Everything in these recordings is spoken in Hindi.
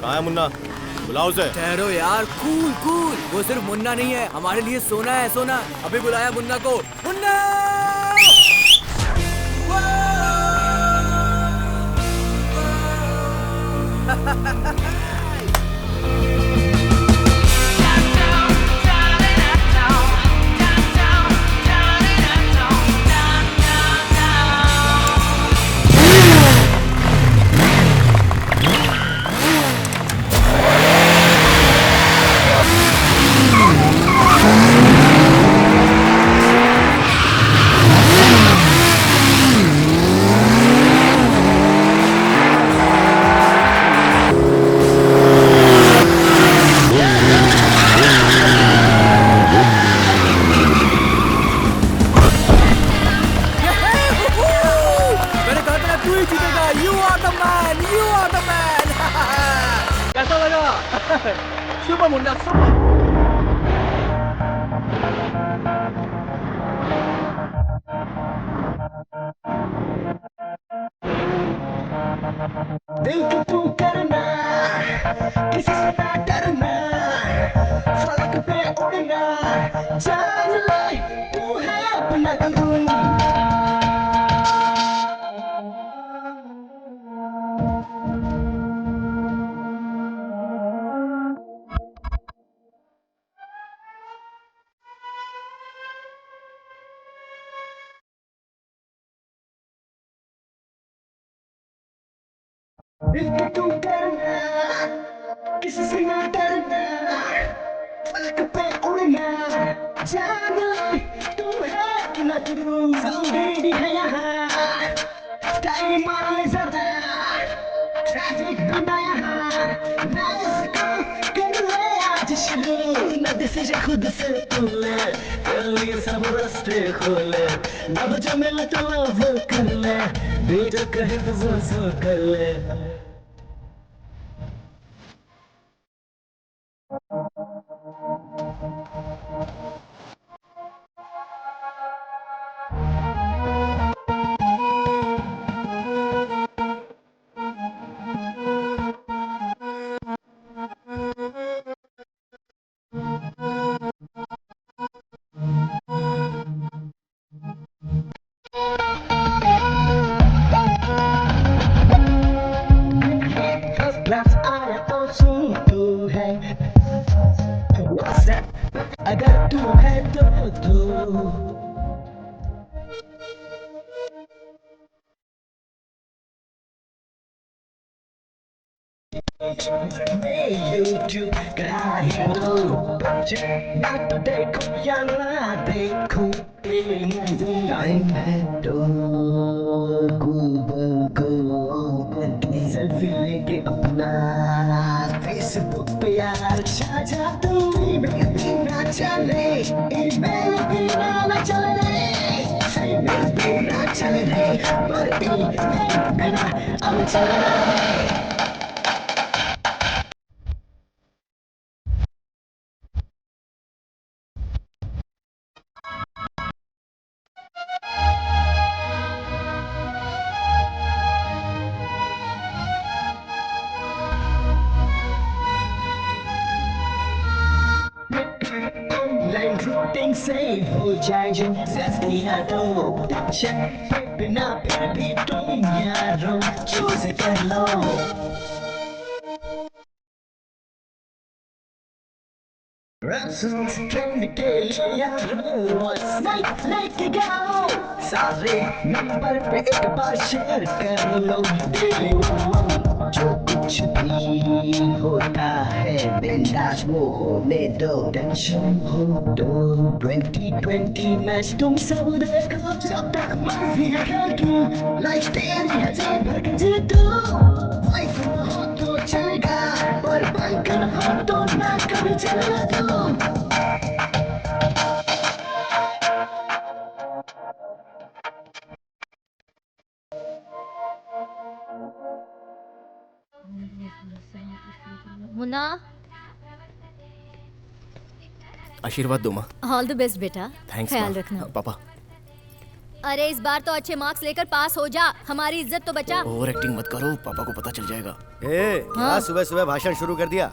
कहाँ है मुन्ना? बुलाओ उसे। ठहरो यार, कूल कूल। वो सिर्फ मुन्ना नहीं है, हमारे लिए सोना है सोना। अभी बुलाया मुन्ना को। मुन्ना! मैंने कहा था ना, तू ही जीतेगा। You are the man, you are the man। कैसा लगा? Super Munna, super. दिल को तू करना, किसी से ना डरना, फलक पे उड़ना, जान ले तू है अपना गुरु। दिल को तू करना, किसी से ना डरना, फलक पे उड़ना, जान ले तू है अपना गुरु। सौंदर्य है यहाँ, टाइम मारने ज़्यादा, ट्रैफिक बंदा यहाँ, ना इसको कर ले आज शुरू। ना डिसीजन खुद से तू ले, तेरे लिए सब रास्ते खोले। अब जो मिला तो वो कर ले, जो कहे तो वो कर ले। First class आया तो सुन तू है, अगर तू है तो तू। YouTube का हीरो, ना तो देखो या ना देखो, मैं तो सेल्फी लेके अपना फेसबुक पे यार छा जा। तू ईमेल भी ना चले, ईमेल भी ना चले, ईमेल भी ना चले, पर ईमेल बिना अब चले। ऑनलाइन मीटिंग से हो जाए तो टेंशन बिना फिर भी तुम यारों चूज कर लो। रसूल ट्रेंड के लिए यारों स्नाइप लेके जाओ, सारे नंबर पे एक बार शेयर कर लो। जो कुछ भी होता है बिंदास वो होने दो, टेंशन हो तो 2020 मैच तुम सब देखो। जब तक मर्जी है खेल, लाइफ तेरी है जेब भर के जीतो। वाइफ हो तो चलेगा, पर बंकर हो तो ना कभी चलेगा तो। मुन्ना, आशीर्वाद दो माँ। ऑल द बेस्ट बेटा। थैंक्स ख्याल माँ। रखना। पापा अरे इस बार तो अच्छे मार्क्स लेकर पास हो जा, हमारी इज्जत तो बचा। ओवर एक्टिंग मत करो, पापा को पता चल जाएगा। हाँ? सुबह सुबह भाषण शुरू कर दिया।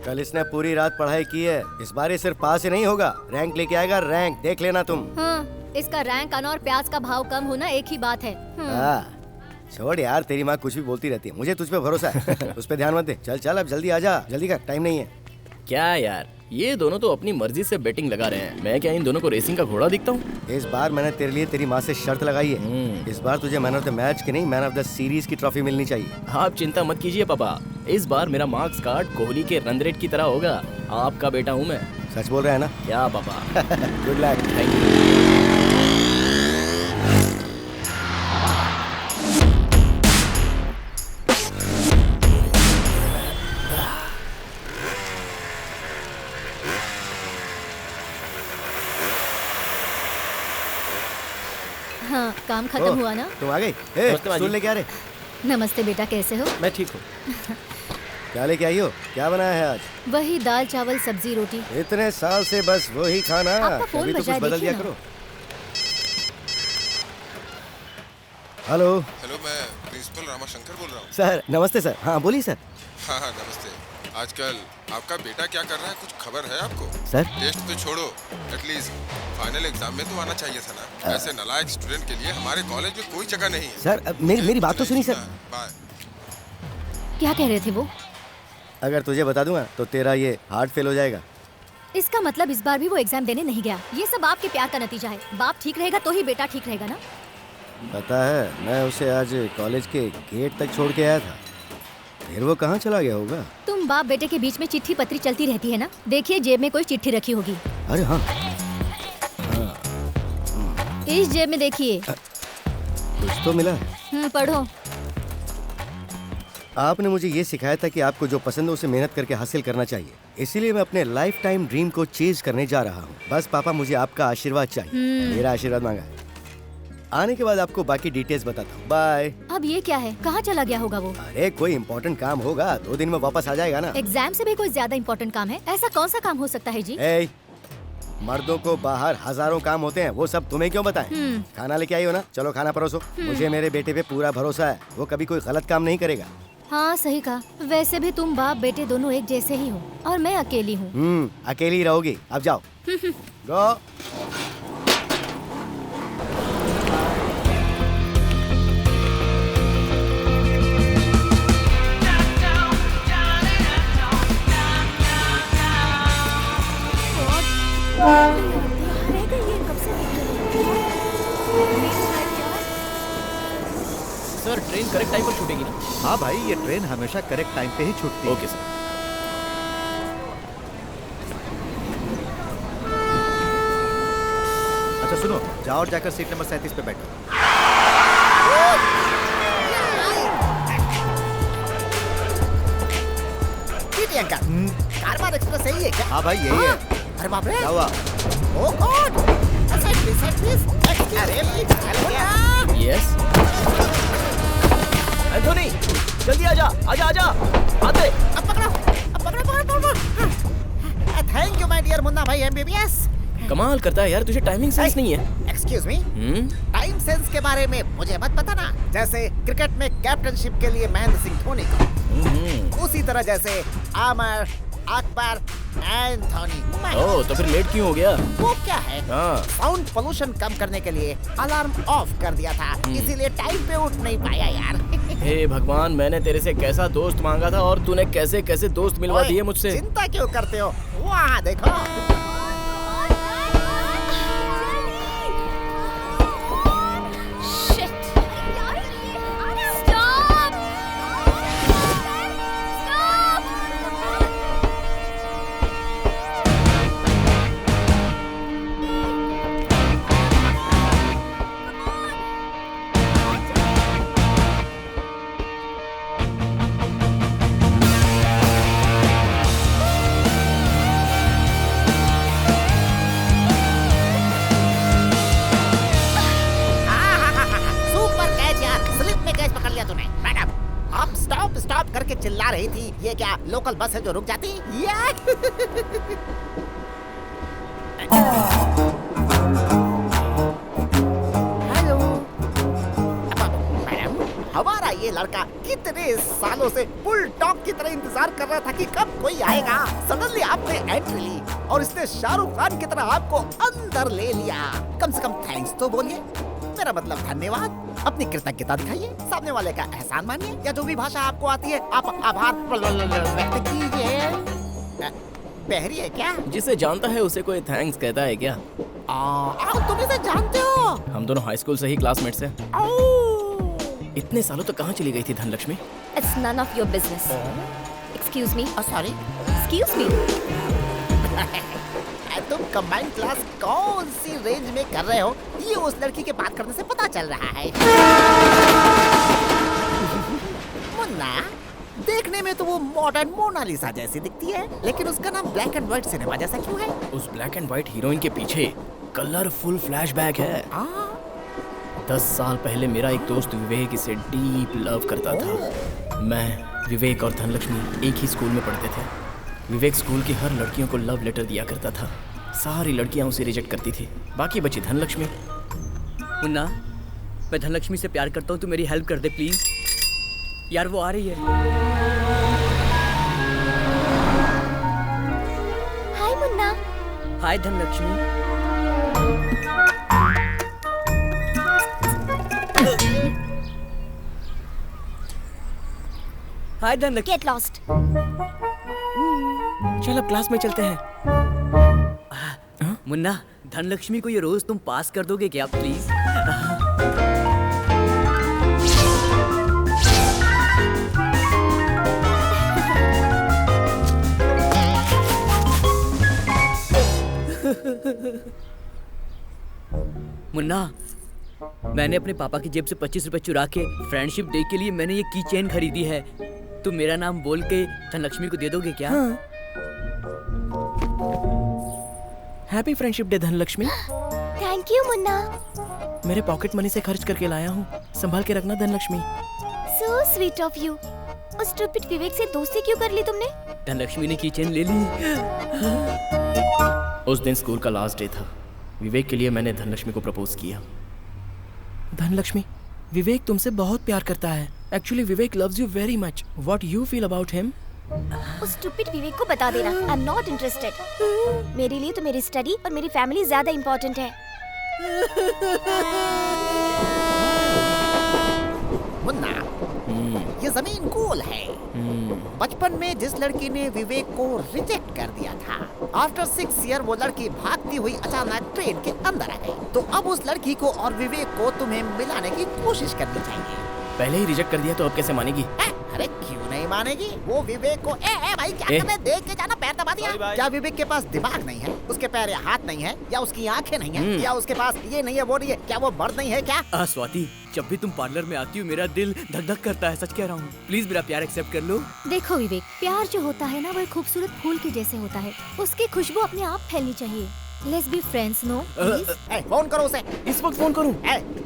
कल इसने पूरी रात पढ़ाई की है, इस बार ये सिर्फ पास ही नहीं होगा, रैंक लेके आएगा, रैंक देख लेना तुम। हाँ, इसका रैंक आना और प्याज का भाव कम होना एक ही बात है। छोड़ यार, तेरी माँ कुछ भी बोलती रहती है, मुझे तुझ पे भरोसा है। उस पे ध्यान मत दे। चल चल अब जल्दी आ जा, जल्दी कर, टाइम नहीं है। क्या यार, ये दोनों तो अपनी मर्जी से बैटिंग लगा रहे हैं, मैं क्या इन दोनों को रेसिंग का घोड़ा दिखता हूँ? इस बार मैंने तेरे लिए तेरी माँ से शर्त लगाई है, इस बार तुझे मैन ऑफ द मैच की नहीं, मैन ऑफ द सीरीज की ट्रॉफी मिलनी चाहिए। आप चिंता मत कीजिए पापा, इस बार मेरा मार्क्स कार्ड कोहली के रन रेट की तरह होगा। आपका बेटा हूँ मैं। सच बोल रहा है ना? क्या पापा? Good luck. Thank you. हाँ, काम खत्म हुआ ना? तुम आ गई? स्टूल लेके आ रहे? नमस्ते बेटा, कैसे हो? मैं ठीक हूँ। क्या लेके आई हो? क्या बनाया है आज? वही दाल चावल सब्जी रोटी। इतने साल से बस वही खाना, आपका फोन कभी तो बजा, कुछ बदल देखिए दिया ना। करो। हेलो हेलो, मैं प्रिंसिपल रामाशंकर बोल रहा हूँ। सर, नमस्ते सर। हाँ बोलिए सर। हाँ हाँ नमस्ते। आजकल आपका बेटा क्या कर रहा है, कुछ खबर है आपको? सर टेस्ट तो छोड़ो, एटलीस्ट फाइनल एग्जाम में तो आना चाहिए था ना। ऐसे नालायक स्टूडेंट के लिए हमारे कॉलेज में कोई जगह नहीं है। सर, मेरी बात तो सुनिए सर। बाय। क्या कह रहे थे वो? अगर तुझे बता दूंगा तो तेरा ये हार्ट फेल हो जाएगा। इसका मतलब इस बार भी वो एग्जाम देने नहीं गया। ये सब आपके प्यार का नतीजा है। बाप ठीक रहेगा तो ही बेटा ठीक रहेगा ना। पता है, मैं उसे आज कॉलेज के गेट तक छोड़ के आया था, फिर वो कहाँ चला गया होगा। तुम बाप बेटे के बीच में चिट्ठी पत्री चलती रहती है ना। देखिए जेब में कोई चिट्ठी रखी होगी। अरे हाँ, इस जेब में देखिए। कुछ तो मिला है। पढ़ो। आपने मुझे ये सिखाया था कि आपको जो पसंद है उसे मेहनत करके हासिल करना चाहिए, इसीलिए मैं अपने लाइफ टाइम ड्रीम को चेज करने जा रहा हूँ। बस पापा, मुझे आपका आशीर्वाद चाहिए। मेरा आशीर्वाद मांगा है। आने के बाद आपको बाकी डिटेल्स बताता हूँ। बाय। अब ये क्या है? कहाँ चला गया होगा वो? अरे कोई इम्पोर्टेंट काम होगा, 2 दिन में वापस आ जाएगा ना। एग्जाम से भी कोई ज्यादा इम्पोर्टेंट काम है? ऐसा कौन सा काम हो सकता है जी? ए, मर्दों को बाहर हजारों काम होते हैं, वो सब तुम्हें क्यों बताएं? खाना लेके आई हो ना, चलो खाना परोसो। मुझे मेरे बेटे पे पूरा भरोसा है, वो कभी कोई गलत काम नहीं करेगा। हाँ सही कहा। वैसे भी तुम बाप बेटे दोनों एक जैसे ही हो और मैं अकेली हूँ। अकेली ही रहोगी। अब जाओ। गो। सर, ट्रेन करेक्ट टाइम पर छूटेगी ना? हाँ भाई, ये ट्रेन हमेशा करेक्ट टाइम पे ही छूटती है। Okay sir. अच्छा सुनो, जाओ और जाकर सीट नंबर 37 पे बैठो। कारवार एक्सप्रेस यही है क्या? हाँ भाई, यही है। अरे बाप रे! क्या हुआ? Oh God! Side please. अरे हेलो यार! यस। एंथोनी, जल्दी आजा, आजा आजा, आते। अब पकड़ो। Thank you my dear Munna Bhai MBBS. कमाल करता है यार, तुझे टाइमिंग सेंस नहीं है। एक्सक्यूज मी, टाइम सेंस के बारे में मुझे मत बताना। जैसे क्रिकेट में कैप्टनशिप के लिए महेंद्र सिंह धोनी को, उसी तरह जैसे आमर, अकबर, एंथोनी मैं। ओह, तो फिर लेट क्यों हो गया? वो क्या है, हाँ। साउंड पोल्यूशन कम करने के लिए अलार्म ऑफ कर दिया था, इसीलिए टाइम पे उठ नहीं पाया यार। हे भगवान, मैंने तेरे से कैसा दोस्त मांगा था और तूने कैसे कैसे दोस्त मिलवा ओए, दिए मुझसे। चिंता क्यों करते हो? वहाँ देखो। स्टॉप करके चिल्ला रही थी। ये क्या लोकल बस है जो रुक जाती? इतने सालों से बुल डॉग की तरह इंतजार कर रहा था कि कब कोई आएगा। सडनली आपने एंट्री ली और इसने शाहरुख खान की तरह आपको अंदर ले लिया। कम से कम थैंक्स तो बोलिए, मेरा मतलब धन्यवाद। अपनी कृतज्ञता दिखाइए, सामने वाले का एहसान मानिए, या जो भी भाषा आपको आती है आप आभार व्यक्त कीजिए। बहरी है क्या? जिसे जानता है उसे कोई थैंक्स कहता है क्या? तुम इसे जानते हो? हम दोनों हाई स्कूल से ही क्लासमेट्स हैं। इतने सालों तक कहाँ चली गई थी Dhanlaxmi? It's none of your business. Excuse me. Sorry, Excuse me. तुम कंबाइंड क्लास कौन सी रेंज में कर रहे हो, ये उस लड़की के बात करने से पता चल रहा है। मुन्ना, देखने में तो वो मॉडर्न मोनालिसा जैसी दिखती है, लेकिन उसका नाम ब्लैक एंड व्हाइट सिनेमा जैसा क्यों है? उस ब्लैक एंड व्हाइट हीरोइन के पीछे कलरफुल फ्लैशबैक है। 10 साल पहले मेरा एक दोस्त विवेक इसे डीप लव करता था। मैं, विवेक और धनलक्ष्मी एक ही स्कूल में पढ़ते थे। विवेक स्कूल की हर लड़कियों को लव लेटर दिया करता था। सारी लड़कियां उसे रिजेक्ट करती थी, बाकी बची धनलक्ष्मी। मुन्ना, मैं धनलक्ष्मी से प्यार करता हूँ, तू मेरी हेल्प कर दे प्लीज। यार वो आ रही है। हाय मुन्ना। हाय धनलक्ष्मी। हाय धनलक्ष्मी। Get lost. चल अब क्लास में चलते हैं। मुन्ना, धनलक्ष्मी को ये रोज तुम पास कर दोगे क्या प्लीज? मुन्ना, मैंने अपने पापा की जेब से 25 रुपए चुरा के फ्रेंडशिप डे के लिए मैंने ये की चेन खरीदी है। तुम मेरा नाम बोल के धनलक्ष्मी को दे दोगे क्या? Happy friendship day Dhanlaxmi. Thank you Munna. मेरे पॉकेट मनी से खर्च करके लाया हूँ, संभाल के रखना Dhanlaxmi. So sweet of you. उस स्टूपिड विवेक से दोस्ती क्यों कर ली तुमने? धनलक्ष्मी ने की चेन ले ली। उस दिन स्कूल का लास्ट डे था। विवेक के लिए मैंने धनलक्ष्मी को प्रपोज किया। धनलक्ष्मी, विवेक तुमसे बहुत प्यार करता है। Actually Vivek loves you very much. What you feel about him? उस स्टूपिड विवेक को बता देना आई एम नॉट इंटरेस्टेड। मेरे लिए तो मेरी स्टडी और मेरी फैमिली ज्यादा इम्पोर्टेंट है। मुन्ना, ये जमीन गोल है। बचपन में जिस लड़की ने विवेक को रिजेक्ट कर दिया था, आफ्टर 6 ईयर वो लड़की भागती हुई अचानक ट्रेन के अंदर आ गई। तो अब उस लड़की को और विवेक को तुम्हें मिलाने की कोशिश करनी चाहिए। पहले ही रिजेक्ट कर दिया तो अब कैसे मानेगी? अरे क्यों नहीं मानेगी? वो विवेक को भाई क्या कर रहे? देख के जाना, पैर दबा दिया। क्या विवेक के पास दिमाग नहीं है? उसके पैर या हाथ नहीं है? या उसकी आंखें नहीं है? या उसके पास ये नहीं है वो नहीं है? क्या वो मर्द नहीं है क्या? स्वाति, जब भी तुम पार्लर में आती हो मेरा दिल धक धक करता है, सच कह रहा हूँ। प्लीज मेरा प्यार एक्सेप्ट कर लो। देखो विवेक, प्यार जो होता है ना वो एक खूबसूरत फूल के जैसे होता है। उसकी खुशबू अपने आप फैलनी चाहिए। Let's be friends, no? Phone करो उसे। इस वक्त फोन करूं?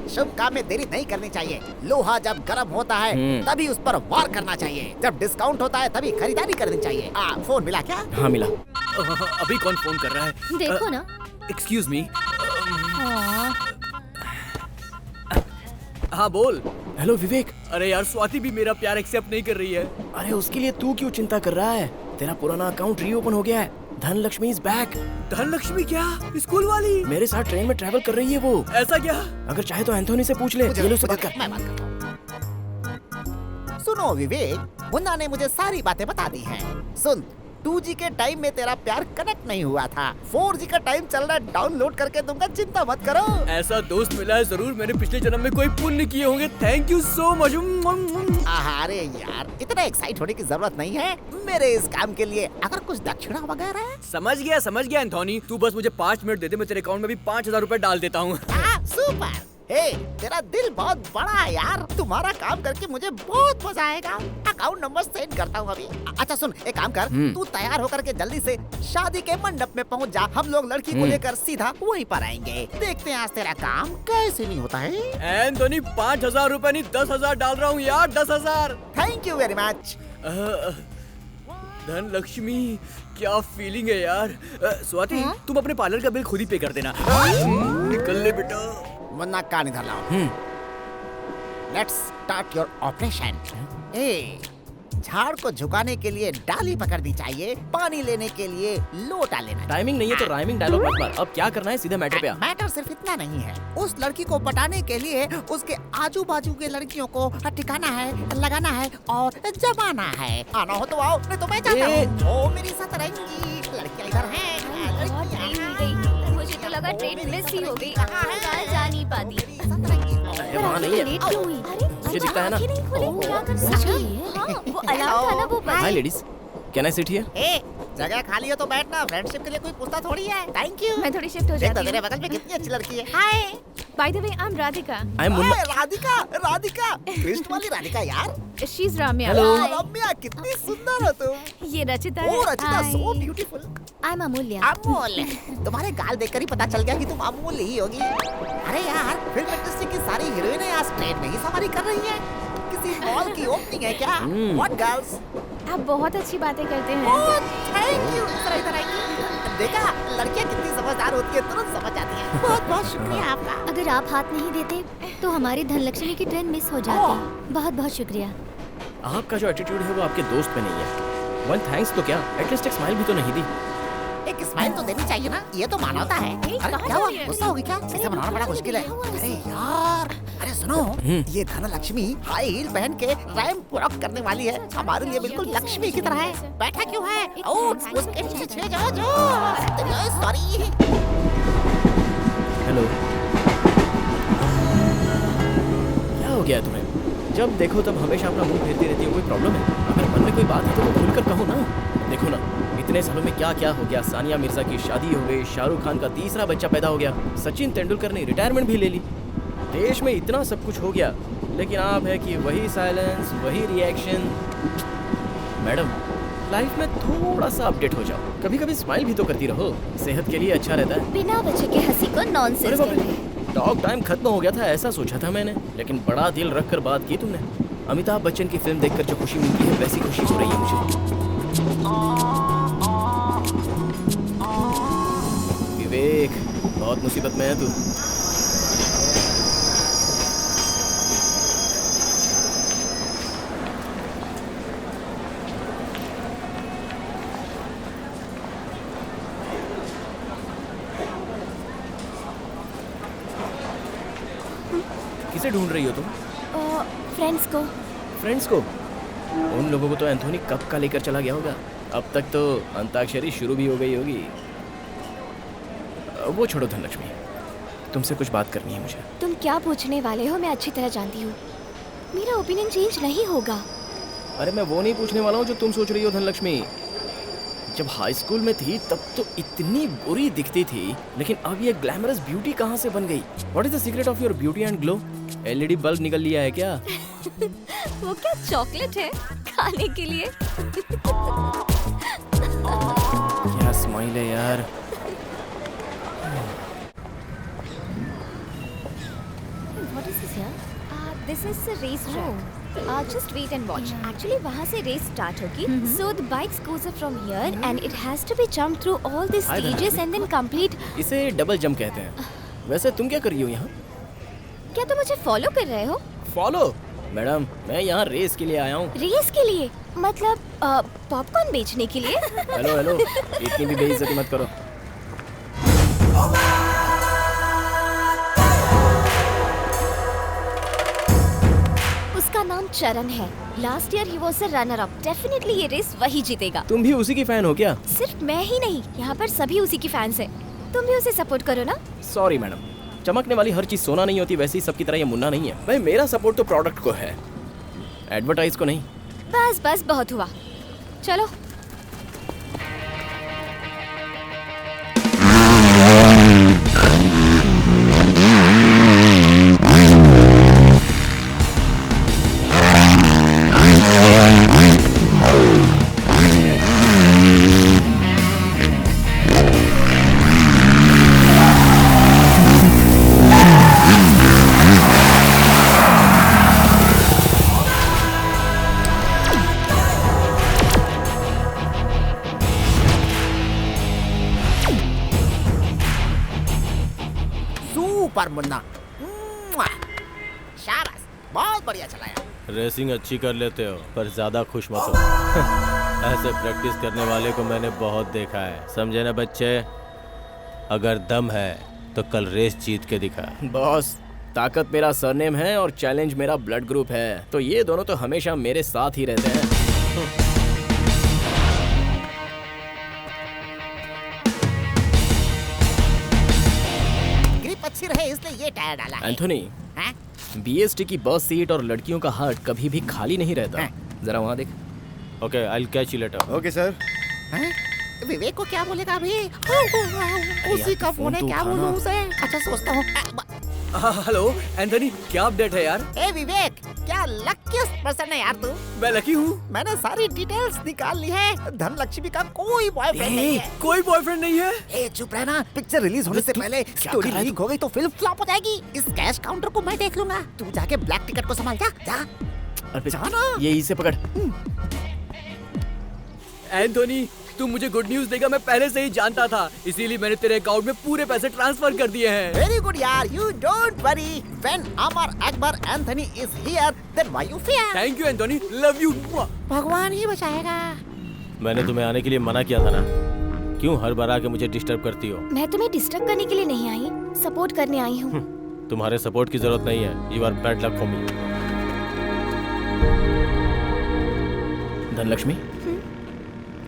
शुभ काम में देरी नहीं करनी चाहिए। लोहा जब गर्म होता है तभी उस पर वार करना चाहिए। जब डिस्काउंट होता है तभी खरीदारी करनी चाहिए। फोन मिला क्या? हाँ मिला। अभी कौन फोन कर रहा है? देखो ना। Excuse me. हाँ बोल। हेलो विवेक। अरे यार, स्वाति भी मेरा प्यार एक्सेप्ट नहीं कर रही है। अरे उसके लिए तू क्यों चिंता कर रहा है? तेरा पुराना अकाउंट रीओपन हो गया है। Dhanlaxmi is back. धनलक्ष्मी क्या? स्कूल वाली? मेरे साथ ट्रेन में ट्रैवल कर रही है वो। ऐसा क्या? अगर चाहे तो एंथोनी से पूछ ले। ये लो से बात कर। मैं बात करता हूँ। सुनो विवेक, मुन्ना ने मुझे सारी बातें बता दी हैं। सुन, 2G के टाइम में तेरा प्यार कनेक्ट नहीं हुआ था। 4G का टाइम चल रहा है, डाउनलोड करके दूंगा, चिंता मत करो। ऐसा दोस्त मिला है, जरूर मैंने पिछले जन्म में कोई पुण्य किए होंगे। Thank you so much. अरे यार, इतना एक्साइट होने की जरूरत नहीं है। मेरे इस काम के लिए अगर कुछ दक्षिणा वगैरह है? समझ गया एंथोनी। तू बस मुझे 5 मिनट दे दे, मैं तेरे अकाउंट में भी 5000 रुपए डाल देता हूँ। सुपर। हे, तेरा दिल बहुत बड़ा है यार। तुम्हारा काम करके मुझे बहुत मजा आएगा। अकाउंट नंबर सेंड करता हूँ अभी। अच्छा सुन, एक काम कर, तू तैयार होकर के जल्दी से शादी के मंडप में पहुँच जा। हम लोग लड़की को लेकर सीधा वहीं पर आएंगे। देखते हैं आज तेरा काम कैसे नहीं होता है। एंथोनी, 5000 रुपए नहीं 10,000 डाल रहा हूँ यार, 10,000। Thank you very much. Dhanlaxmi, क्या फीलिंग है यार। स्वाति, तुम अपने पार्लर का बिल खुद ही पे कर देना। निकल ले बेटा। मुन्ना कान इधर लाओ। Let's start your operation. ए, झाड़ को झुकाने के लिए डाली पकड़नी चाहिए, पानी लेने के लिए लोटा लेना चाहिए। टाइमिंग नहीं है तो राइमिंग डायलॉग मत मार। अब क्या करना है, सीधे मैटर पे आ। मैटर सिर्फ इतना नहीं है, उस लड़की को पटाने के लिए उसके आजू बाजू के लड़कियों को ठिकाना है, लगाना है और जमाना है। आना हो तो आओ, नहीं तो मैं जाता हूँ। ओ मेरी सतरंगी, लड़कियां इधर हैं। बहुत ट्रेन मिल गई, मुझे तो लगा ट्रेन मिस ही हो गई, जा नहीं पाती। अरे वहाँ नहीं है। लेट क्यों हुई? मुझे दिखता है ना। क्या कर सकते हैं? हाँ, वो अलार्म था ना वो hi ladies, can I sit here? ए, जगह खाली है तो बैठना, फ्रेंडशिप के लिए कोई पूछता थोड़ी है। Thank you. मैं थोड़ी शिफ्ट हो देख तो जाती तेरे हूँ। बगल में कितनी अच्छी लड़की है। Hi. By the way, I am Radhika. I am Munna. Radhika, Radhika, Krishna वाली राधिका यार। She is Ramya. Hello. Ramya, कितनी सुंदर हो तुम। ये रचिता ओ है। Rachita, so beautiful. I am Amulya. Amul, तुम्हारे गाल देखकर ही पता चल गया कि तुम अमूल ही होगी। अरे यार, फिल्म इंडस्ट्री की सारी हीरोइनें आज ट्रेन में ही सवारी कर रही हैं। किसी मॉल की ओपनिंग है क्या? What girls? आप बहुत अच्छी बातें करते हैं। Oh, thank you. इधर आइए। देखा, लड़कियां कितनी समझदार होती है, तुरंत समझ जाती हैं। बहुत बहुत शुक्रिया आपका। अगर आप हाथ नहीं देते तो हमारी धनलक्ष्मी की ट्रेन मिस हो जाती। बहुत बहुत शुक्रिया। आपका जो एटीट्यूड है वो आपके दोस्त में नहीं है। वन थैंक्स तो क्या, एटलीस्ट एक स्माइल भी तो नहीं दी। एक स्माइल तो देनी चाहिए ना, ये तो मानवता है। अरे क्या हुआ, गुस्सा होगी क्या? इसे मनाना बड़ा मुश्किल है। अरे यार, अरे सुनो, ये धनलक्ष्मी हाई हील पहन के रैंप वॉक करने वाली है। हमारे लिए बिल्कुल लक्ष्मी की तरह है। बैठा क्यों है? ओह, उसके पीछे जाओ। सॉरी। हेलो, क्या हो गया तुम्हें? जब देखो तब हमेशा अपना मुंह फेरती रहती हो, कोई प्रॉब्लम है? अगर मन में कोई बात है तो वो खुलकर कहो ना। देखो ना, इतने सालों में क्या क्या हो गया। सानिया मिर्जा की शादी हो गई, शाहरुख खान का तीसरा बच्चा पैदा हो गया, सचिन तेंदुलकर ने रिटायरमेंट भी ले ली। देश में इतना सब कुछ हो गया, लेकिन आप है कि वही साइलेंस, वही रिएक्शन। मैडम, लाइफ में थोड़ा सा अपडेट हो जाओ। कभी कभी स्माइल भी तो करती रहो, सेहत के लिए अच्छा रहता है। बिना वजह के हंसी को नॉनसेंस कहते हैं। टॉक टाइम खत्म हो गया था ऐसा सोचा था मैंने, लेकिन बड़ा दिल रख कर बात की तुमने। अमिताभ बच्चन की फिल्म देखकर जो खुशी मिलती है वैसी खुशी हो रही है मुझे। विवेक, बहुत मुसीबत में है तू। किसे ढूंढ रही हो तुम? फ्रेंड्स को। फ्रेंड्स को? उन लोगों को तो एंथोनी कब का लेकर चला गया होगा। अब तक तो अंताक्षरी शुरू भी हो गई होगी। वो छोड़ो धनलक्ष्मी, तुमसे कुछ बात करनी है मुझे। तुम क्या पूछने वाले हो मैं अच्छी तरह जानती हूँ। मेरा ओपिनियन चेंज नहीं होगा। अरे मैं वो नहीं पूछने वाला हूँ जो तुम सोच रही हो धनलक्ष्मी। जब हाई स्कूल में थी तब तो इतनी बुरी दिखती थी, लेकिन अब ये ग्लैमरस ब्यूटी कहाँ से बन गई? What is the secret of your beauty and glow? LED bulb निकल लिया है क्या? वो क्या चॉकलेट है खाने के लिए? क्या स्माइल है यार। What is this here? This is the race track. Just wait and watch. Actually, वहाँ से रेस स्टार्ट होगी. So the bikes goes up from here and it has to be jumped through all these Hi, stages Dhananjali. and then complete. इसे डबल जंप कहते हैं। वैसे तुम क्या कर रही हो यहाँ? क्या तुम मुझे फॉलो कर रहे हो? फॉलो? मैडम, मैं यहाँ रेस के लिए आया हूँ। रेस के लिए? मतलब पॉपकॉर्न बेचने के लिए? हेलो हेलो, इतनी भी बेइज्जती मत करो। उसका नाम चरण है। Last year he was a runner up. Definitely ये रेस वही जीतेगा। तुम भी उसी की फैन हो क्या? सिर्फ मैं ही नहीं, यहाँ पर सभी उसी की फैंस हैं। तुम भी उसे सपोर्ट करो ना। सॉरी मैडम, चमकने वाली हर चीज सोना नहीं होती, वैसे ही सबकी तरह ये मुन्ना नहीं है। भाई मेरा सपोर्ट तो प्रोडक्ट को है, एडवर्टाइज को नहीं। बस बस बहुत हुआ, चलो। सुपर मुन्ना, शाबाश, बहुत बढ़िया चलाया। रेसिंग अच्छी कर लेते हो पर ज्यादा खुश मत हो। ऐसे प्रैक्टिस करने वाले को मैंने बहुत देखा है, समझे ना बच्चे? अगर दम है तो कल रेस जीत के दिखा। बॉस, ताकत मेरा सरनेम है और चैलेंज मेरा ब्लड ग्रुप है, तो ये दोनों तो हमेशा मेरे साथ ही रहते हैं। ग्रिप अच्छी रहे इसलिए ये टायर डाला है। एंथोनी, हाँ? बीएसटी की बस सीट और लड़कियों का हार्ट कभी भी खाली नहीं रहता। जरा वहाँ देख। Okay, I will catch you later. Okay sir. हाँ? विवेक को क्या बोलेगा अभी? उसी का फोन है, तो क्या बोलूं उसे? अच्छा सोचता हूँ। हेलो एंथनी, क्या अपडेट है यार? ए विवेक, क्या लकीस्ट पर्सन है यार तू। मैं लकी हूँ। मैंने सारी डिटेल्स निकाल ली है। धनलक्ष्मी का कोई बॉयफ्रेंड नहीं है। कोई बॉयफ्रेंड नहीं है? ए चुप रहना, पिक्चर रिलीज होने से पहले स्टोरी लीक हो गई तो फिल्म फ्लॉप हो जाएगी। इस कैश काउंटर को मैं देख लूंगा, तू जाके ब्लैक टिकट को संभाल। जा अरे जाना। ये इसे पकड़। एंथोनी, तू मुझे गुड न्यूज देगा मैं पहले से ही जानता था, इसीलिए मैंने तेरे अकाउंट में पूरे पैसे ट्रांसफर कर दिए हैं। वेरी गुड यार, you don't worry. When Amar Akbar Anthony is here, then why you fear? Thank you Anthony, love you. भगवान ही बचाएगा। मैंने तुम्हें आने के लिए मना किया था ना, क्यों हर बार आके मुझे डिस्टर्ब करती हो? मैं तुम्हें डिस्टर्ब करने के लिए नहीं आई, सपोर्ट करने आई हूँ। तुम्हारे सपोर्ट की जरूरत नहीं है। You are bad luck for me. Dhanlakshmi,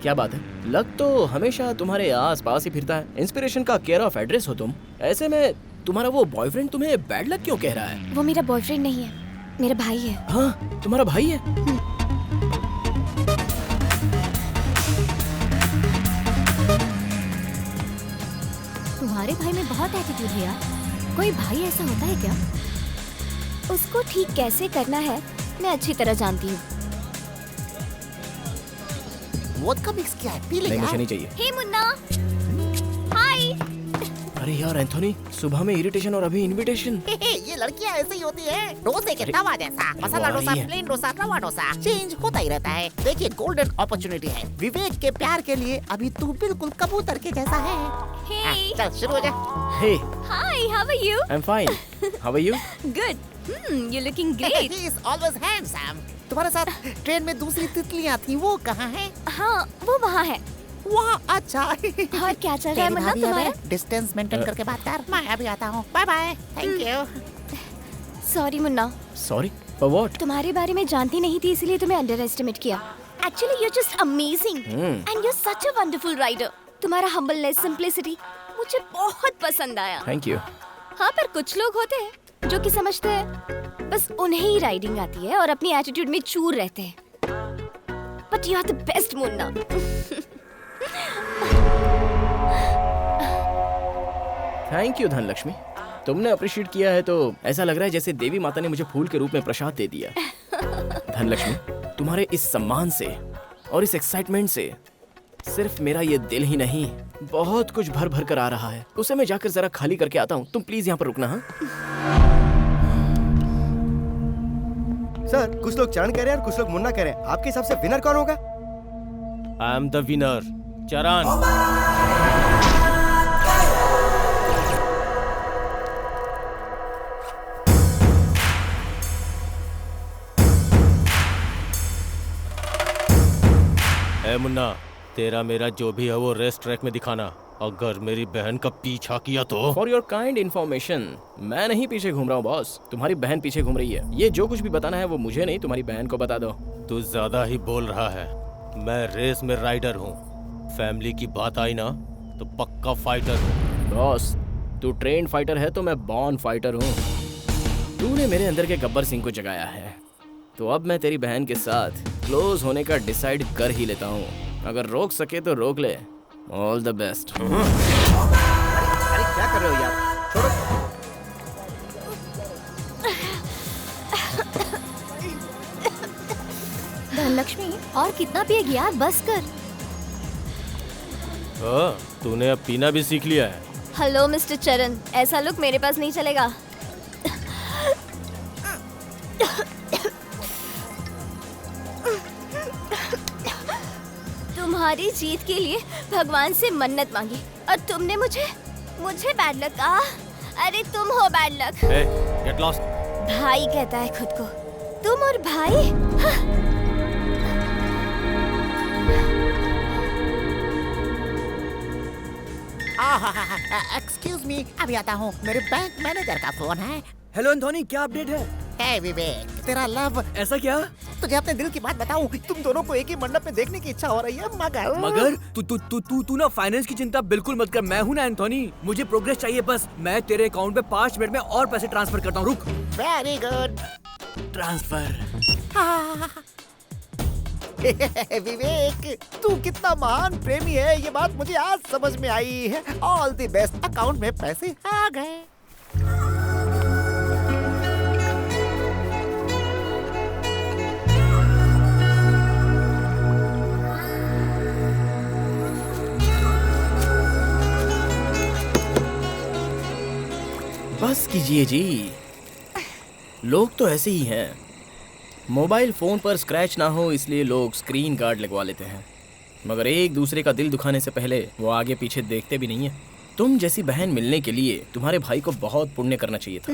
क्या बात है? लक तो हमेशा तुम्हारे आस पास ही फिरता है। इंस्पिरेशन का केयर ऑफ एड्रेस हो तुम। ऐसे में तुम्हारा वो बॉयफ्रेंड तुम्हें बैड लक क्यों कह रहा है? वो मेरा बॉयफ्रेंड नहीं है, मेरा भाई है। हाँ, तुम्हारा भाई है? तुम्हारे भाई में बहुत एटीट्यूड है यार। कोई भाई ऐसा होता है क्या? उसको ठीक कैसे करना है मैं अच्छी तरह जानती हूँ। वोदका मिक्स किया है, पी ले नहीं, मुझे यार। नहीं चाहिए। हे मुन्ना, हाय। अरे यार एंथोनी, सुबह में इरिटेशन और अभी इनविटेशन। ये लड़कियां ऐसे ही होती है। डोसे के तवा जैसा, मसाला वो आ डोसा, रही है। प्लेन डोसा, रवा डोसा, चेंज होता ही रहता है। देखिए, गोल्डन अपॉर्चुनिटी है। विवेक के प्यार के लिए अभी तू बिल्कुल कबूतर के जैसा है। हाँ, हे, चल शुरू हो जा। Hey, hi, how are you? I am fine. How are you? Good. You looking great. He is always handsome. तुम्हारे साथ ट्रेन में दूसरी तितलियां थी, वो कहाँ है? हाँ, वो वहाँ है। वहाँ, अच्छा। और क्या चल रहा है मुन्ना तुम्हारा? डिस्टेंस मेंटेन करके बात कर। मैं अभी आता हूँ। Bye bye. Thank you. Sorry Munna, sorry for what? तुम्हारे बारे में जानती नहीं थी इसलिए तुम्हें अंडर एस्टिमेट किया। Actually you just amazing and you such a wonderful rider. तुम्हारा हम्बलनेस, सिंप्लिसिटी मुझे बहुत पसंद आया। Thank you. हाँ, पर कुछ लोग होते हैं जो कि समझते हैं बस उन्हें ही राइडिंग आती है और अपनी एटीट्यूड में चूर रहते हैं। But you are the best Munna. Thank you Dhanlakshmi, तुमने अप्रिशिएट किया है तो ऐसा लग रहा है जैसे देवी माता ने मुझे फूल के रूप में प्रसाद दे दिया। धनलक्ष्मी, तुम्हारे इस सम्मान से और इस एक्साइटमेंट से सिर्फ मेरा ये दिल ही नहीं, बहुत कुछ भर भर कर आ रहा है। उसे मैं जाकर जरा खाली करके आता हूँ। तुम प्लीज यहाँ पर रुकना। हाँ सर, कुछ लोग चरण कह रहे हैं और कुछ लोग मुन्ना कह रहे हैं। आपके हिसाब से विनर कौन होगा? आई एम द विनर, चरण। ए मुन्ना, तेरा मेरा जो भी है वो रेस ट्रैक में दिखाना। अगर मेरी बहन का पीछा किया तो। फॉर योर काइंड इन्फॉर्मेशन, मैं नहीं पीछे घूम रहा हूँ बॉस, तुम्हारी बहन पीछे घूम रही है। ये जो कुछ भी बताना है वो मुझे नहीं, तुम्हारी बहन को बता दो। तू ज्यादा ही बोल रहा है। मैं रेस में राइडर हूँ। फैमिली की बात आई ना तो पक्का फाइटर हूँ। बॉस, तू ट्रेंड फाइटर है तो मैं बॉर्न फाइटर हूँ। तूने मेरे अंदर के गब्बर सिंह को जगाया है, तो अब मैं तेरी बहन के साथ क्लोज होने का डिसाइड कर ही लेता हूँ। अगर रोक सके तो रोक ले। All the best. अरे क्या कर रहे हो यार? छोड़ो। धनलक्ष्मी, और कितना पिएगी यार, बस कर। तूने अब पीना भी सीख लिया है। हेलो मिस्टर चरण, ऐसा लुक मेरे पास नहीं चलेगा। तुम्हारी जीत के लिए भगवान से मन्नत मांगी और तुमने मुझे बैड लक कहा। अरे तुम हो बैड लक। Get lost. भाई कहता है खुद को, तुम और भाई? एक्सक्यूज मी, अभी आता हूँ। मेरे बैंक मैनेजर का फोन है। हेलो एंथोनी, क्या अपडेट है? हे विवेक, तेरा लव। ऐसा क्या? तुझे अपने दिल की बात बताऊं, तुम दोनों को एक ही मंडप में देखने की इच्छा हो रही है, मगर तू ना फाइनेंस की चिंता बिल्कुल मत कर। मैं हूँ ना एंथोनी, मुझे प्रोग्रेस चाहिए बस। मैं तेरे अकाउंट में 5 मिनट में और पैसे ट्रांसफर करता हूँ। रुक। Very good. ट्रांसफर। विवेक, तू कितना महान प्रेमी है, ये बात मुझे आज समझ में आई है। All the best. अकाउंट में पैसे आ गए। बस कीजिए जी, लोग तो ऐसे ही हैं। मोबाइल फोन पर स्क्रैच ना हो इसलिए लोग स्क्रीन गार्ड लगवा लेते हैं, मगर एक दूसरे का दिल दुखाने से पहले वो आगे पीछे देखते भी नहीं है। तुम जैसी बहन मिलने के लिए तुम्हारे भाई को बहुत पुण्य करना चाहिए था।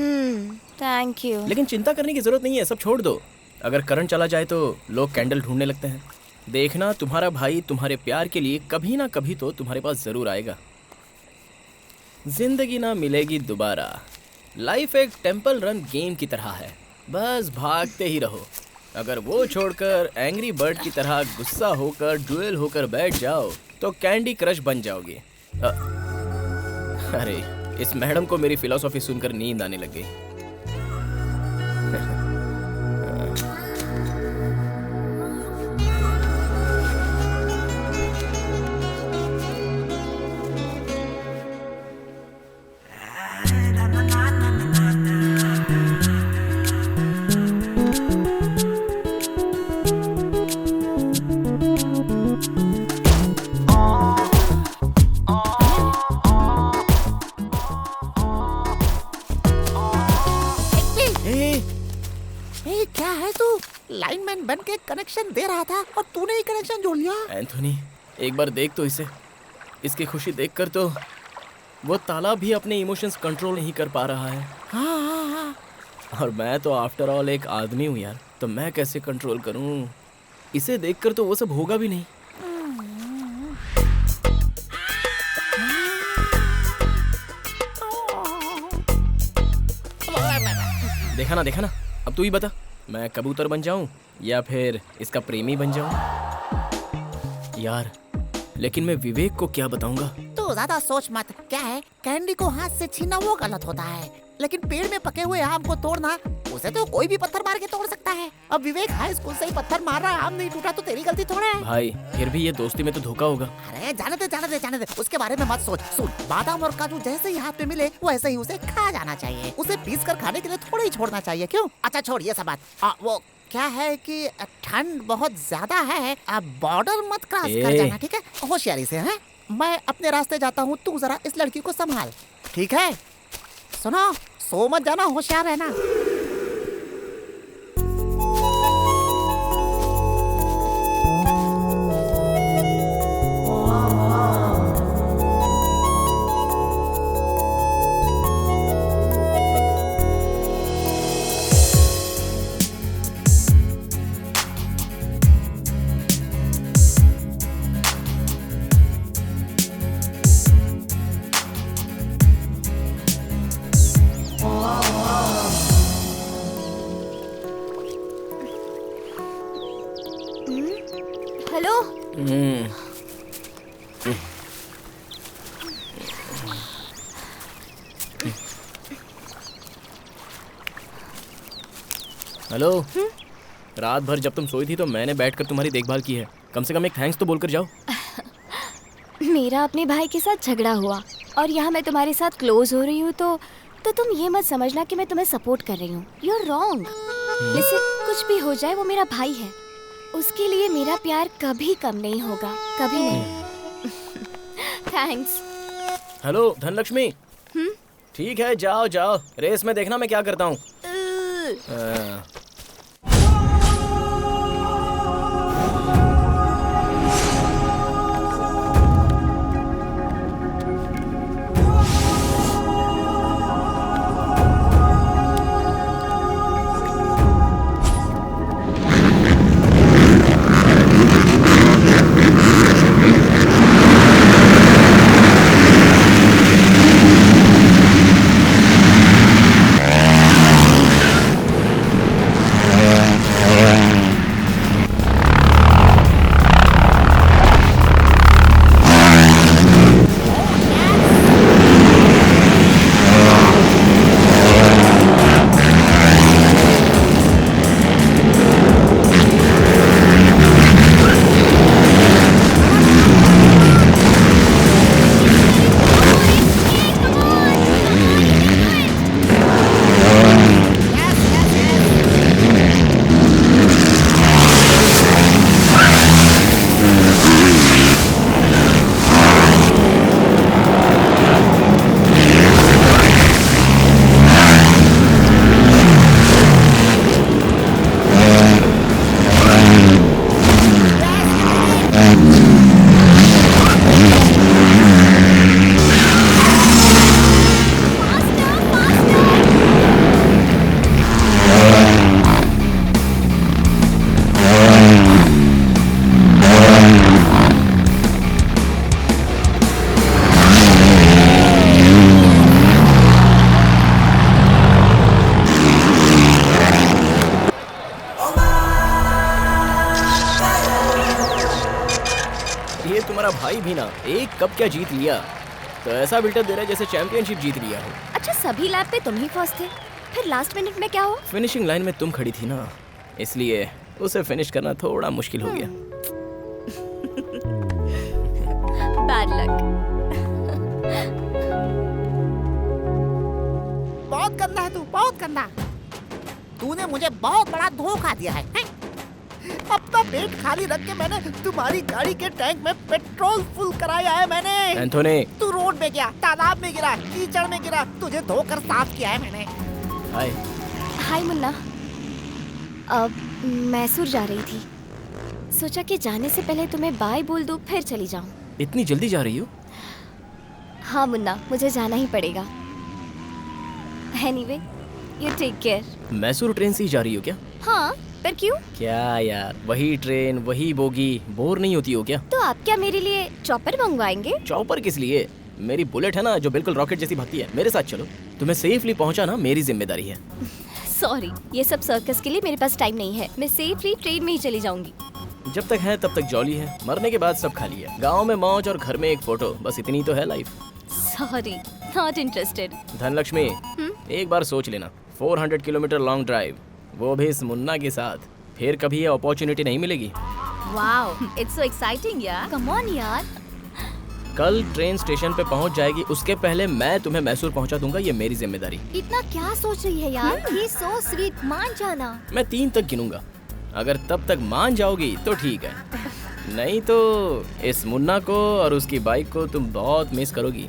Thank you. लेकिन चिंता करने की जरूरत नहीं है, सब छोड़ दो। अगर करंट चला जाए तो लोग कैंडल ढूंढने लगते हैं। देखना, तुम्हारा भाई तुम्हारे प्यार के लिए कभी ना कभी तो तुम्हारे पास जरूर आएगा। जिंदगी ना मिलेगी दोबारा। लाइफ एक टेंपल रन गेम की तरह है, बस भागते ही रहो। अगर वो छोड़कर एंग्री बर्ड की तरह गुस्सा होकर ड्यूएल होकर बैठ जाओ तो कैंडी क्रश बन जाओगे। अरे, इस मैडम को मेरी फिलॉसफी सुनकर नींद आने लग गई। क्या है तू? लाइनमैन बन के कनेक्शन दे रहा था और तूने ही कनेक्शन जोड़ लिया। एंथोनी, एक बार देख तो इसे। इसकी खुशी देखकर तो वो ताला भी अपने इमोशंस कंट्रोल नहीं कर पा रहा है। हाँ। और मैं तो आफ्टर ऑल एक आदमी हूँ यार, तो मैं कैसे कंट्रोल करूँ? इसे देखकर तो वो सब होगा भी नहीं। देखा ना, अब तू ही बता, मैं कबूतर बन जाऊं या फिर इसका प्रेमी बन जाऊं? यार, लेकिन मैं विवेक को क्या बताऊंगा? तू ज्यादा सोच मत। क्या है, कैंडी को हाथ से छीनना वो गलत होता है, लेकिन पेड़ में पके हुए आम को तोड़ना, उसे तो कोई भी पत्थर मार के तोड़ सकता है। अब विवेक हाई स्कूल से ही पत्थर मार रहा है, आम नहीं टूटा तो तेरी गलती थोड़ा है। भाई, फिर भी ये दोस्ती में तो धोखा होगा। अरे जाने दे, उसके बारे में मत सोच। सुन, बादाम और काजू जैसे ही हाथ में मिले वैसे ही उसे खा जाना चाहिए। उसे पीस कर खाने के लिए थोड़ा ही छोड़ना चाहिए। क्यों? अच्छा छोड़ ये सब बात। वो क्या है कि ठंड बहुत ज्यादा है, आप बॉर्डर मत क्रॉस कर जाना, ठीक है? होशियारी से। हैं? मैं अपने रास्ते जाता हूँ, तू जरा इस लड़की को संभाल, ठीक है? सुनो, सो मत जाना, होशियार रहना। हेलो। हेलो। रात भर जब तुम सोई थी तो मैंने बैठकर तुम्हारी देखभाल की है। कम से कम एक थैंक्स तो बोलकर जाओ। मेरा अपने भाई के साथ झगड़ा हुआ और यहाँ मैं तुम्हारे साथ क्लोज हो रही हूँ तो तुम ये मत समझना कि मैं तुम्हें सपोर्ट कर रही हूँ। You are wrong. लिसन, कुछ भी हो जाए वो मेरा भाई है, उसके लिए मेरा प्यार कभी कम नहीं होगा, कभी नहीं। थैंक्स। हेलो धनलक्ष्मी। ठीक है, जाओ जाओ, रेस में देखना मैं क्या करता हूँ। तुम्हारा भाई भी ना एक कप क्या जीत लिया, तो ऐसा बिल्टअप दे रहा है जैसे चैंपियनशिप जीत लिया हो। अच्छा सभी लैब पे तुम ही फर्स्ट थे, फिर लास्ट मिनट में क्या हुआ? फिनिशिंग लाइन में तुम खड़ी थी ना, इसलिए उसे फिनिश करना थोड़ा मुश्किल हो गया। Bad luck. बहुत गंदा है तू, बहुत गंदा। तूने मुझे बहुत बड़ा धोखा दिया है, हैं? अपना पेट खाली रख के मैंने तुम्हारी गाड़ी के टैंक में पेट्रोल फुल कराया है मैंने। एंथोनी। तू रोड में गया, तालाब में गिरा, कीचड़ में गिरा, तुझे धोकर साफ किया है मैंने। हाय। हाय मुन्ना। अब मैसूर जा रही थी, सोचा कि जाने से पहले तुम्हें बाय बोल दूं फिर चली जाऊं। इतनी जल्दी जा रही हो? हाँ मुन्ना, मुझे जाना ही पड़ेगा। Anyway, you take care. Mysore train से ही जा रही हो क्या? हाँ, पर क्यों? क्या यार, वही ट्रेन वही बोगी, बोर नहीं होती हो क्या? तो आप क्या मेरे लिए चॉपर मंगवाएंगे? चॉपर किस लिए? मेरी बुलेट है ना जो बिल्कुल रॉकेट जैसी भागती है, मेरे साथ चलो। तुम्हें सेफली पहुंचाना मेरी जिम्मेदारी है। सॉरी, ये सब सर्कस के लिए मेरे पास टाइम नहीं है। मैं सेफली ट्रेन में ही चली जाऊंगी। जब तक है तब तक जॉली है, मरने के बाद सब खाली है। गाँव में मौज और घर में एक फोटो, बस इतनी तो है life. Sorry, not interested. Dhanlaxmi, एक बार सोच लेना, 400 किलोमीटर लॉन्ग ड्राइव, वो भी इस मुन्ना के साथ, फिर कभी ये अपॉर्चुनिटी नहीं मिलेगी। वाओ, इट्स सो एक्साइटिंग यार। कम ऑन यार। कल ट्रेन स्टेशन पे पहुंच जाएगी, उसके पहले मैं तुम्हें मैसूर पहुंचा दूंगा, ये मेरी जिम्मेदारी। इतना क्या सोच रही है यार? ये सो स्वीट, मान जाना। मैं 3 तक गिनूंगा, अगर तब तक मान जाओगी तो ठीक है, नहीं तो इस मुन्ना को और उसकी बाइक को तुम बहुत मिस करोगी।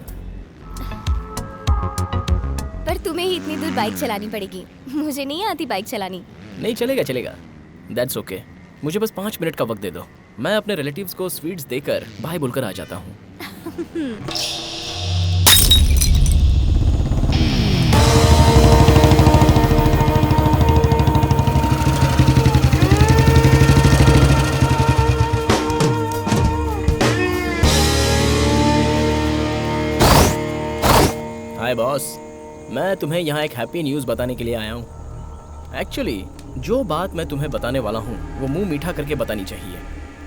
पर तुम्हें ही इतनी दूर बाइक चलानी पड़ेगी, मुझे नहीं आती बाइक चलानी। नहीं चलेगा चलेगा, दैट्स ओके। मुझे बस 5 मिनट का वक्त दे दो, मैं अपने रिलेटिव्स को स्वीट्स देकर बाय बोलकर आ जाता हूँ। हाय बॉस, मैं तुम्हें यहाँ एक हैप्पी न्यूज़ बताने के लिए आया हूँ। एक्चुअली जो बात मैं तुम्हें बताने वाला हूँ वो मुंह मीठा करके बतानी चाहिए।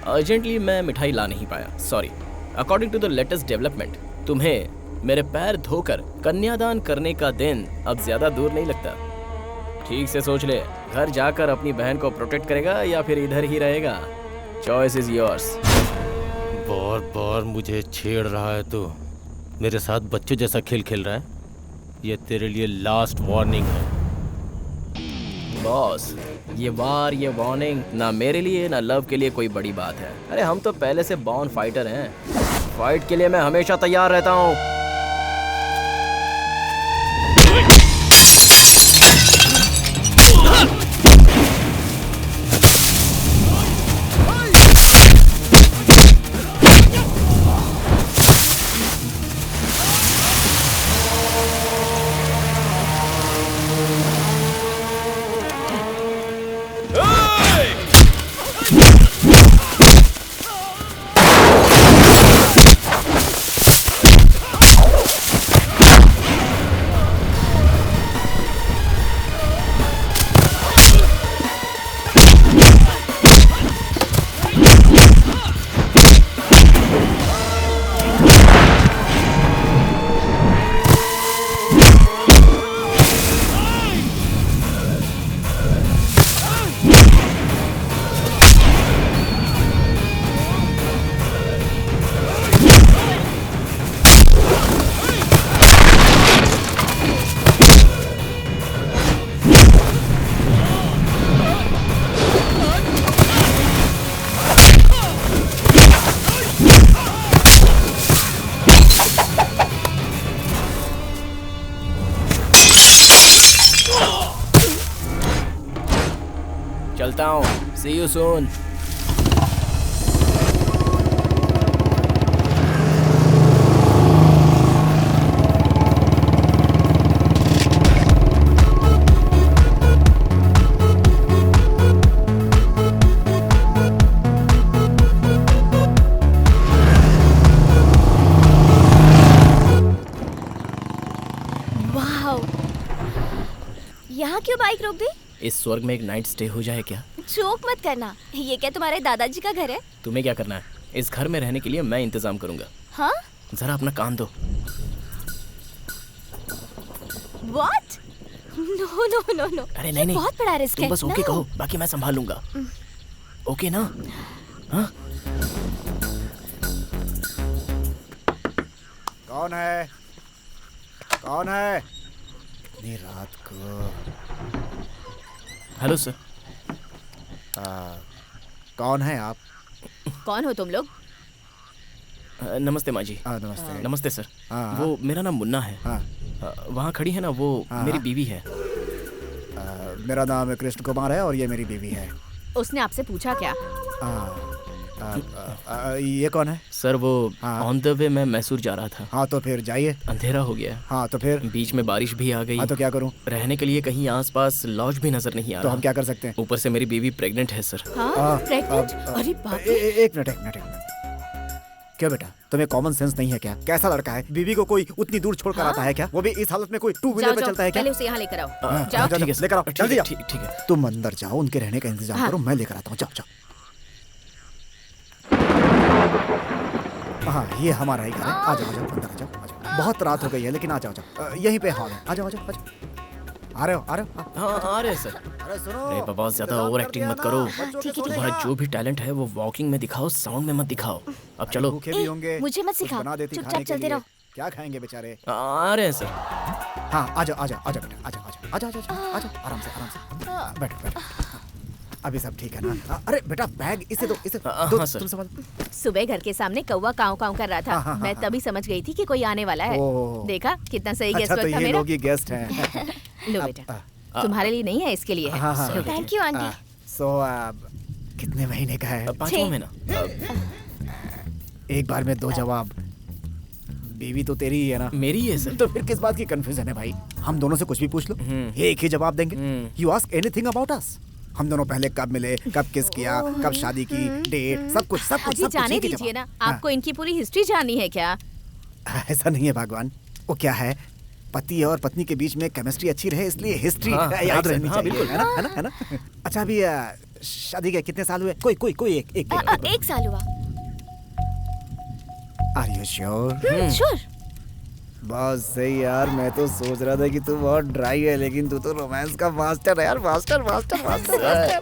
अर्जेंटली मैं मिठाई ला नहीं पाया, sorry. According to the latest development, तुम्हें मेरे पैर धोकर कन्यादान करने का दिन अब ज्यादा दूर नहीं लगता। ठीक से सोच ले, घर जाकर अपनी बहन को प्रोटेक्ट करेगा या फिर इधर ही रहेगा? Choice is yours. बार बार मुझे छेड़ रहा है तू, मेरे साथ बच्चे जैसा खेल खेल रहा है। ये तेरे लिए लास्ट वार्निंग है। बॉस, ये वार ये वार्निंग ना मेरे लिए ना लव के लिए कोई बड़ी बात है। अरे हम तो पहले से बॉर्न फाइटर हैं, फाइट के लिए मैं हमेशा तैयार रहता हूँ। चलता हूँ, see you soon। वाओ, यहाँ क्यों बाइक रोक दी? इस स्वर्ग में एक नाइट स्टे हो जाए क्या? जोक मत करना, ये क्या तुम्हारे दादाजी का घर है? तुम्हें क्या करना है? इस घर में रहने के लिए मैं इंतजाम करूंगा। हाँ? जरा अपना कान दो। What? No, no, no, no. अरे नहीं नहीं, बहुत बड़ा रिस्क तुम है। बस ओके No. कहो, बाकी मैं संभाल लूंगा। ओके ना? हाँ? कौन है? कौन है? इतनी रात को। Hello sir. कौन है आप? कौन हो तुम लोग? नमस्ते माँ जी। नमस्ते। नमस्ते सर। हाँ। वो मेरा नाम मुन्ना है। हाँ। वहाँ खड़ी है ना, वो मेरी बीवी है। मेरा नाम कृष्ण कुमार है और ये मेरी बीवी है। उसने आपसे पूछा क्या? ये कौन है? सर वो हाँ। ऑन द वे मैं मैसूर जा रहा था। हाँ तो फिर जाइए। अंधेरा हो गया। हाँ तो फिर? बीच में बारिश भी आ गई। हाँ तो क्या करूँ? रहने के लिए कहीं आसपास लॉज भी नजर नहीं आ तो रहा। हम क्या कर सकते हैं? ऊपर से मेरी बीवी प्रेग्नेंट है सर। हाँ? प्रेग्नेंट? अरे बाप रे। एक मिनट। क्या बेटा, तुम्हें कॉमन सेंस नहीं है क्या? कैसा लड़का है? बीवी को कोई उतनी दूर छोड़ कर आता है क्या? वो भी इस हालत में कोई टू व्हीलर पे चलता है क्या? पहले उसे यहाँ लेकर आओ। जाओ ठीक है सर। लेकर आओ, जल्दी जाओ। ठीक है। तुम अंदर जाओ, उनके रहने का इंतजाम करो, मैं लेकर आता हूँ। जाओ। हाँ ये हमारा ही घर है। आ जाओ अंदर आ जाओ। बहुत रात हो गई है लेकिन आ जाओ। यहीं पे हॉल है। आ जाओ। आ रहे हो? हाँ आ रहे हैं सर। अरे सुनो। अरे बाबा ज्यादा ओवर एक्टिंग मत करो। ठीक है। तुम्हारा जो भी टैलेंट है वो वॉकिंग में दिखाओ, साउंड में मत दिखाओ। अब चलो। भूखे भी होंगे। मुझे मत कुछ सिखाओ, बना देती चुपचाप खाने के चलते लिए। रहो। क्या खाएंगे बेचारे? आ रहे हैं सर। हाँ आ जाओ बेटा, आ जाओ आराम से। बैठो। अभी सब ठीक है ना? अरे बेटा बैग इसे दो हाँ, सर। तुम संभालो। सुबह घर के सामने कौवा काव काव कर रहा था। मैं तभी समझ गई थी कि कोई आने वाला है। ओह। देखा कितना सही गेस्ट अच्छा तो था ये मेरा। लोग ही गेस्ट हैं। लो बेटा, तुम्हारे लिए नहीं है, इसके लिए है। हाँ। Thank you aunty. सो कितने महीने का है? 5वां महीना। एक बार में 2 जवाब। बीवी तो तेरी ही है ना? मेरी है सर। तो फिर किस बात की कंफ्यूजन है भाई? हम दोनों से कुछ भी पूछ लो, एक ही जवाब देंगे। You ask anything about us. हम दोनों पहले कब मिले, कब किस किया, कब शादी की, डेट, सब कुछ अजी जाने दीजिए ना, आपको इनकी पूरी हिस्ट्री जाननी है क्या? ऐसा नहीं है भगवान। वो क्या है, पति और पत्नी के बीच में केमिस्ट्री अच्छी रहे इसलिए हिस्ट्री याद रहनी चाहिए। बिल्कुल। है ना? अच्छा अभी शादी के कितने साल हुए? कोई एक। 1 साल हुआ। Are you sure? श्योर। बस सही यार। मैं तो सोच रहा था कि तू बहुत ड्राई है, लेकिन तू तो रोमांस का मास्टर है यार। मास्टर।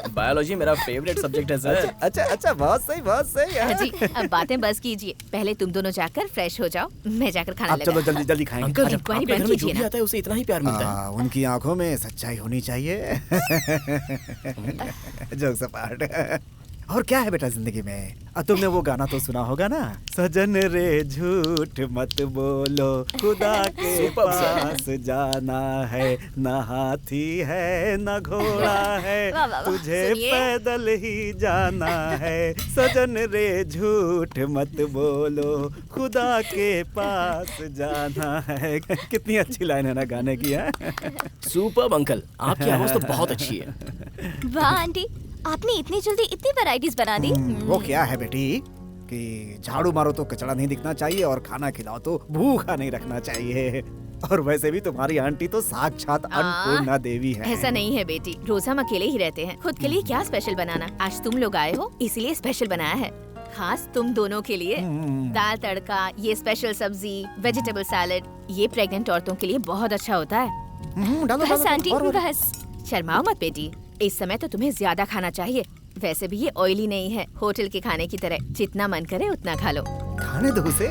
बायोलॉजी मेरा फेवरेट सब्जेक्ट है सर। अच्छा बहुत सही यार। अजी अब बातें बस कीजिए, पहले तुम दोनों जाकर फ्रेश हो जाओ, मैं जाकर खाना अब चलो लगा। जल्दी खाएंगे। अंकल इंक्वायरी आपके घर बंद में कीजिए जो भी ना। आता है उसे इतना ही प्यार मिलता है। उनकी आंखों में सच्चाई होनी चाहिए। Jokes apart. और क्या है बेटा जिंदगी में? तुमने वो गाना तो सुना होगा ना, सजन रे झूठ मत बोलो, खुदा के Superb, sir. पास जाना है, न हाथी है न घोड़ा है, वाह, वाह, वाह। तुझे सुनिए। पैदल ही जाना है, सजन रे झूठ मत बोलो, खुदा के पास जाना है। कितनी अच्छी लाइन है ना गाने की है। सुपर्ब अंकल, आपकी आवाज तो बहुत अच्छी है। वाह आंटी, आपने इतनी जल्दी इतनी वैरायटीज बना दी। वो क्या है बेटी कि झाड़ू मारो तो कचरा नहीं दिखना चाहिए और खाना खिलाओ तो भूखा नहीं रखना चाहिए। और वैसे भी तुम्हारी आंटी तो साक्षात अन्नपूर्णा देवी है। ऐसा नहीं है बेटी, रोज हम अकेले ही रहते हैं, खुद के लिए क्या स्पेशल बनाना। आज तुम लोग आए हो इसलिए स्पेशल बनाया है, खास तुम दोनों के लिए। दाल तड़का, ये स्पेशल सब्जी, वेजिटेबल सैलेड, ये प्रेग्नेंट औरतों के लिए बहुत अच्छा होता है। बस आंटी बस, शर्माओ मत बेटी, इस समय तो तुम्हें ज्यादा खाना चाहिए। वैसे भी ये ऑयली नहीं है, होटल के खाने की तरह, जितना मन करे उतना खा लो। खाने दो उसे।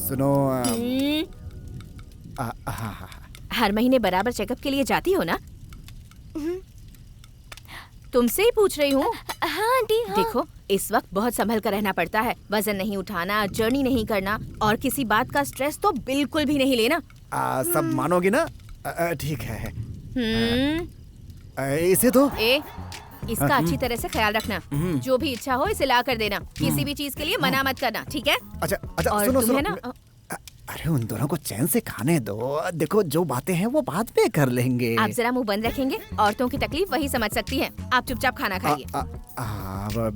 सुनो हर महीने बराबर चेकअप के लिए जाती हो ना? तुमसे ही पूछ रही हूँ। हाँ आंटी। देखो इस वक्त बहुत संभल कर रहना पड़ता है, वजन नहीं उठाना, जर्नी नहीं करना और किसी बात का स्ट्रेस तो बिल्कुल भी नहीं लेना। सब मानोगी ना? ठीक है। इसे दो। इसका अच्छी तरह से ख्याल रखना, जो भी इच्छा हो इसे ला कर देना, किसी भी चीज के लिए मना मत करना, ठीक है? अच्छा और सुनो तुम्हें सुनो ना अरे उन दोनों को चैन से खाने दो। देखो जो बातें हैं वो बाद में कर लेंगे। आप जरा मुंह बंद रखेंगे, औरतों की तकलीफ वही समझ सकती है। आप चुपचाप खाना खाइए।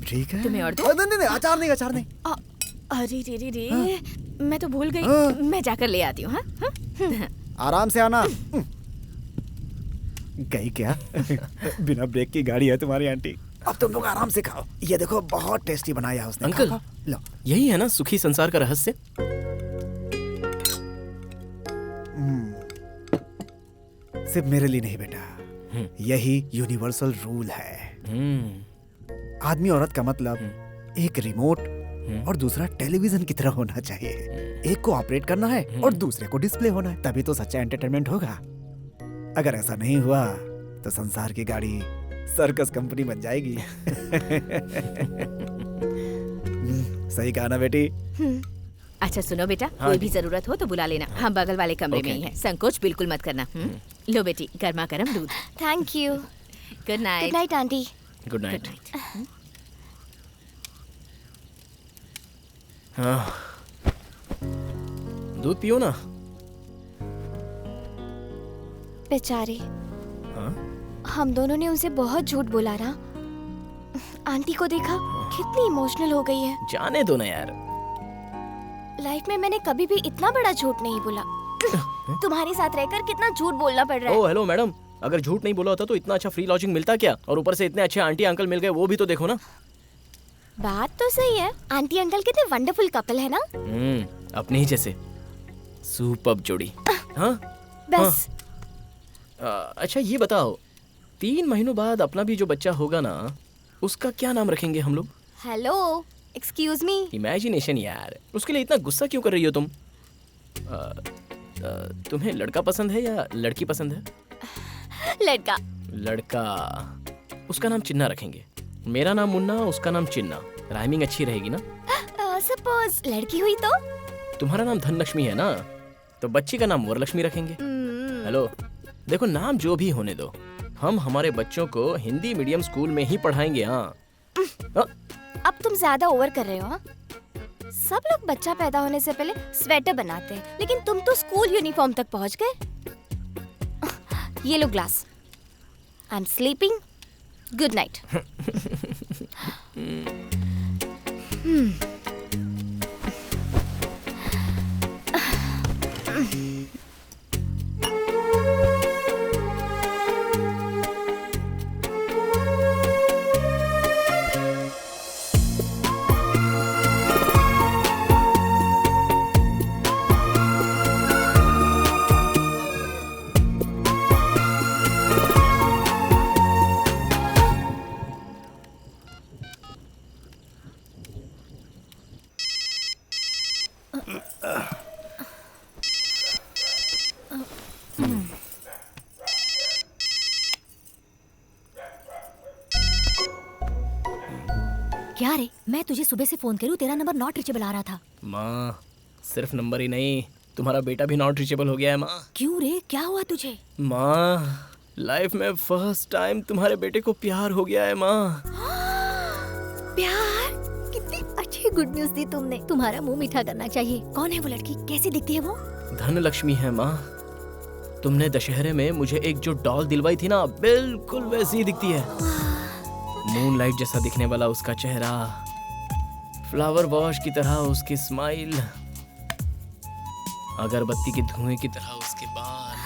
ठीक है। तुम्हें और दो? नहीं अचार नहीं। अरे रे मैं तो भूल गई। मैं जाकर ले आती हूँ। हाँ? आराम से आना। गई क्या? बिना ब्रेक की गाड़ी है तुम्हारी आंटी। अब तुम लोग आराम से खाओ। ये देखो बहुत टेस्टी बनाया है उसने। अंकल। खाओ, लो। यही है ना सुखी संसार का रहस्य? सिर्फ मेरे लिए नहीं बेटा, यही यूनिवर्सल रूल है। आदमी औरत का मतलब एक रिमोट और दूसरा टेलीविजन की तरह होना चाहिए। एक को ऑपरेट करना है और दूसरे को डिस्प्ले होना है, तभी तो सच्चा एंटरटेनमेंट होगा। अगर ऐसा नहीं हुआ तो संसार की गाड़ी सर्कस कंपनी बन जाएगी। सही कहा ना बेटी? अच्छा सुनो बेटा, कोई भी जरूरत हो तो बुला लेना, हम बगल वाले कमरे में ही हैं। संकोच बिल्कुल मत करना। लो बेटी, गर्मा गर्म दूध। Thank you. Good night. Good night aunty. Good night. हाँ, दूध पियो ना। बेचारे, हाँ? हम दोनों ने उनसे बहुत झूठ बोला ना। आंटी को देखा, कितनी इमोशनल हो गई है। जाने दो ना यार। लाइफ में मैंने कभी भी इतना बड़ा झूठ नहीं बोला। तुम्हारे साथ रहकर कितना झूठ बोलना पड़ रहा है। ओह हेलो मैडम, अगर झूठ नहीं बोला होता तो इतना अच्छा फ्री लॉजिंग मिलता क्या? और ऊपर से इतने अच्छे आंटी अंकल मिल गए, वो भी तो देखो ना। बात तो सही है, आंटी अंकल कितने वंडरफुल कपल है ना। अपने ही जैसे सुपर्ब जोड़ी। हाँ बस। अच्छा ये बताओ, 3 महीनों बाद अपना भी जो बच्चा होगा ना, उसका क्या नाम रखेंगे हम लोग? Hello, excuse me. इमेजिनेशन यार, उसके लिए इतना गुस्सा क्यों कर रही हो तुम? तुम्हें लड़का पसंद है या लड़की पसंद है? लड़का। लड़का, उसका नाम चिन्ना रखेंगे। मेरा नाम मुन्ना, उसका नाम चिन्ना। राइमिंग अच्छी रहेगी ना? सपोज लड़की हुई तो? तुम्हारा नाम धनलक्ष्मी है ना, तो बच्ची का नाम वरलक्ष्मी रखेंगे। हेलो, देखो नाम जो भी होने दो, हम हमारे बच्चों को हिंदी मीडियम स्कूल में ही पढ़ाएंगे। हाँ। अब तुम ज्यादा ओवर कर रहे हो। हाँ? सब लोग बच्चा पैदा होने से पहले स्वेटर बनाते हैं, लेकिन तुम तो स्कूल यूनिफॉर्म तक पहुंच गए। ये लो glass. I am sleeping. Good night. क्या रे, मैं तुझे सुबह से फोन करूं, तेरा नंबर नॉट रीचेबल आ रहा था। माँ, सिर्फ नंबर ही नहीं, तुम्हारा बेटा भी नॉट रीचेबल हो गया है माँ। क्यों रे, क्या हुआ तुझे? माँ, लाइफ में फर्स्ट टाइम तुम्हारे बेटे को प्यार हो गया है माँ। प्यार? कितनी अच्छी गुड न्यूज दी तुमने। तुम्हारा मुंह मीठा करना चाहिए। कौन है वो लड़की, कैसी दिखती है वो? धनलक्ष्मी है माँ। तुमने दशहरे में मुझे एक जो डॉल दिलवाई थी ना, बिल्कुल वैसी ही दिखती है। मूनलाइट जैसा दिखने वाला उसका चेहरा, फ्लावर वॉश की तरह उसकी स्माइल, अगरबत्ती के धुएं की तरह उसके बाल,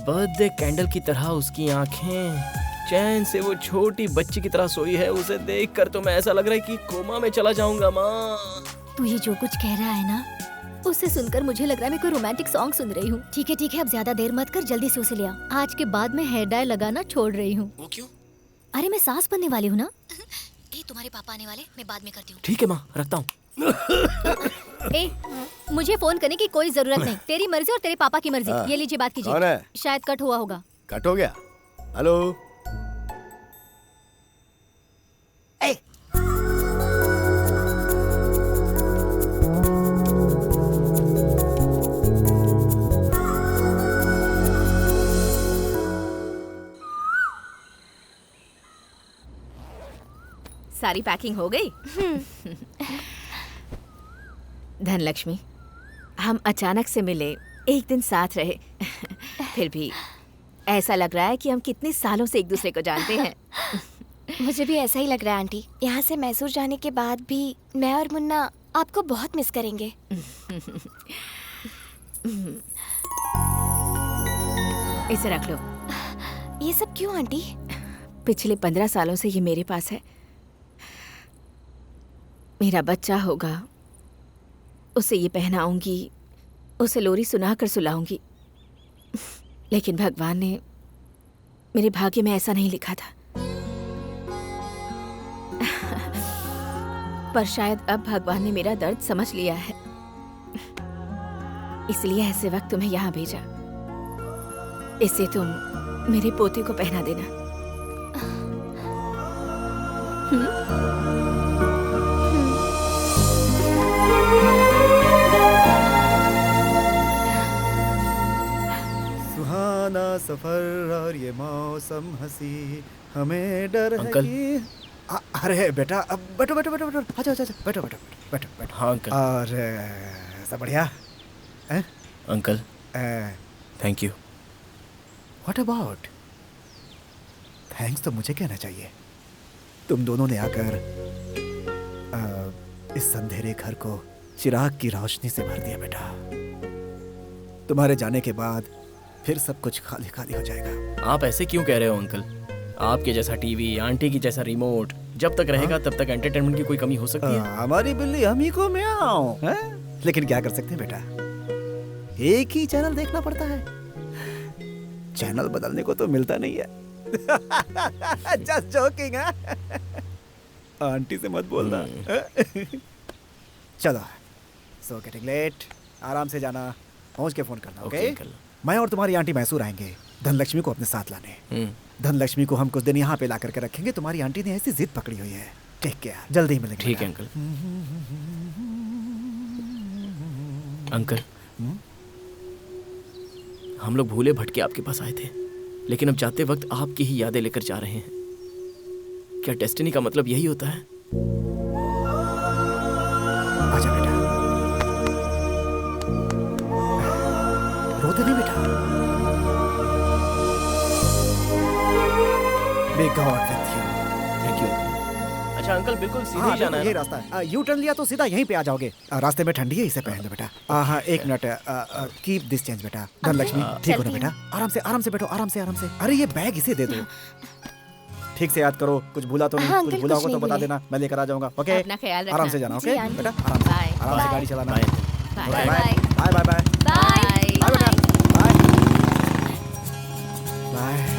बर्थडे कैंडल की तरह उसकी आंखें, चैन से वो छोटी बच्ची की तरह सोई है। उसे देखकर तो मैं ऐसा लग रहा है कि कोमा में चला जाऊंगा माँ। तू ये जो कुछ कह रहा है ना, उससे सुनकर मुझे लग रहा है मैं कोई रोमांटिक सॉन्ग सुन रही हूँ। ठीक है, अब ज्यादा देर मत कर, जल्दी से उसे ले आ। आज के बाद मैं हेयर डाई लगाना छोड़ रही हूँ। वो क्यों? अरे मैं सास बनने वाली हूँ ना। तुम्हारे पापा आने वाले, मैं बाद में करती हूँ। ठीक है माँ, रखता हूँ। ए, मुझे फोन करने की कोई जरूरत नहीं। तेरी मर्जी और तेरे पापा की मर्जी। ये लीजिए, बात कीजिए। कौन है? शायद कट हुआ होगा। कट हो गया? हेलो। सारी पैकिंग हो गई? धनलक्ष्मी, हम अचानक से मिले, एक दिन साथ रहे, फिर भी ऐसा लग रहा है कि हम कितने सालों से एक दूसरे को जानते हैं। मुझे भी ऐसा ही लग रहा है आंटी। यहाँ से मैसूर जाने के बाद भी मैं और मुन्ना आपको बहुत मिस करेंगे। इसे रख लो। ये सब क्यों आंटी? पिछले 15 सालों से ये मेरे पास है। मेरा बच्चा होगा, उसे ये पहनाऊंगी, उसे लोरी सुनाकर सुलाऊंगी। लेकिन भगवान ने मेरे भाग्य में ऐसा नहीं लिखा था। पर शायद अब भगवान ने मेरा दर्द समझ लिया है, इसलिए ऐसे वक्त तुम्हें यहाँ भेजा। इसे तुम मेरे पोते को पहना देना। सुहाना सफर और ये मौसम हंसी, हमें डर है अंकल। कि अरे बेटा, अब बैठो बैठो बैठो बैठो, अच्छा अच्छा अच्छा, बैठो बैठो बैठो बैठो। हाँ अंकल। और सब बढ़िया हैं? Uncle thank you. What about thanks? तो मुझे कहना चाहिए। तुम दोनों ने आकर इस अंधेरे घर को चिराग की रोशनी से भर दिया बेटा। तुम्हारे जाने के बाद फिर सब कुछ खाली खाली हो जाएगा। आप ऐसे क्यों कह रहे हो अंकल? आपके जैसा टीवी, आंटी की जैसा रिमोट जब तक रहेगा तब तक एंटरटेनमेंट की कोई कमी हो सकती है? हमारी बिल्ली हम ही को म्याऊं, हैं? लेकिन क्या कर सकते हैं बेटा, एक ही चैनल देखना पड़ता है। चैनल बदलने को तो मिलता नहीं है। जस्ट जोकिंग है। आंटी से मत बोलना। चलो, सो गेटिंग लेट, आराम से जाना, पहुंच के फोन करना। Okay uncle. मैं और तुम्हारी आंटी मैसूर आएंगे धनलक्ष्मी को अपने साथ लाने। धनलक्ष्मी को हम कुछ दिन यहाँ पे ला करके रखेंगे। तुम्हारी आंटी ने ऐसी जिद पकड़ी हुई है। टेक केयर, जल्दी ही मिलेंगे। ठीक है अंकल। अंकल हम लोग भूले भटके आपके पास आए थे, लेकिन अब जाते वक्त आपकी ही यादें लेकर जा रहे हैं। क्या डेस्टिनी का मतलब यही होता है? आजा बेटा, रोते नहीं बेटा। May God with you. Thank you. अच्छा अंकल, बिल्कुल सीधे ही जाना है। ये रास्ता है। यू टर्न लिया तो सीधा यहीं पे आ जाओगे। रास्ते में ठंडी है, इसे पहन लो बेटा। हाँ, एक मिनट, कीप दिस चेंज बेटा। धनलक्ष्मी ठीक हो ना बेटा? आराम से बैठो, आराम से। अरे ये बैग इसे दे दो। ठीक से याद करो, कुछ भूला तो नहीं? हाँ, कुछ अंकल, भूला कुछ होगा तो नहीं बता भूले। देना, मैं लेकर आ जाऊंगा। ओके, अपना ख्याल रखना। आराम से जाना। ओके जी, आंटी। बेटा, आराम से बाय। गाड़ी चलाना। Bye. Bye bye bye bye bye bye. Bye बेटा, bye bye.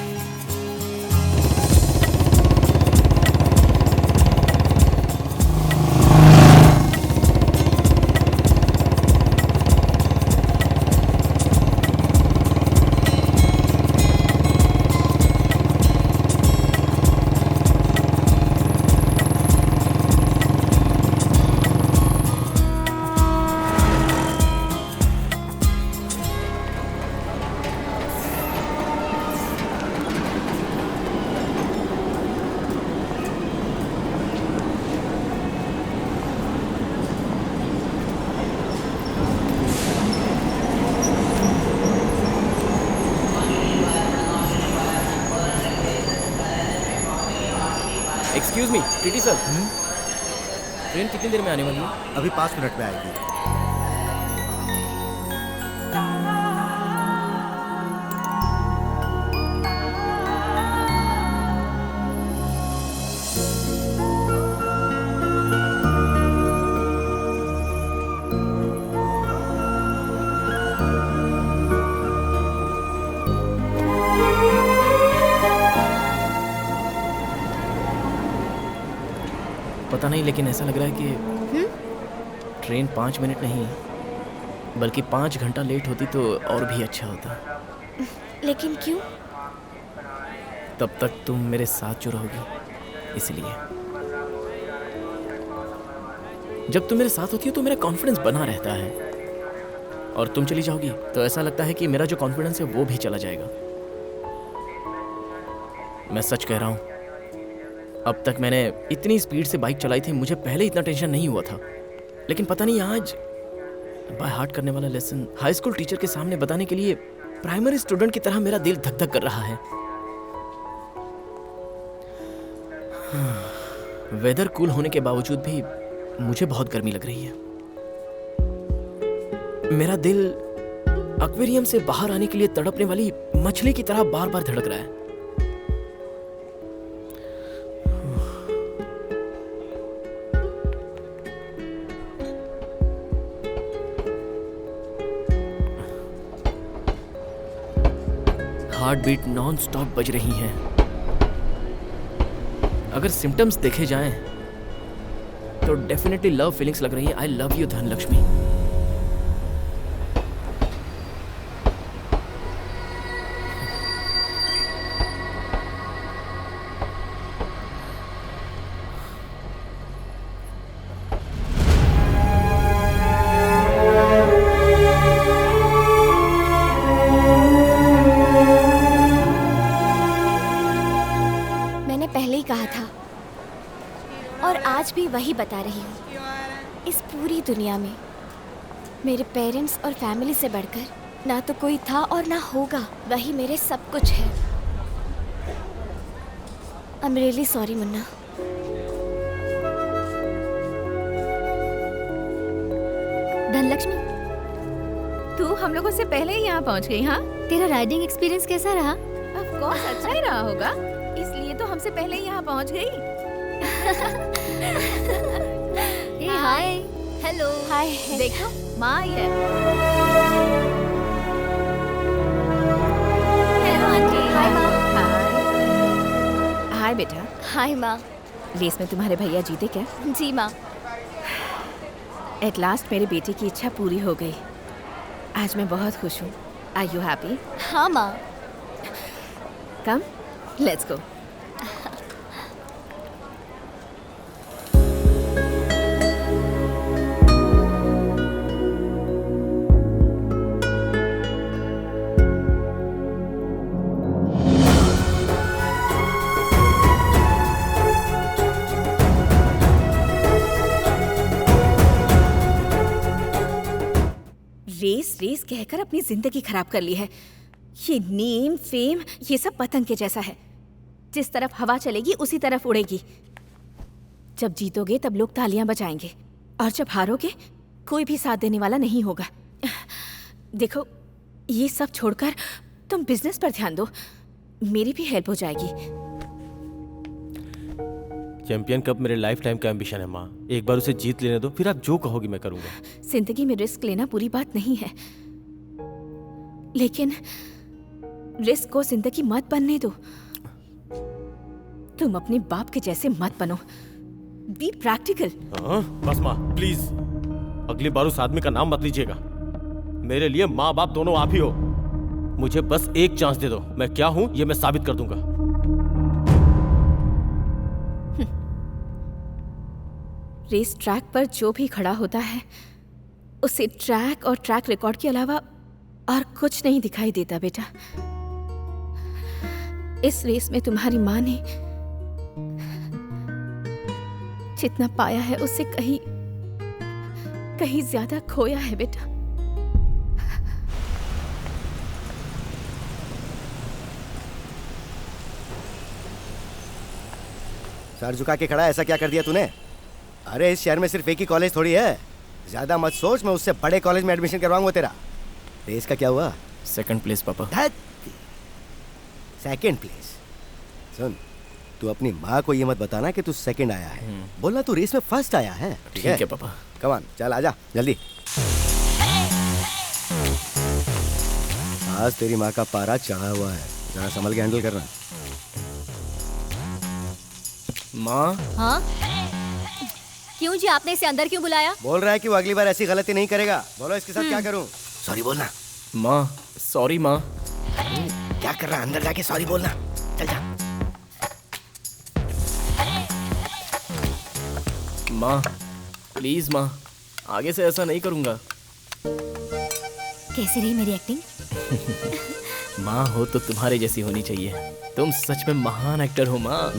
Excuse me TT sir, train कितनी देर में आने वाली है? अभी 5 मिनट में आएगी। पता नहीं, लेकिन ऐसा लग रहा है कि ट्रेन 5 मिनट नहीं बल्कि 5 घंटा लेट होती तो और भी अच्छा होता। लेकिन क्यों? तब तक तुम मेरे साथ जो रहोगी, इसलिए। जब तुम मेरे साथ होती हो तो मेरा कॉन्फिडेंस बना रहता है, और तुम चली जाओगी तो ऐसा लगता है कि मेरा जो कॉन्फिडेंस है वो भी चला जाएगा। मैं सच कह रहा हूं, अब तक मैंने इतनी स्पीड से बाइक चलाई थी, मुझे पहले इतना टेंशन नहीं हुआ था। लेकिन पता नहीं, आज बाय हार्ट करने वाला लेसन हाई स्कूल टीचर के सामने बताने के लिए प्राइमरी स्टूडेंट की तरह मेरा दिल धक धक कर रहा है। वेदर कूल होने के बावजूद भी मुझे बहुत गर्मी लग रही है। मेरा दिल एक्वेरियम से बाहर आने के लिए तड़पने वाली मछली की तरह बार बार धड़क रहा है। हार्ट बीट नॉन स्टॉप बज रही हैं। अगर सिम्टम्स देखे जाएं तो डेफिनेटली लव फीलिंग्स लग रही हैं। आई लव यू धनलक्ष्मी। मैंने पहले ही कहा था और आज भी वही बता रही हूँ। इस पूरी दुनिया में मेरे पेरेंट्स और फैमिली से बढ़कर ना तो कोई था और ना होगा। वही मेरे सब कुछ है। I am really sorry Munna. Dhanlaxmi, तू हम लोगों से पहले ही यहाँ पहुँच गई। हाँ, तेरा राइडिंग एक्सपीरियंस कैसा रहा? ऑफ कोर्स अच्छा ही रहा होगा, इसलिए तो हमसे पहले ही यहाँ पहुँच गई। हाय। हेलो। हाय। देखो माँ आई है। Hello aunty. हाय माँ। हाय बेटा। हाय माँ। रेस में तुम्हारे भैया जीते क्या? जी माँ। एट लास्ट मेरे बेटे की इच्छा पूरी हो गई। आज मैं बहुत खुश हूँ। Are you happy? हाँ माँ। Come let's go. Race race कहकर अपनी जिंदगी खराब कर ली है। ये नेम फेम ये सब पतंग के जैसा है, जिस तरफ हवा चलेगी उसी तरफ उड़ेगी। जब जीतोगे तब लोग तालियां बजाएंगे और जब हारोगे कोई भी साथ देने वाला नहीं होगा। देखो ये सब छोड़कर तुम बिजनेस पर ध्यान दो, मेरी भी हेल्प हो जाएगी। चैंपियन कप मेरे लाइफ टाइम का एम्बिशन है माँ। एक बार उसे जीत लेने दो, फिर आप जो कहोगी मैं करूंगा। जिंदगी में रिस्क लेना बुरी बात नहीं है, लेकिन रिस्क को जिंदगी मत बनने दो। तुम अपने बाप के जैसे मत बनो। Be practical. बस माँ प्लीज, अगली बार उस आदमी का नाम मत लीजिएगा। मेरे लिए माँ बाप दोनों आप ही हो। मुझे बस एक चांस दे दो, मैं क्या हूँ ये मैं साबित कर दूंगा। रेस ट्रैक पर जो भी खड़ा होता है उसे ट्रैक और ट्रैक रिकॉर्ड के अलावा और कुछ नहीं दिखाई देता बेटा। इस रेस में तुम्हारी माँ ने जितना पाया है उससे कहीं कहीं ज्यादा खोया है बेटा। सर झुका के खड़ा, ऐसा क्या कर दिया तूने? अरे इस शहर में सिर्फ एक ही कॉलेज थोड़ी है। ज्यादा मत सोच, मैं उससे बड़े कॉलेज में एडमिशन करवाऊंगा तेरा। रेस का क्या हुआ? सेकंड प्लेस पापा। Second place? सुन, तू अपनी माँ को ये मत बताना कि तू सेकंड आया है। बोलना तू रेस में फर्स्ट आया है। ठीक है पापा। कम ऑन, चल आजा जल्दी। आज तेरी माँ का पारा चढ़ा हुआ है, जरा संभल के हैंडल करना। माँ। हाँ क्यों जी, आपने इसे अंदर क्यों बुलाया? बोल रहा है कि वो अगली बार ऐसी गलती नहीं करेगा। बोलो इसके साथ क्या करूं? सॉरी बोलना। माँ सॉरी माँ। क्या कर रहा है? अंदर जाके सॉरी बोलना। चल जा। माँ प्लीज माँ, आगे से ऐसा नहीं करूँगा। कैसी रही मेरी एक्टिंग? माँ हो तो तुम्हारे जैसी होनी चाहिए। तुम सच में महान एक्टर हो माँ।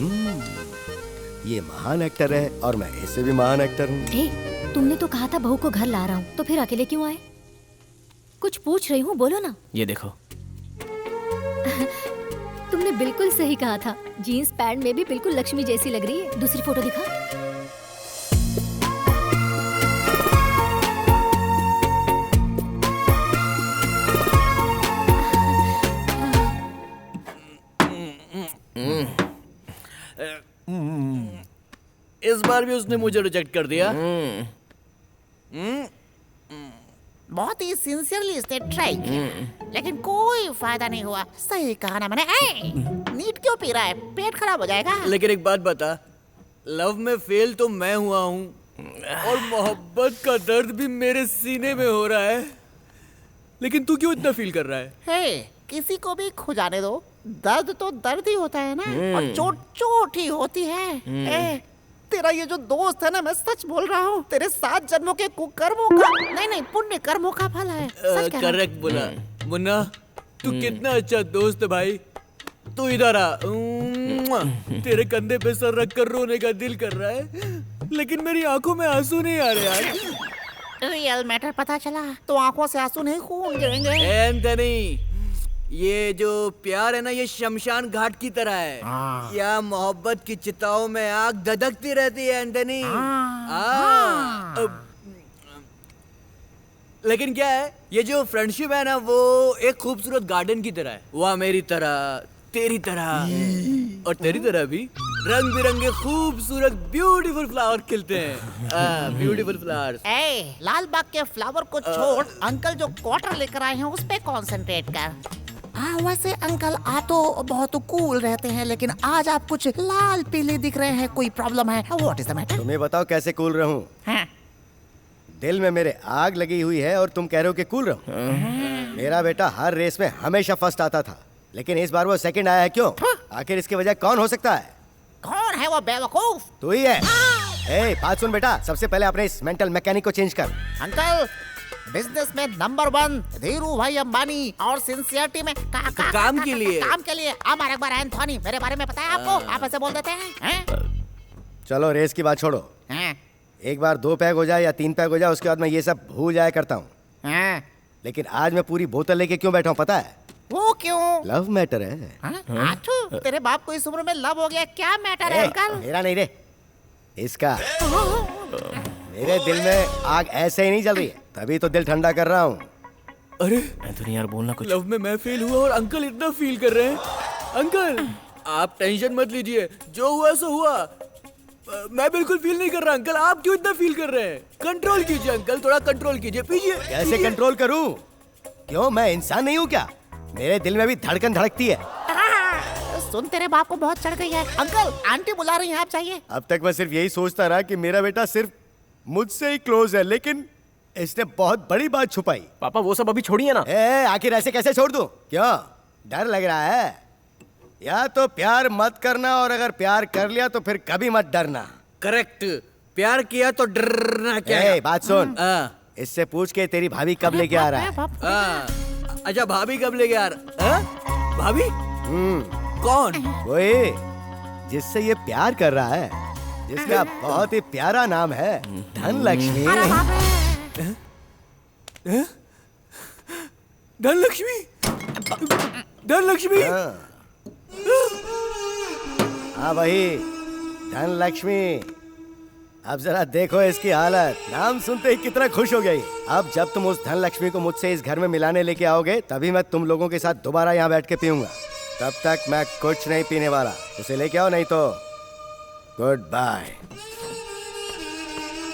ये महान एक्टर है और मैं इससे भी महान एक्टर हूँ। तुमने तो कहा था बहू को घर ला रहा हूँ, तो फिर अकेले क्यों आए? कुछ पूछ रही हूँ, बोलो ना। ये देखो। तुमने बिल्कुल सही कहा था, जीन्स पैंट में भी बिल्कुल लक्ष्मी जैसी लग रही है। दूसरी फोटो दिखा। इस बार भी उसने मुझे रिजेक्ट कर दिया। बहुत ही सिंसियरली इसने ट्राई किया, लेकिन कोई फायदा नहीं हुआ। सही कहा ना मैंने। नीट क्यों पी रहा है? पेट खराब हो जाएगा। लेकिन एक बात बता, लव में फेल तो मैं हुआ हूँ और मोहब्बत का दर्द भी मेरे सीने में हो रहा है, लेकिन तू क्यों इतना फील कर रहा है? हे, किसी को भी खो जाने दो, दर्द तो दर्द ही होता है ना, और चोट चोट ही होती है। तेरा ये जो दोस्त है ना, मैं सच बोल रहा हूँ, तेरे 7 जन्मों के कुकर्मों का नहीं पुण्य कर्मों का फल है। सच कह रहा हूं। करेक्ट बोला मुन्ना, तू कितना अच्छा दोस्त है भाई। तू इधर आ, तेरे कंधे पे सर रख कर रोने का दिल कर रहा है, लेकिन मेरी आंखों में आंसू नहीं आ रहे यार। रियल मैटर पता चला तो आंखों से आंसू नहीं खून गिरेंगे। एंथनी, ये जो प्यार है ना, ये शमशान घाट की तरह है। क्या मोहब्बत की चिताओं में आग धधकती रहती है एंथनी। लेकिन क्या है, ये जो फ्रेंडशिप है ना, वो एक खूबसूरत गार्डन की तरह है। वह मेरी तरह, तेरी तरह और तेरी तरह भी रंग बिरंगे खूबसूरत ब्यूटीफुल फ्लावर खिलते हैं। Beautiful flowers. लाल बाग के फ्लावर को छोड़, अंकल जो क्वार्टर लेकर आए हैं उस पे कंसंट्रेट कर। वैसे अंकल आप तो बहुत कूल रहते हैं, लेकिन आज आप कुछ लाल पीले दिख रहे हैं। कोई प्रॉब्लम है? What is the matter? तुम्हें बताओ कैसे कूल रहूं? दिल में मेरे आग लगी हुई है और तुम कह रहे हो कि कूल रहूं? मेरा बेटा हर रेस में हमेशा फर्स्ट आता था, लेकिन इस बार वो सेकंड आया है। क्यों? आखिर इसकी वजह कौन हो सकता है? कौन है वो बेवकूफ? तू ही है। बात सुन बेटा, सबसे पहले अपने इस मेंटल मैकेनिक को चेंज कर। अंकल, बिजनेस में नंबर 1 धीरू भाई अंबानी, और सिंसियरिटी में काम के लिए अमर अकबर एंथोनी। मेरे बारे में पता है आपको? आप ऐसे बोल देते हैं? चलो रेस की बात छोड़ो, एक बार 2 पैग हो जाए या 3 पैग हो जाए, उसके बाद मैं ये सब भूल जाया करता हूँ। लेकिन आज मैं पूरी बोतल लेके क्यों बैठा हूँ पता है? वो क्यों? लव मैटर है। आठू, तेरे बाप को इस उम्र में लव हो गया, क्या मैटर है अंकल? मेरा नहीं रे, इसका। मेरे दिल में आग ऐसे ही नहीं जल रही है, तभी तो दिल ठंडा कर रहा हूँ। अरे एंथनी यार बोलना कुछ। लव में मैं फेल हुआ और अंकल इतना फील कर रहे हैं। अंकल आप टेंशन मत लीजिए, जो हुआ सो हुआ। मैं बिल्कुल फील नहीं कर रहा। अंकल आप क्यों इतना फील कर रहे हैं? कंट्रोल कीजिए अंकल, थोड़ा कंट्रोल कीजिए। पीजिए। कैसे कंट्रोल करूं? क्यों, मैं इंसान नहीं हूँ क्या? मेरे दिल में भी धड़कन धड़कती है। सुन, तेरे बाप को बहुत चढ़ गई है। अंकल, आंटी बुला रही हैं, आप चाहिए। अब तक मैं सिर्फ यही सोचता रहा कि मेरा बेटा सिर्फ मुझसे ही क्लोज है, लेकिन इसने बहुत बड़ी बात छुपाई। पापा वो सब अभी छोड़िए ना। आखिर ऐसे कैसे छोड़ दूं? क्यों, डर लग रहा है? या तो प्यार मत करना, और अगर प्यार कर लिया तो फिर कभी मत डरना। करेक्ट, प्यार किया तो डरना क्या है? बात सुन, इससे पूछ के तेरी भाभी कब लेके आ रहा है? अच्छा, भाभी कब लेके आ रहा? भाभी? कौन? वही जिससे ये प्यार कर रहा है, जिसका बहुत ही प्यारा नाम है धनलक्ष्मी। धनलक्ष्मी? धनलक्ष्मी? हाँ वही धनलक्ष्मी। अब जरा देखो इसकी हालत, नाम सुनते ही कितना खुश हो गई। अब जब तुम उस धनलक्ष्मी को मुझसे इस घर में मिलाने लेके आओगे, तभी मैं तुम लोगों के साथ दोबारा यहाँ बैठ के पीऊंगा। तब तक मैं कुछ नहीं पीने वाला। उसे लेके आओ, नहीं तो गुड बाय।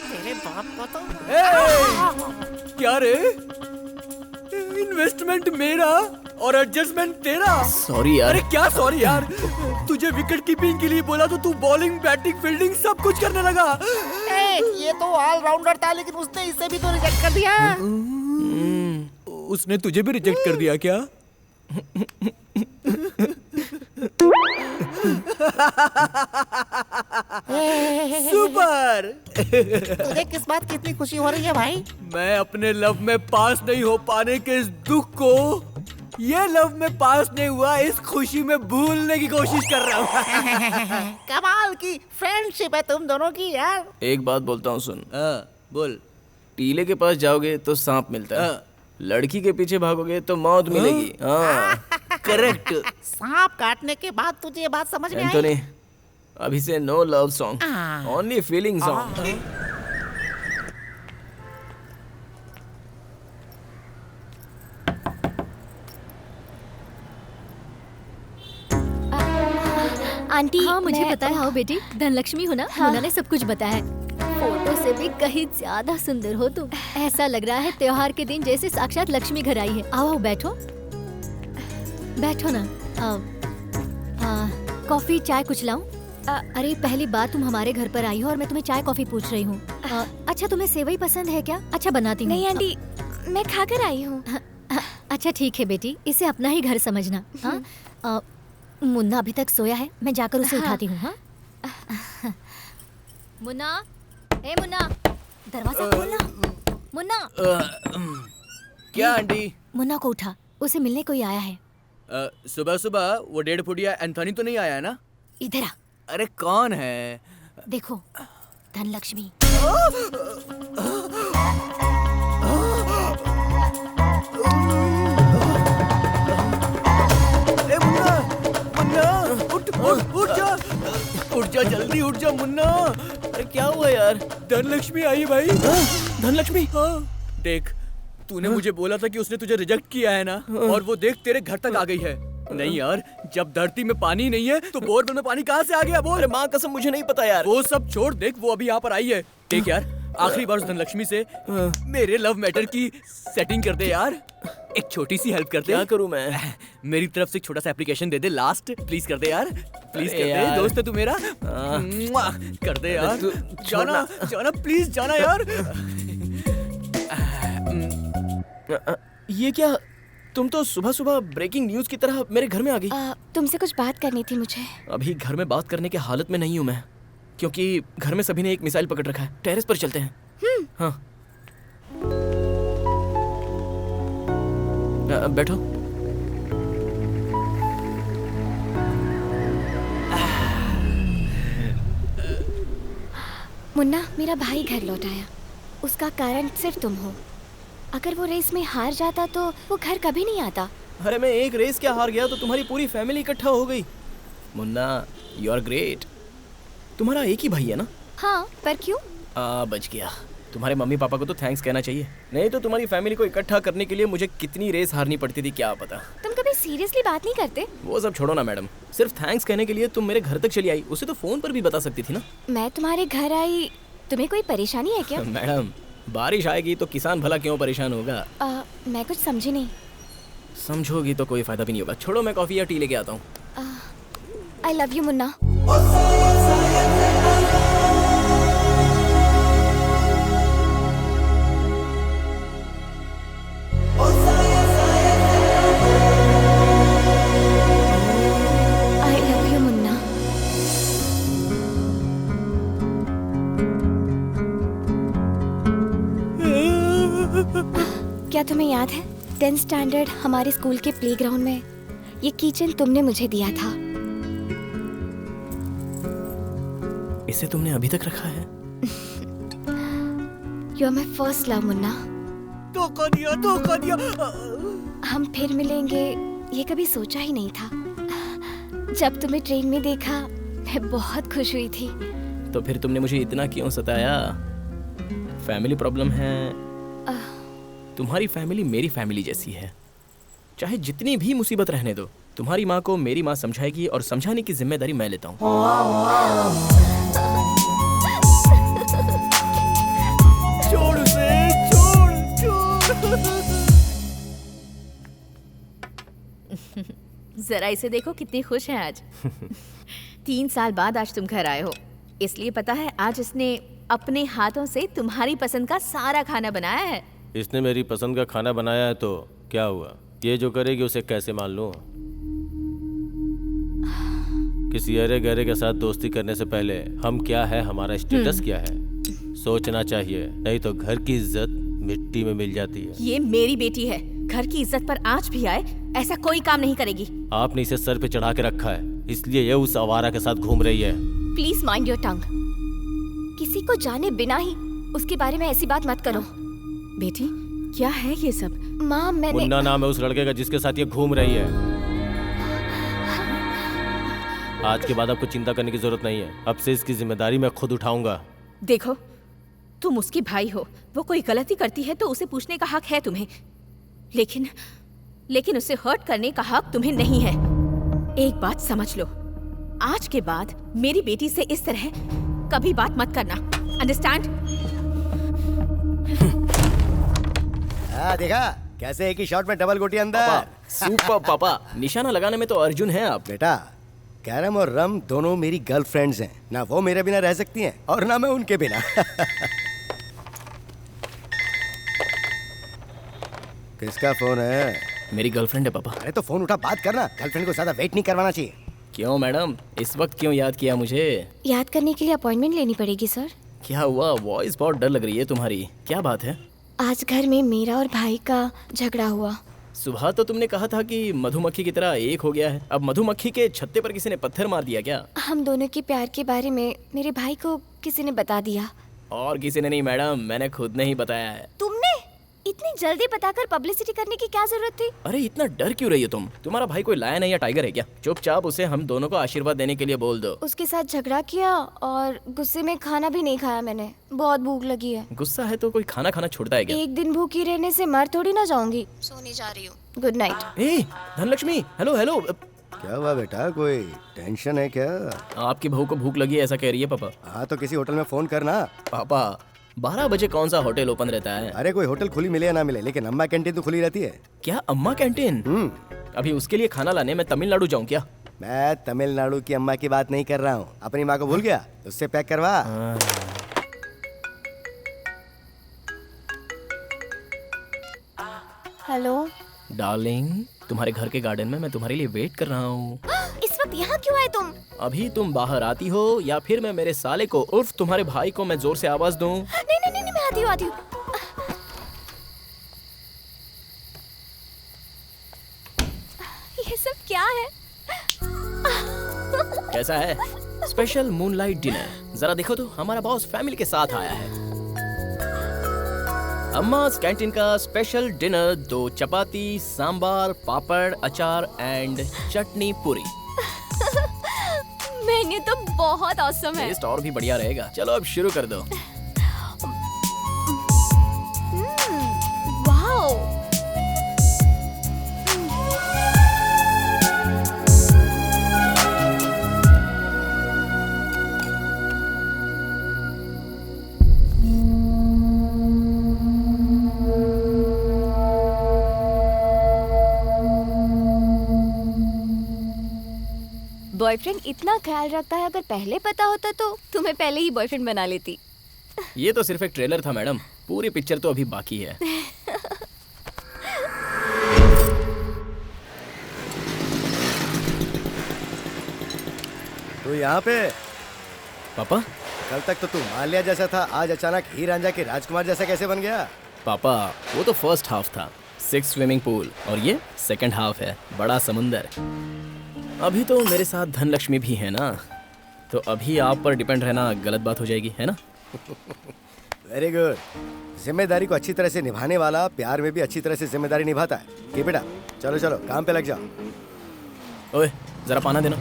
तेरे बाप को तो क्या रे? इन्वेस्टमेंट मेरा और एडजस्टमेंट तेरा। सॉरी यार। अरे क्या सॉरी यार? तुझे विकेट कीपिंग के लिए बोला तो तू बॉलिंग, बैटिंग, फील्डिंग सब कुछ करने लगा। ये तो ऑलराउंडर था, लेकिन उसने इसे भी तो रिजेक्ट कर दिया। उसने तुझे भी रिजेक्ट कर दिया क्या? सुपर। तुझे किस बात की इतनी खुशी हो रही है भाई? मैं अपने लव में पास नहीं हो पाने के इस दुख को, ये लव में पास नहीं हुआ इस खुशी में भूलने की कोशिश कर रहा हूँ। कमाल की फ्रेंडशिप है तुम दोनों की यार। एक बात बोलता हूँ, सुन। बोल। टीले के पास जाओगे तो सांप मिलता है, लड़की के पीछे भागोगे तो मौत मिलेगी। करेक्ट। सांप काटने के बाद तुझे ये बात समझ में आई? एंथनी, अभी से no love song, only feeling song. Aunty, हाँ मुझे मैं- पता है। हाँ बेटी, धनलक्ष्मी हो ना? हाँ। मोना ने सब कुछ बताया है। फोटो से भी कहीं ज्यादा सुंदर हो तुम। ऐसा लग रहा है त्योहार के दिन जैसे साक्षात लक्ष्मी घर आई है। आओ बैठो, बैठो ना। कॉफी चाय कुछ लाऊं? अरे पहली बार तुम हमारे घर पर आई हो और मैं तुम्हें चाय कॉफी पूछ रही हूँ। अच्छा तुम्हें सेवई पसंद है क्या? अच्छा बनाती हूँ। नहीं आंटी, मैं खाकर आई हूँ। अच्छा ठीक है बेटी, इसे अपना ही घर समझना। हाँ मुन्ना अभी तक सोया है, मैं जाकर उसे उठाती हूँ। हाँ मुन्ना, ए मुन्ना, दरवाजा खोलना। मुन्ना। क्या आंटी? मुन्ना को उठा, उसे मिलने कोई आया है। सुबह सुबह वो 1.5 फुटिया एंथोनी तो नहीं आया है ना? इधर आ। अरे कौन है? देखो, धनलक्ष्मी। ए मुन्ना, मुन्ना, उठ जा जल्दी, उठ जा मुन्ना। अरे क्या हुआ यार? धनलक्ष्मी आई है भाई। धनलक्ष्मी? हाँ। देख, तूने मुझे बोला था कि उसने तुझे रिजेक्ट किया है ना, और वो देख तेरे घर तक आ गई है। नहीं यार, जब धरती में पानी नहीं है तो बोरवेल में पानी कहाँ से आ गया? बोल। अरे माँ कसम मुझे नहीं पता यार। वो सब छोड़, देख वो अभी यहाँ पर आई है। देख यार, आखिरी बार उस धनलक्ष्मी से मेरे लव मैटर की सेटिंग कर दे यार। एक छोटी सी हेल्प कर दे। क्या करूँ मैं? मेरी तरफ से एक छोटा सा application they they, last please कर दे यार, प्लीज कर दे। यार। दोस्त है तू मेरा, कर दे यार। जाना जाना प्लीज, जाना यार। ये क्या? तुम तो सुबह सुबह ब्रेकिंग न्यूज की तरह मेरे घर में आ गई। तुमसे कुछ बात करनी थी मुझे। अभी घर में बात करने की हालत में नहीं हूँ मैं, क्योंकि घर में सभी ने एक मिसाइल पकड़ रखा है। टेरेस पर चलते हैं। हाँ बैठो। मुन्ना, मेरा भाई घर लौट आया। उसका कारण सिर्फ तुम हो। अगर वो रेस में हार जाता तो वो घर कभी नहीं आता। अरे मैं एक रेस क्या हार गया तो तुम्हारी पूरी फैमिली इकट्ठा हो गई। Munna, you are great. तुम्हारा एक ही भाई है ना? हाँ, पर क्यों? बच गया। तुम्हारे मम्मी पापा को तो थैंक्स कहना चाहिए, नहीं तो तुम्हारी फैमिली को इकट्ठा करने के लिए मुझे कितनी रेस हारनी पड़ती थी क्या पता। तुम कभी सीरियसली बात नहीं करते? वो सब छोड़ो ना मैडम, सिर्फ थैंक्स कहने के लिए तुम मेरे घर तक चली आई। उसे तो फोन पर भी बता सकती थी ना। मैं तुम्हारे घर आई, तुम्हें कोई परेशानी है क्या? मैडम, बारिश आएगी तो किसान भला क्यों परेशान होगा? मैं कुछ समझी नहीं। समझोगी तो कोई फायदा भी नहीं होगा। छोड़ो, मैं कॉफी या टी लेके आता हूँ। आई love you Munna. I love you Munna. क्या तुम्हें याद है 10th स्टैंडर्ड हमारे स्कूल के प्लेग्राउंड में ये किचन तुमने मुझे दिया था? इसे तुमने अभी तक रखा है? You are my first love Munna. धोखा दिया, धोखा दिया। हम फिर मिलेंगे ये कभी सोचा ही नहीं था। जब तुम्हें ट्रेन में देखा मैं बहुत खुश हुई थी। तो फिर तुमने मुझे इतना क्यों सताया? फैमिली प्रॉब्लम है। तुम्हारी फैमिली मेरी फैमिली जैसी है। चाहे जितनी भी मुसीबत रहने दो, तुम्हारी माँ को मेरी माँ समझाएगी और समझाने की जिम्मेदारी मैं लेता हूँ। छोड़ उसे, छोड़, छोड़। जरा इसे देखो, कितनी खुश है आज। 3 साल बाद आज तुम घर आए हो, इसलिए पता है आज इसने अपने हाथों से तुम्हारी पसंद का सारा खाना बनाया है। इसने मेरी पसंद का खाना बनाया है तो क्या हुआ? ये जो करेगी उसे कैसे मान लूं? किसी अरे गहरे के साथ दोस्ती करने से पहले हम क्या है, हमारा स्टेटस क्या है, सोचना चाहिए। नहीं तो घर की इज्जत मिट्टी में मिल जाती है। ये मेरी बेटी है, घर की इज्जत पर आंच भी आए ऐसा कोई काम नहीं करेगी। आपने इसे सर पे चढ़ा के रखा है, इसलिए ये उस आवारा के साथ घूम रही है। Please mind your tongue. किसी को जाने बिना ही उसके बारे में ऐसी बात मत करो। बेटी, क्या है ये सब? माँ, मैंने... मुन्ना नाम है उस लड़के का जिसके साथ ये घूम रही है। आज के बाद आपको चिंता करने की जरूरत नहीं है। अब से इसकी जिम्मेदारी मैं खुद उठाऊंगा। देखो, तुम उसकी भाई हो, वो कोई गलती करती है तो उसे पूछने का हक है तुम्हें, लेकिन उसे हर्ट करने का हक तुम्हें नहीं है। एक बात समझ लो, आज के बाद मेरी बेटी से इस तरह कभी बात मत करना। अंडरस्टैंड? हाँ देखा कैसे एक ही शॉट में डबल गोटी अंदर। पापा सुपर पापा, निशाना लगाने में तो अर्जुन है आप। बेटा कैरम और रम दोनों मेरी गर्लफ्रेंड्स हैं, ना वो मेरे बिना रह सकती हैं और ना मैं उनके बिना। किसका फोन है? मेरी गर्लफ्रेंड है पापा। अरे तो फोन उठा, बात करना। गर्लफ्रेंड को ज्यादा वेट नहीं करवाना चाहिए। क्यों मैडम, इस वक्त क्यों याद किया मुझे? याद करने के लिए अपॉइंटमेंट लेनी पड़ेगी सर। क्या हुआ? वॉइस बहुत डर लग रही है तुम्हारी, क्या बात है? आज घर में मेरा और भाई का झगड़ा हुआ। सुबह तो तुमने कहा था कि मधुमक्खी की तरह एक हो गया है, अब मधुमक्खी के छत्ते पर किसी ने पत्थर मार दिया क्या? हम दोनों के प्यार के बारे में मेरे भाई को किसी ने बता दिया। और किसी ने नहीं मैडम, मैंने खुद ने ही बताया है। तुमने इतनी जल्दी बताकर पब्लिसिटी करने की क्या जरूरत थी? अरे इतना डर क्यों रही हो तुम? तुम्हारा भाई कोई लायन है या टाइगर है क्या? चुपचाप उसे हम दोनों को आशीर्वाद देने के लिए बोल दो। उसके साथ झगड़ा किया और गुस्से में खाना भी नहीं खाया मैंने। बहुत भूख लगी है। गुस्सा है तो कोई खाना खाना छोड़ता है क्या? एक दिन भूखी रहने से मर थोड़ी ना जाऊंगी। सोने जा रही हूँ। Good night. ए धनलक्ष्मी, हेलो हेलो। क्या हुआ बेटा, कोई टेंशन है क्या? आपकी बहू को भूख लगी है ऐसा कह रही है पापा। हाँ तो किसी होटल में फोन करना। पापा 12 बजे कौन सा होटल ओपन रहता है? अरे कोई होटल खुली मिले या ना मिले, लेकिन अम्मा कैंटीन तो खुली रहती है। क्या अम्मा कैंटीन? अभी उसके लिए खाना लाने मैं तमिलनाडु जाऊँ क्या? मैं तमिलनाडु की अम्मा की बात नहीं कर रहा हूँ। अपनी माँ को भूल गया, उससे पैक करवा। हेलो डार्लिंग, तुम्हारे घर के गार्डन में मैं तुम्हारे लिए वेट कर रहा हूँ। इस वक्त यहाँ क्यों आए तुम? अभी तुम बाहर आती हो या फिर मैं मेरे साले को उर्फ तुम्हारे भाई को मैं जोर से आवाज दूं? नहीं, मैं आती हूँ। ये सब क्या है? कैसा है स्पेशल मूनलाइट डिनर? जरा देखो तो, हमारा बॉस फैमिली के साथ आया है। अम्मा's कैंटीन का स्पेशल डिनर, 2 चपाती, सांबार, पापड़, अचार एंड चटनी पूरी। मेन्यू तो बहुत ऑसम है। टेस्ट और भी बढ़िया रहेगा। चलो अब शुरू कर दो। वाओ। बॉयफ्रेंड इतना ख्याल रखता है, अगर पहले पता होता तो तुम्हें पहले ही बॉयफ्रेंड बना लेती। ये तो सिर्फ एक ट्रेलर था मैडम, पूरी पिक्चर तो अभी बाकी है। तो यहाँ पे पापा? कल तक तो तू माल्या जैसा था, आज अचानक हीर रांझा के राजकुमार जैसा कैसे बन गया? पापा वो तो फर्स्ट हाफ था, 6 स्विमिंग पूल, और ये सेकंड हाफ है, बड़ा समुंदर। अभी तो मेरे साथ धनलक्ष्मी भी है ना, तो अभी आप पर डिपेंड रहना गलत बात हो जाएगी, है ना? Very good. जिम्मेदारी को अच्छी तरह से निभाने वाला प्यार में भी अच्छी तरह से जिम्मेदारी निभाता है। कि बेटा चलो चलो काम पे लग जाओ। ओए जरा पाना देना।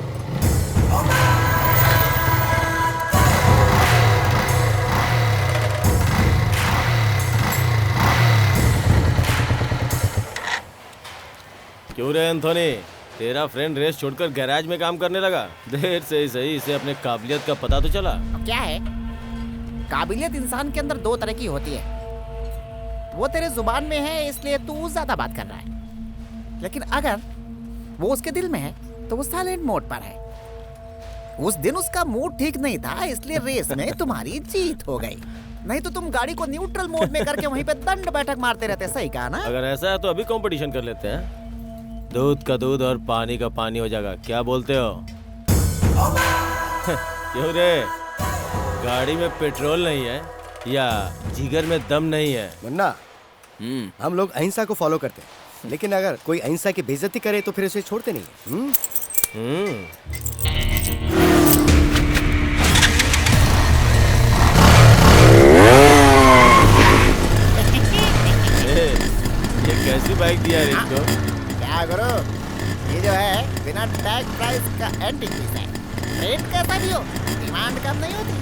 क्यों रे एंथोनी, तेरा फ्रेंड रेस छोड़कर गैराज में काम करने लगा? देर से ही सही, इसे अपने काबिलियत का पता तो चला। क्या है, काबिलियत इंसान के अंदर 2 तरह की होती है। वो तेरे जुबान में है इसलिए तू ज्यादा बात कर रहा है, लेकिन अगर वो उसके दिल में है तो वो साइलेंट मोड पर है। उस दिन उसका मूड ठीक नहीं था, इसलिए रेस में तुम्हारी जीत हो गई। नहीं तो तुम गाड़ी को न्यूट्रल मोड में करके वहीं पे दंड बैठक मारते रहते। सही कहा ना? अगर ऐसा है तो अभी कंपटीशन कर लेते हैं। दूध का दूध और पानी का पानी हो जाएगा, क्या बोलते हो? क्यों रे, गाड़ी में पेट्रोल नहीं है या जिगर में दम नहीं है? मुन्ना, हम लोग अहिंसा को फॉलो करते हैं, लेकिन अगर कोई अहिंसा की बेइज्जती करे तो फिर उसे छोड़ते नहीं। ये कैसी बाइक दिया रे इसको? क्या करो, ये जो है बिना टैग प्राइस का एंटीक पीस है। रेट कैसा भी हो, डिमांड कम नहीं होती।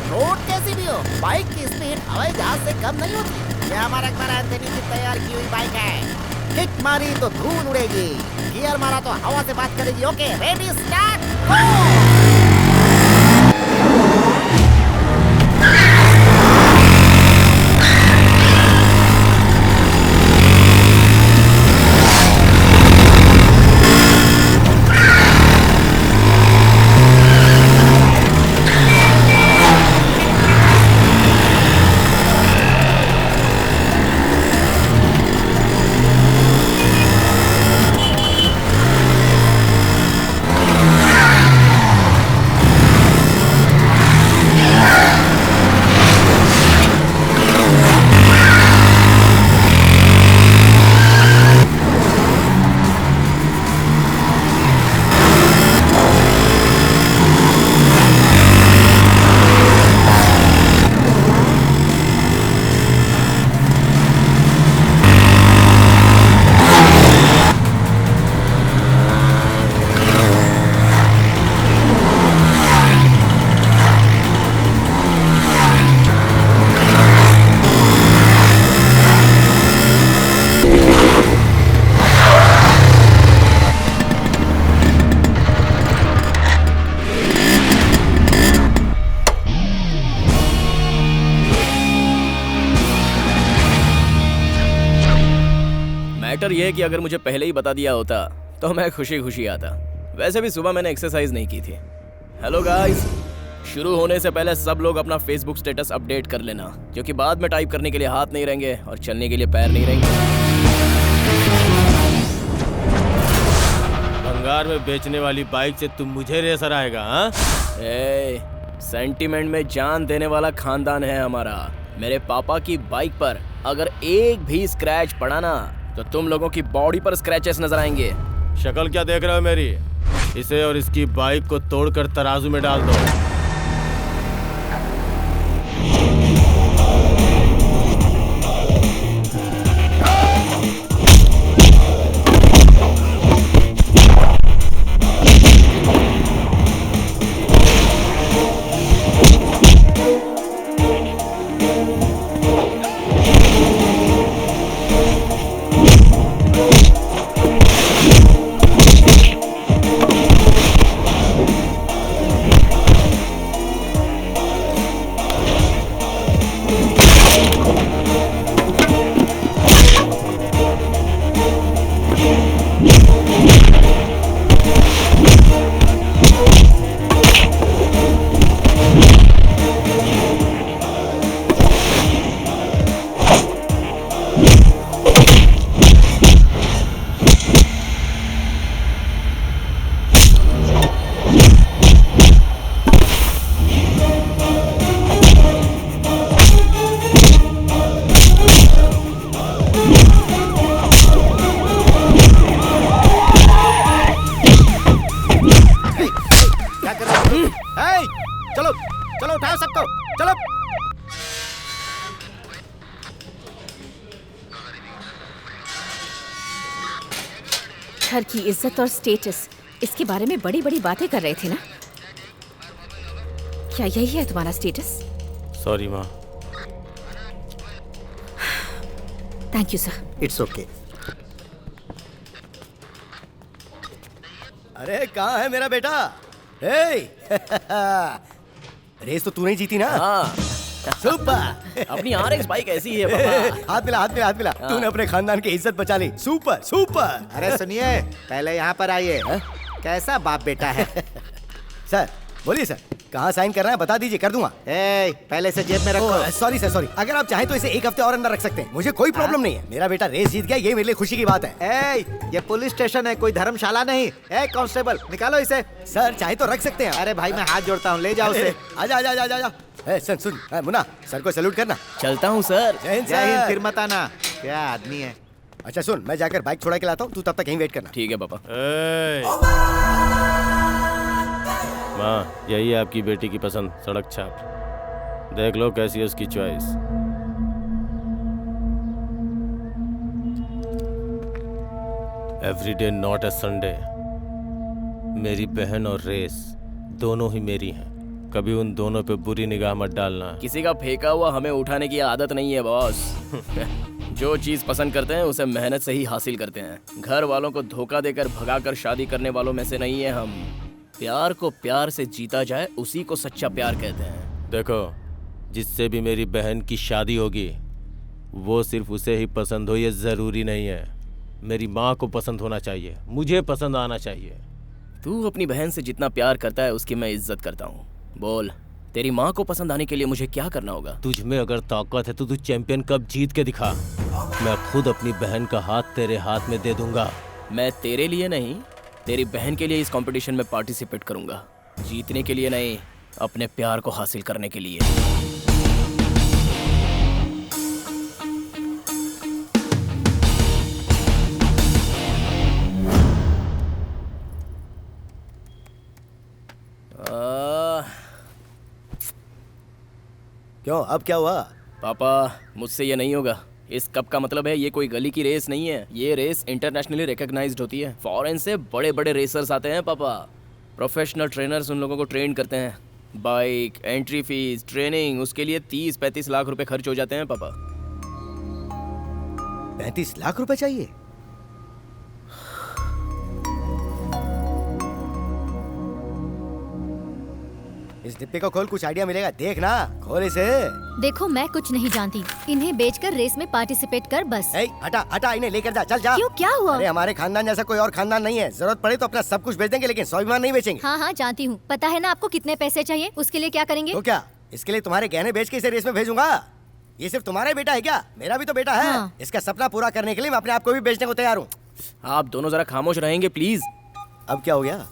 रोड कैसी भी हो, बाइक की स्पीड हवाई जहाज से कम नहीं होती। ये हमारा अकबर एंथोनी की तैयार की हुई बाइक है। किक मारी तो धूल उड़ेगी, गियर मारा तो हवा से बात करेगी। Okay ready start. मैटर ये है कि अगर मुझे पहले ही बता दिया होता तो मैं खुशी खुशी आता। वैसे भी सुबह मैंने एक्सरसाइज नहीं की थी। हेलो गाइस, शुरू होने से पहले सब लोग अपना फेसबुक स्टेटस अपडेट कर लेना, क्योंकि बाद में टाइप करने के लिए हाथ नहीं रहेंगे और चलने के लिए पैर नहीं रहेंगे। भंगार में बेचने वाली बाइक से तुम मुझे रेसर आएगा? हाँ, सेंटीमेंट में जान देने वाला खानदान है हमारा। मेरे पापा की बाइक पर अगर एक भी स्क्रैच पड़ा ना तो तुम लोगों की बॉडी पर स्क्रैचेस नजर आएंगे। शक्ल क्या देख रहे हो मेरी? इसे और इसकी बाइक को तोड़कर तराजू में डाल दो। चलो चलो, उठाओ सबको, चलो। घर की इज्जत और स्टेटस, इसके बारे में बड़ी बड़ी बातें कर रहे थे ना? क्या यही है तुम्हारा स्टेटस? सॉरी माँ। Thank you sir. It's okay. अरे कहाँ है मेरा बेटा? रेस तो तूने ही जीती ना? हाँ, सुपर। अपनी RX बाइक ऐसी है पापा। हाथ मिला, हाथ मिला, हाथ मिला। तूने अपने खानदान की इज्जत बचा ली। Super super. अरे सुनिए, पहले यहाँ पर आइए। कैसा बाप बेटा है? सर बोलिए सर, कहाँ साइन करना है बता दीजिए, कर दूंगा। पहले से जेब में रखो। Sorry sir, sorry. अगर आप चाहें तो इसे एक हफ्ते और अंदर रख सकते हैं, मुझे कोई प्रॉब्लम नहीं है। मेरा बेटा रेस जीत गया, ये मेरे लिए खुशी की बात है। ये पुलिस स्टेशन है, कोई धर्मशाला नहीं। कांस्टेबल, निकालो इसे। सर चाहे तो रख सकते हैं। अरे भाई, मैं हाथ जोड़ता हूँ, ले जाओ उसे। आजा आजा आजा आजा। सुन सुन, मुन्ना सर को सैल्यूट करना। चलता हूँ सर। जय हिंद जय हिंद, सर। फिर मत आना। क्या आदमी है। अच्छा सुन, मैं जाकर बाइक छोड़ा के लाता हूँ, तू तब तक यहीं वेट करना। ठीक है पापा। माँ, यही है आपकी बेटी की पसंद, सड़क छाप। देख लो कैसी है उसकी choice. Every day not a Sunday. मेरी बहन और रेस दोनों ही मेरी हैं। कभी उन दोनों पे बुरी निगाह मत डालना। किसी का फेंका हुआ हमें उठाने की आदत नहीं है बॉस। जो चीज पसंद करते हैं उसे मेहनत से ही हासिल करते हैं। घर वालों को धोखा देकर भगाकर शादी करने वालों में से नहीं है हम। प्यार को प्यार से जीता जाए, उसी को सच्चा प्यार कहते हैं। देखो, जिससे भी मेरी बहन की शादी होगी वो सिर्फ उसे ही पसंद हो ये ज़रूरी नहीं है। मेरी माँ को पसंद होना चाहिए, मुझे पसंद आना चाहिए। तू अपनी बहन से जितना प्यार करता है उसकी मैं इज्जत करता हूँ। बोल, तेरी माँ को पसंद आने के लिए मुझे क्या करना होगा? तुझ में अगर ताकत है तो तू चैंपियन कप जीत के दिखा। मैं खुद अपनी बहन का हाथ तेरे हाथ में दे दूंगा। मैं तेरे लिए नहीं, तेरी बहन के लिए इस कंपटीशन में पार्टिसिपेट करूंगा। जीतने के लिए नहीं, अपने प्यार को हासिल करने के लिए। क्यों, अब क्या हुआ? पापा, मुझसे ये नहीं होगा। इस कप का मतलब है ये कोई गली की रेस नहीं है। ये रेस इंटरनेशनली रिकॉग्नाइज्ड होती है। फॉरेन से बड़े बड़े रेसर्स आते हैं पापा। प्रोफेशनल ट्रेनर्स उन लोगों को ट्रेन करते हैं। बाइक, एंट्री फीस, ट्रेनिंग, उसके लिए 30-35 लाख रुपए खर्च हो जाते हैं पापा। 35 लाख रुपए चाहिए? इस डिब्बे को खोल, कुछ आइडिया मिलेगा। देख ना, खोल इसे। देखो मैं कुछ नहीं जानती, इन्हें बेचकर रेस में पार्टिसिपेट कर बस। ए, हटा हटा, इन्हें लेकर जा, चल जा। क्यों, क्या हुआ? अरे हमारे खानदान जैसा कोई और खानदान नहीं है। जरूरत पड़े तो अपना सब कुछ बेच देंगे, लेकिन स्वाभिमान नहीं बेचेंगे। हाँ हाँ जानती हूँ, पता है ना आपको कितने पैसे चाहिए, उसके लिए क्या करेंगे? तो क्या इसके लिए तुम्हारे गहने बेच के इसे रेस में भेजूंगा? ये सिर्फ तुम्हारा ही बेटा है क्या? मेरा भी तो बेटा है। हाँ। इसका सपना पूरा करने के लिए मैं अपने आप को भी बेचने को तैयार हूँ। आप दोनों जरा खामोश रहेंगे प्लीज। अब क्या हो गया?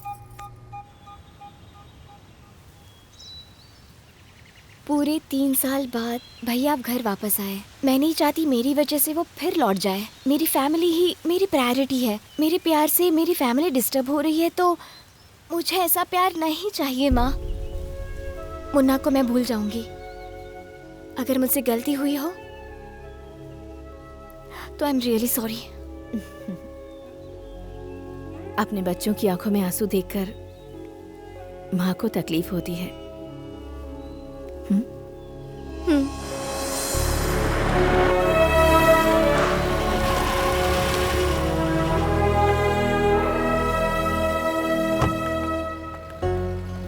पूरे 3 साल बाद भैया आप घर वापस आए। मैं नहीं चाहती मेरी वजह से वो फिर लौट जाए। मेरी फैमिली ही मेरी प्रायोरिटी है। मेरे प्यार से मेरी फैमिली डिस्टर्ब हो रही है, तो मुझे ऐसा प्यार नहीं चाहिए माँ। मुन्ना को मैं भूल जाऊंगी। अगर मुझसे गलती हुई हो तो आई एम रियली सॉरी। अपने बच्चों की आंखों में आंसू देखकर माँ को तकलीफ होती है।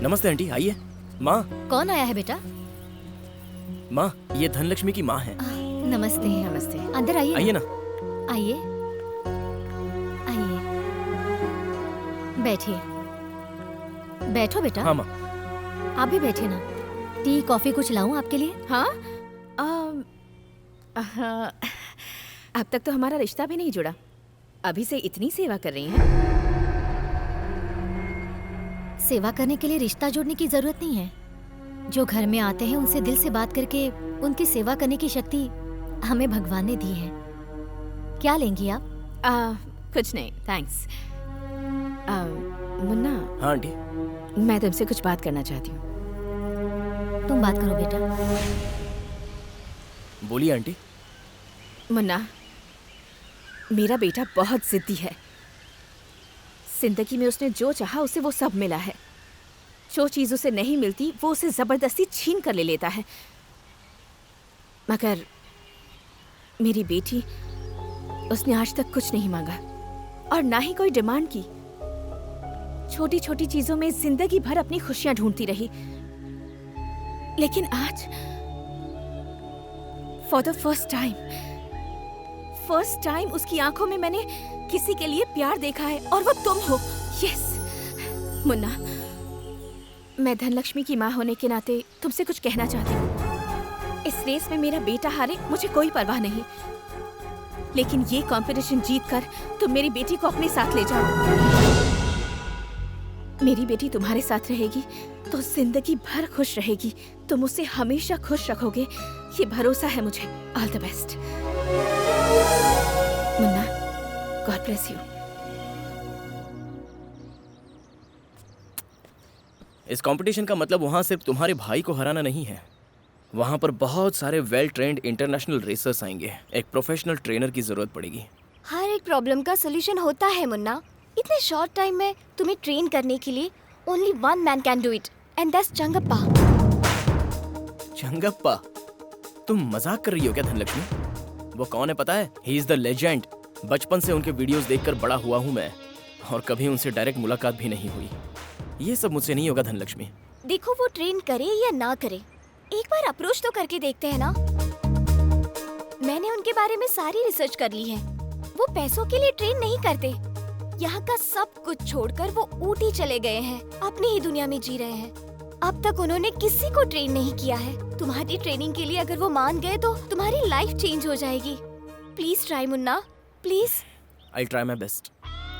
नमस्ते आंटी, आइए। माँ, कौन आया है बेटा? माँ ये धनलक्ष्मी की माँ है। नमस्ते। नमस्ते। अंदर आइए। आइए ना। आइए आइए, बैठिए। बैठो बेटा। हाँ माँ। आप भी बैठे ना। टी कॉफी कुछ लाऊं आपके लिए? हाँ, अब तक तो हमारा रिश्ता भी नहीं जुड़ा, अभी से इतनी सेवा कर रही हैं। सेवा करने के लिए रिश्ता जोड़ने की जरूरत नहीं है। जो घर में आते हैं उनसे दिल से बात करके उनकी सेवा करने की शक्ति हमें भगवान ने दी है। क्या लेंगी आप? कुछ नहीं, थैंक्स। मुन्ना। हाँ आंटी। मैं तुमसे कुछ बात करना चाहती हूँ। तुम बात करो बेटा। बोलिए आंटी। मुन्ना, मेरा बेटा बहुत जिद्दी है। जिंदगी में उसने जो चाहा उसे वो सब मिला है। जो चीज उसे नहीं मिलती वो उसे जबरदस्ती छीन कर ले लेता है। मगर मेरी बेटी, उसने आज तक कुछ नहीं मांगा और ना ही कोई डिमांड की। छोटी छोटी चीजों में जिंदगी भर अपनी खुशियां ढूंढती रही, लेकिन आज फॉर द फर्स्ट टाइम उसकी आंखों में मैंने किसी के लिए प्यार देखा है, और वो तुम हो। यस मुन्ना, मैं धनलक्ष्मी की माँ होने के नाते तुमसे कुछ कहना चाहती हूँ। इस रेस में मेरा बेटा हारे मुझे कोई परवाह नहीं, लेकिन ये कंपटीशन जीतकर तुम मेरी बेटी को अपने साथ ले जाओ। मेरी बेटी तुम्हारे साथ रहेगी तो जिंदगी भर खुश रहेगी। तुम उसे हमेशा खुश रखोगे, ये भरोसा है मुझे। All the best Munna, God bless you. इस कंपटीशन का मतलब वहाँ सिर्फ तुम्हारे भाई को हराना नहीं है। वहाँ पर बहुत सारे वेल ट्रेंड इंटरनेशनल रेसर्स आएंगे। एक प्रोफेशनल ट्रेनर की जरूरत पड़ेगी। हर एक प्रॉब्लम का सोल्यूशन होता है मुन्ना। इतने शॉर्ट टाइम में तुम्हें ट्रेन करने के लिए only one man can do it, and that's Changappa. Changappa? तुम मजाक कर रही हो क्या धनलक्ष्मी? वो कौन है पता है? He is the legend. बचपन से उनके वीडियोस देखकर बड़ा हुआ हूँ मैं, और कभी उनसे डायरेक्ट मुलाकात भी नहीं हुई। ये सब मुझसे नहीं होगा धनलक्ष्मी। देखो वो ट्रेन करे या ना करे, एक बार अप्रोच तो करके देखते हैं ना। मैंने उनके बारे में सारी रिसर्च कर ली है। वो पैसों के लिए ट्रेन नहीं करते। यहाँ का सब कुछ छोड़कर वो ऊटी चले गए हैं, अपनी ही दुनिया में जी रहे हैं। अब तक उन्होंने किसी को ट्रेन नहीं किया है। तुम्हारी ट्रेनिंग के लिए अगर वो मान गए तो तुम्हारी लाइफ चेंज हो जाएगी। Please try Munna, please. I try my best.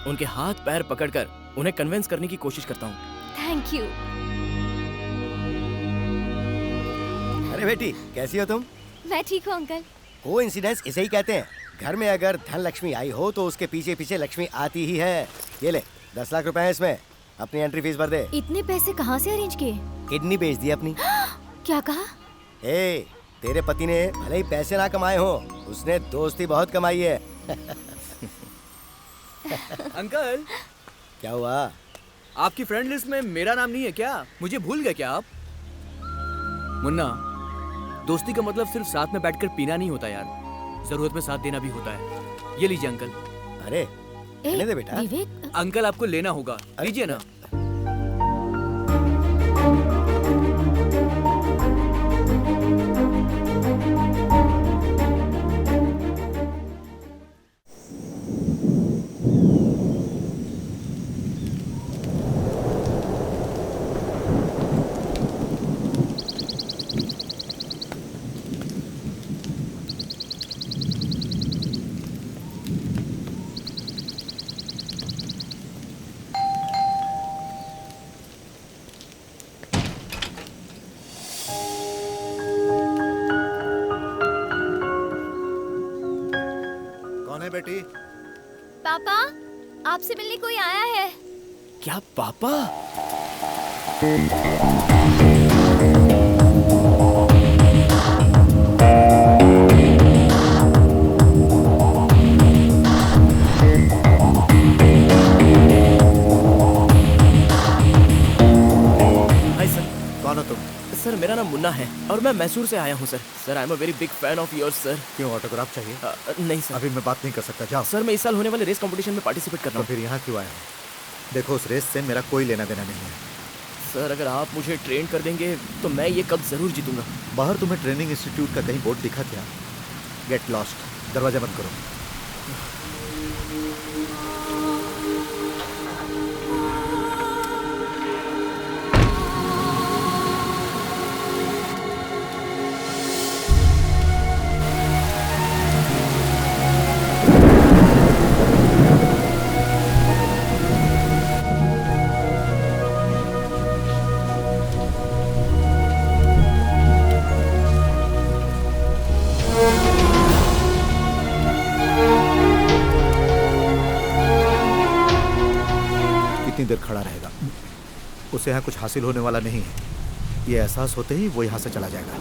उनके हाथ पैर पकड़कर उन्हें कन्विंस करने की कोशिश करता हूँ। Thank you. अरे बेटी, कैसी हो तुम? मैं ठीक हूँ अंकल। कोइंसिडेंस इसे ही कहते हैं। घर में अगर धन लक्ष्मी आई हो तो उसके पीछे पीछे लक्ष्मी आती ही है। ये ले 10 लाख रुपए है इसमें, अपनी एंट्री फीस भर दे। इतने पैसे कहाँ से अरेंज किए? किडनी बेच दी अपनी। क्या कहा? ए, तेरे पति ने भले ही पैसे ना कमाए हो, उसने दोस्ती बहुत कमाई है। अंकल, क्या हुआ? आपकी फ्रेंड लिस्ट में मेरा नाम नहीं है क्या? मुझे भूल गए क्या आप? मुन्ना, दोस्ती का मतलब सिर्फ साथ में बैठकर पीना नहीं होता यार, जरूरत में साथ देना भी होता है। ये लीजिए अंकल। अरे रहने दे बेटा। विवेक, अंकल आपको लेना होगा, लीजिए ना। बेटी। पापा, आपसे मिलने कोई आया है। क्या पापा? Hi sir. कौन हो तुम? सर मेरा नाम मुन्ना है और मैं मैसूर से आया हूँ sir. Sir I am a very big fan of your sir. क्यों, ऑटोग्राफ चाहिए? नहीं सर। अभी मैं बात नहीं कर सकता, जाओ। सर मैं इस साल होने वाले रेस कंपटीशन में पार्टिसिपेट कर रहा तो हूँ। फिर यहाँ क्यों आया हो? देखो, उस रेस से मेरा कोई लेना देना नहीं है। सर अगर आप मुझे ट्रेन कर देंगे तो मैं ये कप जरूर जीतूंगा। बाहर तुम्हें ट्रेनिंग इंस्टीट्यूट का कहीं बोर्ड दिखा क्या? Get lost. दरवाजा बंद करो। कितनी देर खड़ा रहेगा? उसे यहाँ कुछ हासिल होने वाला नहीं है। ये एहसास होते ही वो यहाँ से चला जाएगा।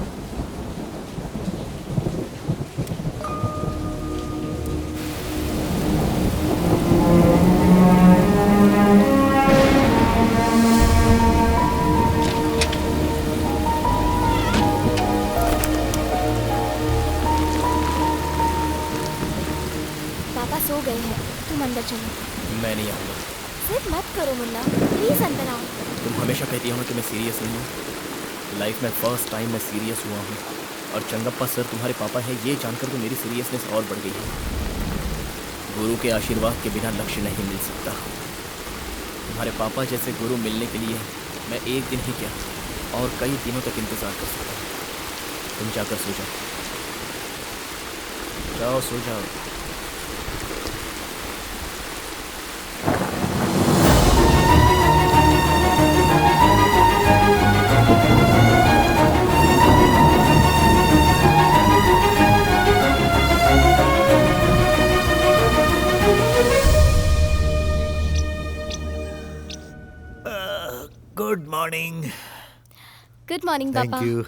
पापा सो गए हैं, तुम अंदर चलो। मैं नहीं आऊँगा। सिर्फ मत करो मुन्ना, प्लीज अंदर आओ। तुम हमेशा कहती हो ना कि मैं सीरियस नहीं हूँ। लाइफ में फर्स्ट टाइम मैं सीरियस हुआ हूँ और चंगप्पा सर तुम्हारे पापा है ये जानकर तो मेरी सीरियसनेस और बढ़ गई है। गुरु के आशीर्वाद के बिना लक्ष्य नहीं मिल सकता। तुम्हारे पापा जैसे गुरु मिलने के लिए मैं एक दिन ही क्या और कई दिनों तक इंतजार कर सकता हूँ। तुम जाकर सो जाओ। जाओ सो जाओ। Good morning. Good morning thank पापा। यू।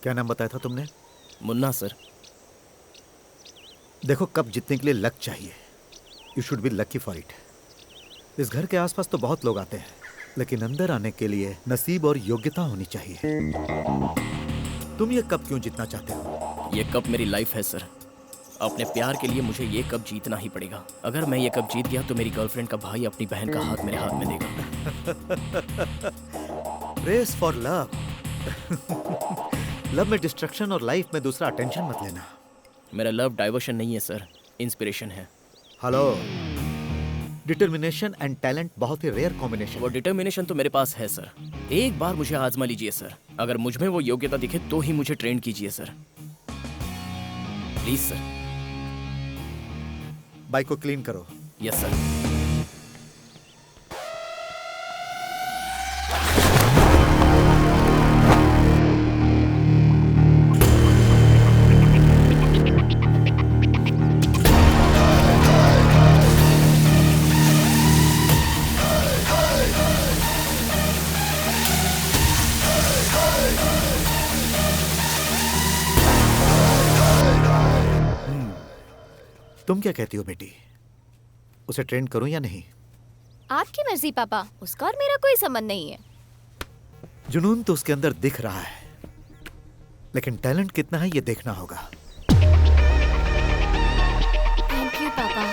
क्या नाम बताया था तुमने? मुन्ना सर। देखो, कप जीतने के लिए लक चाहिए। You should be lucky for it. इस घर के आसपास तो बहुत लोग आते हैं, लेकिन अंदर आने के लिए नसीब और योग्यता होनी चाहिए। तुम ये कप क्यों जीतना चाहते हो? ये कप मेरी लाइफ है सर। अपने प्यार के लिए मुझे ये कप जीतना ही पड़ेगा। अगर मैं ये कप जीत गया तो मेरी गर्लफ्रेंड का भाई अपनी बहन का हाथ मेरे हाथ में देगा। Race for love. लव में डिस्ट्रक्शन और लाइफ में दूसरा अटेंशन मत लेना। मेरा लव डाइवर्शन नहीं है सर, इंस्पिरेशन है। हेलो, डिटर्मिनेशन एंड टैलेंट बहुत ही रेयर कॉम्बिनेशन। वो डिटर्मिनेशन तो मेरे पास है सर। एक बार मुझे आजमा लीजिए सर। अगर मुझ में वो योग्यता दिखे तो ही मुझे ट्रेन कीजिए सर, प्लीज सर। बाइक को क्लीन करो। Yes sir. तुम क्या कहती हो बेटी? उसे ट्रेन करूं या नहीं? आपकी मर्जी पापा, उसका और मेरा कोई संबंध नहीं है। जुनून तो उसके अंदर दिख रहा है, लेकिन टैलेंट कितना है ये देखना होगा। Thank you papa.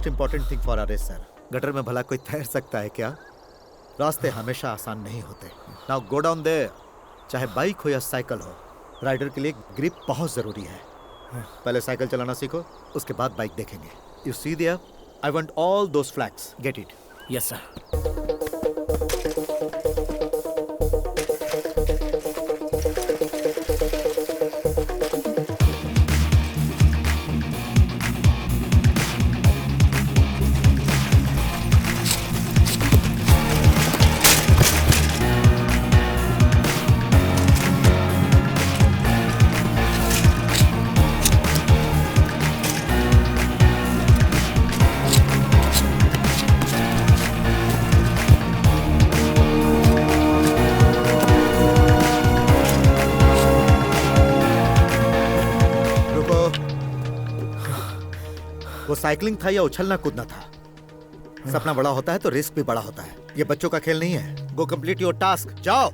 Most important thing for race sir. Gutter में भला कोई तैर सकता है क्या? रास्ते हमेशा आसान नहीं होते। Now go down there. चाहे बाइक हो या साइकिल हो, राइडर के लिए ग्रिप बहुत जरूरी है। पहले साइकिल चलाना सीखो, उसके बाद बाइक देखेंगे। You see there, I want all those flags. Get it? Yes sir. वो साइकिलिंग था या उछलना कूदना था? सपना बड़ा होता है तो रिस्क भी बड़ा होता है। ये बच्चों का खेल नहीं है। गो कंप्लीट योर टास्क, जाओ।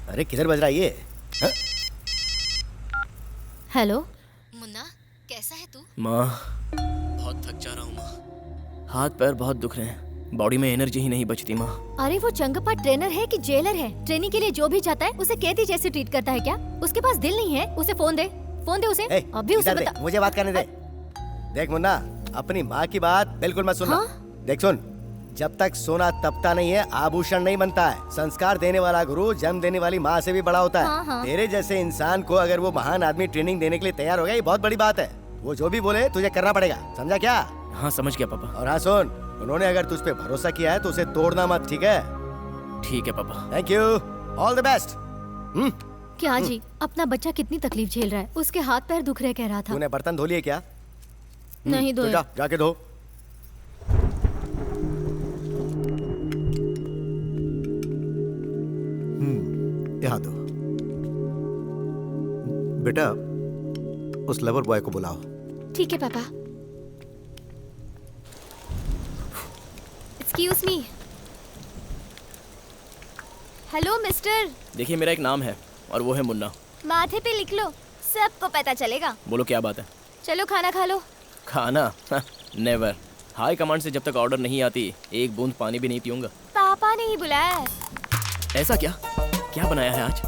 अरे किधर बज रहा है ये? हाँ? हेलो मुन्ना, कैसा है तू? माँ, बहुत थक जा रहा हूँ माँ। हाथ पैर बहुत दुख रहे हैं, बॉडी में एनर्जी ही नहीं बचती माँ। अरे वो चंगप्पा ट्रेनर है कि जेलर है? ट्रेनिंग के लिए जो भी जाता है उसे कैदी जैसे ट्रीट करता है क्या? उसके पास दिल नहीं है? उसे फोन दे, फोन दे उसे। अभी उसे इधर दे, बता। मुझे बात करने दे। देख मुन्ना, अपनी माँ की बात बिल्कुल मत सुनना। देख सुन, जब तक सोना तपता नहीं है, आभूषण नहीं बनता है। संस्कार देने वाला गुरु जन्म देने वाली माँ से भी बड़ा होता है। हाँ, हाँ। तेरे जैसे इंसान को अगर वो महान आदमी ट्रेनिंग देने के लिए तैयार हो गया, ये बहुत बड़ी बात है। वो जो भी बोले तुझे करना पड़ेगा, समझा क्या? हाँ समझ गया पापा। और हाँ सुन, उन्होंने अगर तुझ पे भरोसा किया है तो उसे तोड़ना मत, ठीक है? ठीक है पापा। Thank you, all the best. क्या जी, अपना बच्चा कितनी तकलीफ झेल रहा है। उसके हाथ पैर दुख रहे कह रहा था। तूने बर्तन धो लिए क्या? नहीं तो धोए। जा, जाके धो। यहाँ दो। बेटा, उस लवर बॉय को बुलाओ। ठीक है पापा। Excuse me. Hello mister. देखिए मेरा एक नाम है और वो है मुन्ना। माथे पे लिख लो, सबको पता चलेगा। बोलो क्या बात है? चलो खाना खा लो। खाना? नेवर। हाई कमांड से जब तक ऑर्डर नहीं आती, एक बूंद पानी भी नहीं पीऊंगा। पापा ने ही बुलाया है। ऐसा क्या? क्या बनाया है आज?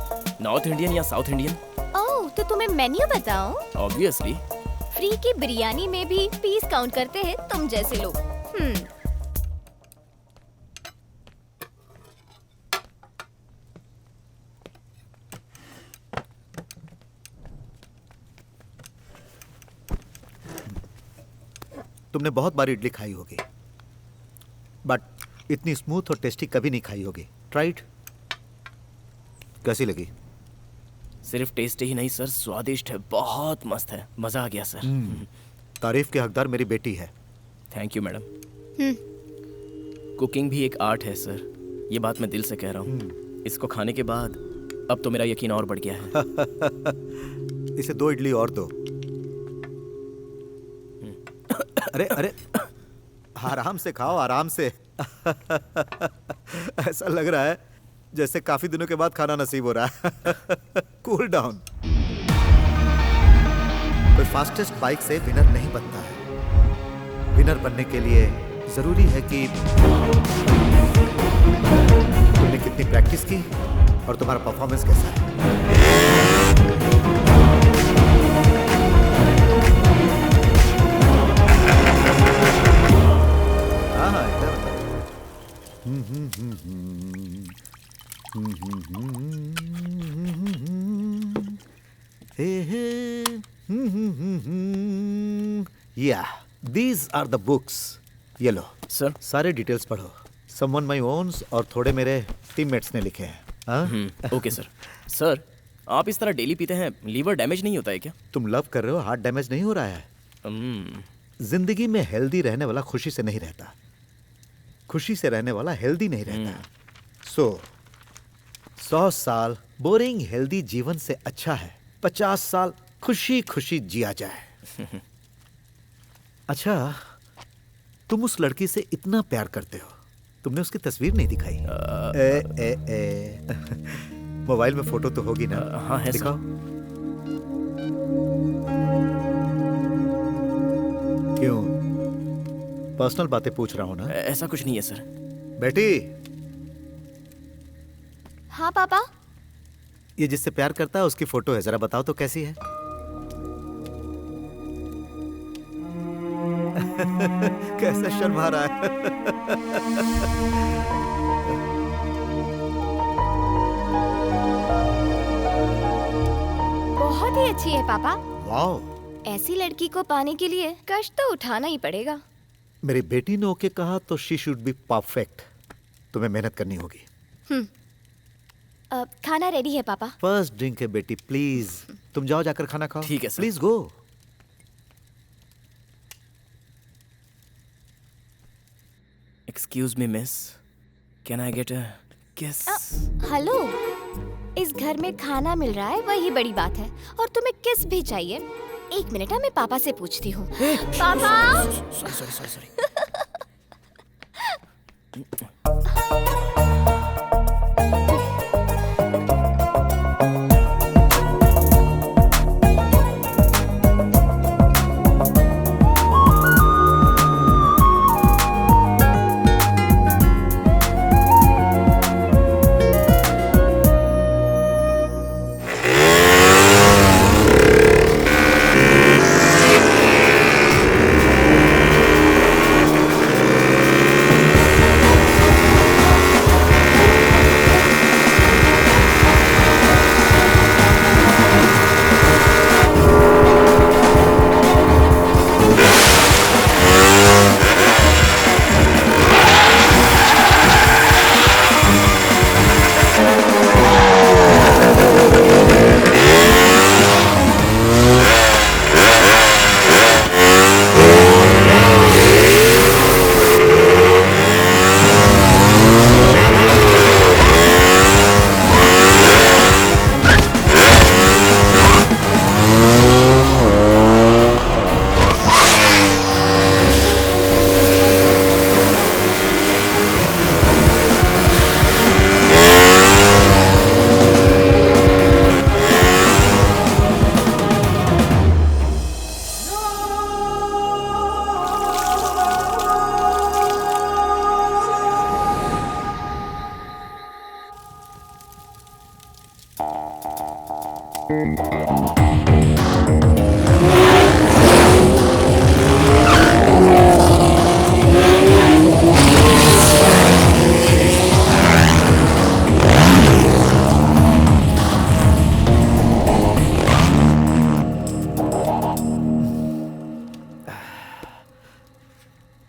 नॉर्थ इंडियन या साउथ इंडियन? ओह, तो तुम्हें मेन्यू बताऊं? ऑब्वियसली। फ्री की बिरयानी में भी पीस काउंट करते हैं तुम जैसे लोग। तुमने बहुत बार इडली खाई होगी, बट इतनी स्मूथ और टेस्टी कभी नहीं खाई होगी। Try it. कैसी लगी? सिर्फ टेस्ट ही नहीं सर, स्वादिष्ट है, बहुत मस्त है, मजा आ गया सर। तारीफ के हकदार मेरी बेटी है। Thank you madam. कुकिंग भी एक आर्ट है सर, ये बात मैं दिल से कह रहा हूँ। इसको खाने के बाद अब तो मेरा यकीन और बढ़ गया है। इसे 2 इडली और दो। अरे अरे, आराम से खाओ, आराम से। ऐसा लग रहा है जैसे काफी दिनों के बाद खाना नसीब हो रहा है। Cool down. कोई फास्टेस्ट बाइक से विनर नहीं बनता है। विनर बनने के लिए जरूरी है कि तुमने कितनी प्रैक्टिस की और तुम्हारा परफॉर्मेंस कैसा है। हाँ, Yeah, these are the books. ये लो सर। सारे डिटेल्स पढ़ो। Someone my owns और थोड़े मेरे टीममेट्स ने लिखे हैं। हाँ? Okay sir. सर, आप इस तरह डेली पीते हैं, लीवर डैमेज नहीं होता है क्या? तुम लव कर रहे हो, हार्ट डैमेज नहीं हो रहा है। जिंदगी में हेल्दी रहने वाला खुशी से नहीं रहता, खुशी से रहने वाला हेल्दी नहीं रहता। सो 100 साल बोरिंग हेल्दी जीवन से अच्छा है 50 साल खुशी खुशी जिया जाए। अच्छा, तुम उस लड़की से इतना प्यार करते हो, तुमने उसकी तस्वीर नहीं दिखाई? मोबाइल में फोटो तो होगी ना? हाँ है दिखाओ। क्यों, पर्सनल बातें पूछ रहा हूं ना? ऐसा कुछ नहीं है सर। बेटी, हाँ पापा। ये जिससे प्यार करता है उसकी फोटो है, जरा बताओ तो कैसी है? कैसा शर्मा रहा है। बहुत ही अच्छी है पापा। वाओ, ऐसी लड़की को पाने के लिए कष्ट तो उठाना ही पड़ेगा। मेरी बेटी ने ओके कहा तो शी शुड बी परफेक्ट। तुम्हें मेहनत करनी होगी। खाना रेडी है पापा। फर्स्ट ड्रिंक है बेटी, प्लीज तुम जाओ जाकर खाना खाओ। ठीक है sir. Please go. Excuse me miss, can I get a किस? हेलो, इस घर में खाना मिल रहा है वही बड़ी बात है, और तुम्हें किस भी चाहिए? एक मिनट, मैं पापा से पूछती हूँ। पापा। Sorry.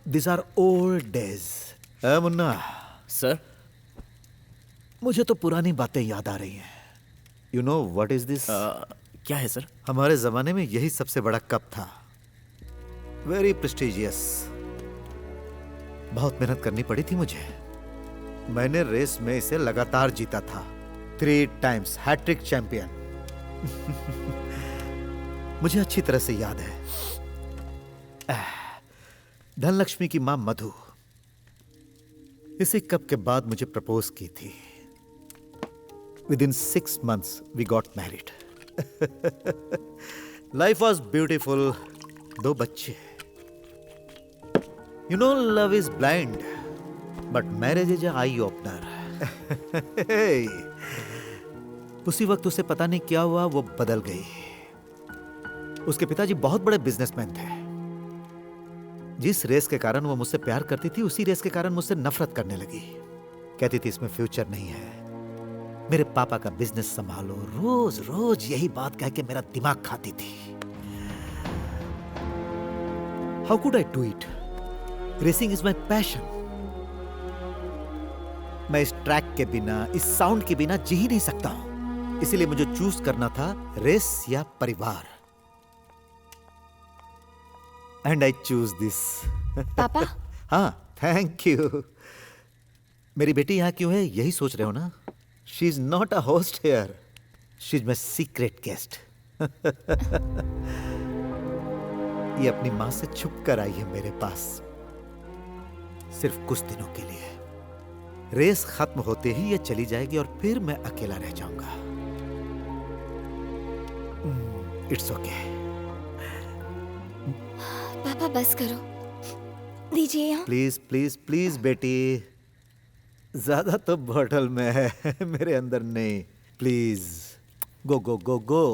These are old days. Munna sir, मुझे तो पुरानी बातें याद आ रही हैं। You know what is this? क्या है सर? हमारे जमाने में यही सबसे बड़ा कप था। Very prestigious. बहुत मेहनत करनी पड़ी थी मुझे। मैंने रेस में इसे लगातार जीता था। 3 times हैट्रिक चैंपियन। मुझे अच्छी तरह से याद है। धनलक्ष्मी की मां मधु इसी कप के बाद मुझे प्रपोज की थी। Within 6 months we got married. Life was beautiful. 2 बच्चे। You know love is blind, but marriage is an eye opener. Hey. उसी वक्त उसे पता नहीं क्या हुआ, वो बदल गई। उसके पिताजी बहुत बड़े बिजनेसमैन थे। जिस रेस के कारण वो मुझसे प्यार करती थी, उसी रेस के कारण मुझसे नफरत करने लगी। कहती थी इसमें फ्यूचर नहीं है, मेरे पापा का बिजनेस संभालो। रोज रोज यही बात कह के मेरा दिमाग खाती थी। How could I do it? Racing is my passion. मैं इस ट्रैक के बिना, इस साउंड के बिना जी ही नहीं सकता हूं। इसीलिए मुझे चूज करना था रेस या परिवार, एंड आई चूज दिस। पापा हाँ, थैंक यू। मेरी बेटी यहाँ क्यों है, यही सोच रहे हो ना? She is not a host here, she is my secret guest. ये अपनी माँ से छुप कर आई है मेरे पास, सिर्फ कुछ दिनों के लिए। रेस खत्म होते ही ये चली जाएगी और फिर मैं अकेला रह जाऊंगा। It's okay. पापा बस करो, दीजिए यहाँ। प्लीज प्लीज प्लीज बेटी, ज्यादा तो बॉटल में है, मेरे अंदर नहीं। प्लीज गो गो गो गो।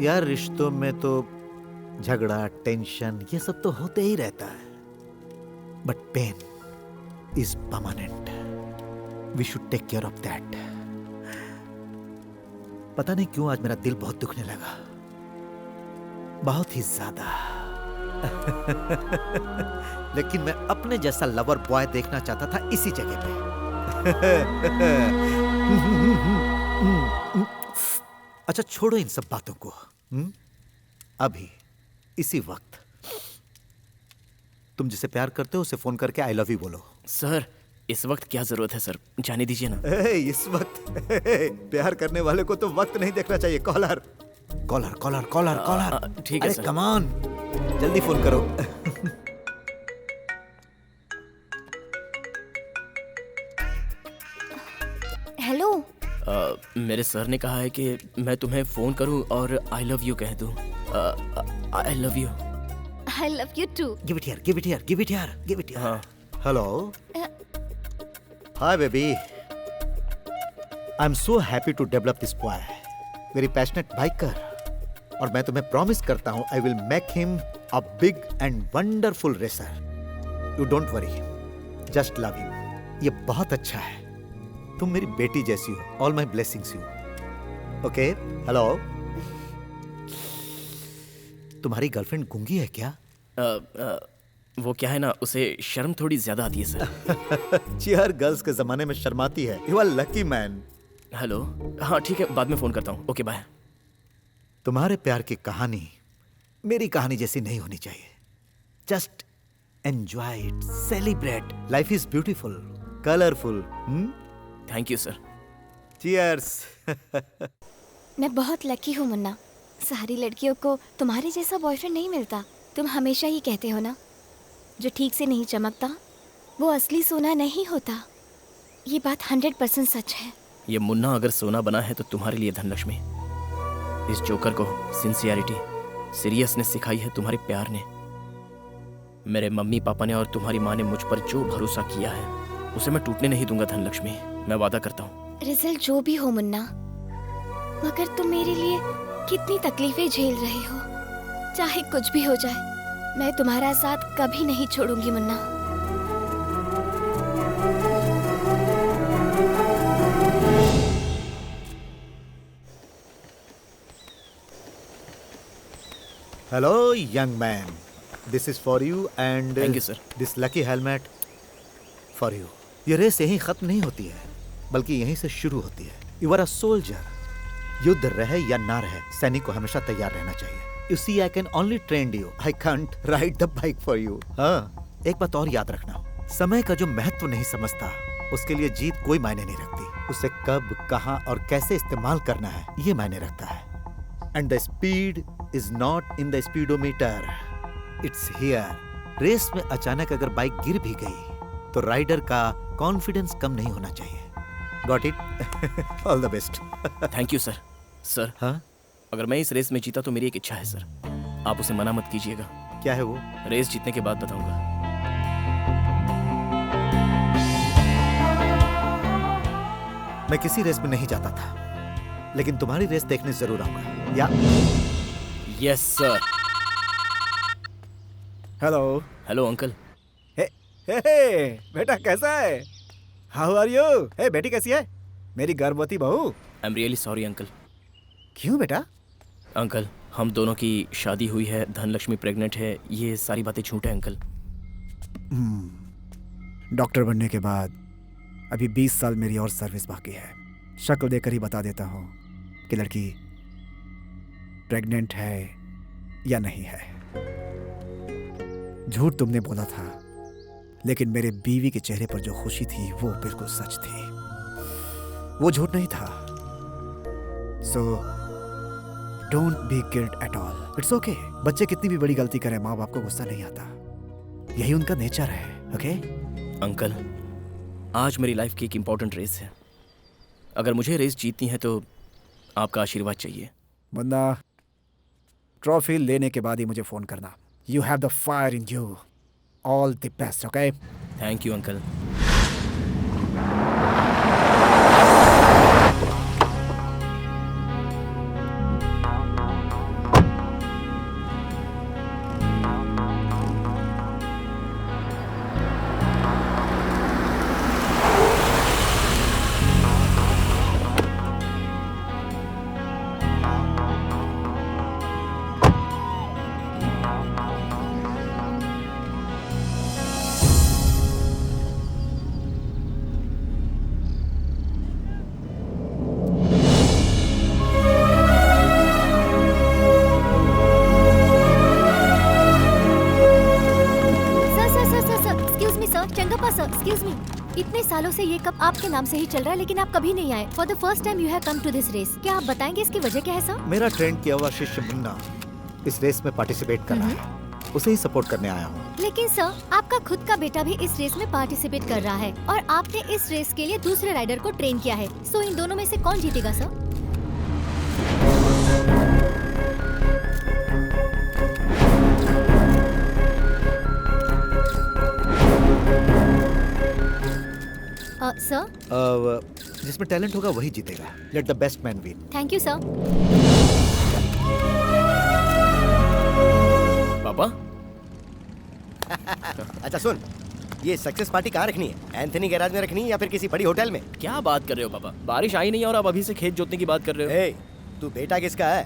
यार रिश्तों में तो झगड़ा, टेंशन, ये सब तो होते ही रहता है, but pain is permanent. We should take care of that. पता नहीं क्यों आज मेरा दिल बहुत दुखने लगा, बहुत ही ज्यादा। लेकिन मैं अपने जैसा लवर बॉय देखना चाहता था इसी जगह पे। अच्छा छोड़ो इन सब बातों को। अभी इसी वक्त तुम जिसे प्यार करते हो उसे फोन करके आई लव यू बोलो। सर इस वक्त क्या जरूरत है सर, जाने दीजिए ना। इस वक्त प्यार करने वाले को तो वक्त नहीं देखना चाहिए। Collar collar collar collar collar. ठीक है अरे सर। कम ऑन, जल्दी फोन करो। हेलो। मेरे सर ने कहा है कि मैं तुम्हें फोन करूं और आई लव यू कह दूं। I love you. I love you too. Give it here, give it here, give it here, give it here. हाँ। Hello. Hi baby, I am so happy to develop this boy, very passionate biker, और मैं तुम्हें प्रॉमिस करता हूं I will make him a big and wonderful racer. You don't worry, just love him. ये बहुत अच्छा है, तुम मेरी बेटी जैसी हो। All my blessings you. Okay. Hello. तुम्हारी गर्लफ्रेंड गूंगी है क्या? वो क्या है ना, उसे शर्म थोड़ी ज्यादा आती है सर। चियर गर्ल्स के जमाने में शर्माती है। You are lucky man. Hello. हाँ ठीक है, बाद में फोन करता हूँ। Okay bye. तुम्हारे प्यार की कहानी मेरी कहानी जैसी नहीं होनी चाहिए। Just enjoy it, celebrate. Life is beautiful, colourful. Thank you sir. Cheers. मैं बहुत लकी हूँ मुन्ना, सारी लड़कियों को तुम्हारे जैसा बॉयफ्रेंड नहीं मिलता। तुम हमेशा ही कहते हो ना, जो ठीक से नहीं चमकता वो असली सोना नहीं होता। ये बात 100% सच है। ये मुन्ना अगर सोना बना है तो तुम्हारे लिए धनलक्ष्मी। इस जोकर को सिंसियरिटी, सीरियसनेस सिखाई है तुम्हारे प्यार ने। मेरे मम्मी पापा ने और तुम्हारी माँ ने मुझ पर जो भरोसा किया है उसे मैं टूटने नहीं दूंगा धनलक्ष्मी, मैं वादा करता हूँ। रिजल्ट जो भी हो मुन्ना, मगर तुम मेरे लिए कितनी तकलीफें झेल रहे हो। चाहे कुछ भी हो जाए, मैं तुम्हारा साथ कभी नहीं छोड़ूंगी Munna. Hello young man, this is for you and Thank you, sir. This lucky helmet for you. ये रेस यहीं खत्म नहीं होती है, बल्कि यहीं से शुरू होती है। You are a soldier. युद्ध रहे या ना रहे, सैनिक को हमेशा तैयार रहना चाहिए। You see, I can only train you. I can't ride the bike for you. हाँ, एक बात और याद रखना, समय का जो महत्व नहीं समझता उसके लिए जीत कोई मायने नहीं रखती। उसे कब, कहाँ और कैसे इस्तेमाल करना है ये मायने रखता है। And the speed is not in the speedometer. It's here. Race में अचानक अगर बाइक गिर भी गई तो राइडर का कॉन्फिडेंस कम नहीं होना चाहिए। Got it? All the best. Thank you sir. Sir हाँ, अगर मैं इस रेस में जीता तो मेरी एक इच्छा है सर, आप उसे मना मत कीजिएगा। क्या है वो? रेस जीतने के बाद बताऊंगा। मैं किसी रेस में नहीं जाता था, लेकिन तुम्हारी रेस देखने जरूर आऊंगा। या yes sir. Hello. Hello uncle. Hey बेटा कैसा है? How are you? हे बेटी कैसी है? मेरी गर्भवती बहू। I am really sorry uncle. क्यों बेटा? अंकल हम दोनों की शादी हुई है, धनलक्ष्मी प्रेग्नेंट है, ये सारी बातें झूठ है अंकल। डॉक्टर बनने के बाद अभी 20 साल मेरी और सर्विस बाकी है। शक्ल देकर ही बता देता हूँ कि लड़की प्रेग्नेंट है या नहीं है। झूठ तुमने बोला था, लेकिन मेरे बीवी के चेहरे पर जो खुशी थी वो बिल्कुल सच थी, वो झूठ नहीं था। So don't be guilt at all, it's okay. बच्चे कितनी भी बड़ी गलती करें, माँ बाप को गुस्सा नहीं आता, यही उनका नेचर है। ओके अंकल, आज मेरी लाइफ की एक इम्पोर्टेंट रेस है। अगर मुझे रेस जीतनी है तो आपका आशीर्वाद चाहिए। मुन्ना, ट्रॉफी लेने के बाद ही मुझे फोन करना। You have the fire in you. All the best. Okay, thank you uncle. इतने सालों से ये कप आपके नाम से ही चल रहा है, लेकिन आप कभी नहीं आए। For the first time you have come to this race. क्या आप बताएंगे इसकी वजह क्या है सर? मेरा ट्रेंड किया हुआ शिष्य मुन्ना इस रेस में पार्टिसिपेट कर रहा है, उसे ही सपोर्ट करने आया हूँ। लेकिन सर, आपका खुद का बेटा भी इस रेस में पार्टिसिपेट कर रहा है और आपने इस रेस के लिए दूसरे राइडर को ट्रेन किया है। सो इन दोनों में से कौन जीतेगा सर? सर, जिसमें टैलेंट होगा वही जीतेगा। Let the best man win. Thank you sir. पापा। अच्छा सुन, ये सक्सेस पार्टी कहाँ रखनी है? एंथनी गैराज में रखनी है या फिर किसी बड़ी होटल में? क्या बात कर रहे हो पापा? बारिश आई नहीं और आप अभी से खेत जोतने की बात कर रहे हो। ए, तू बेटा किसका है?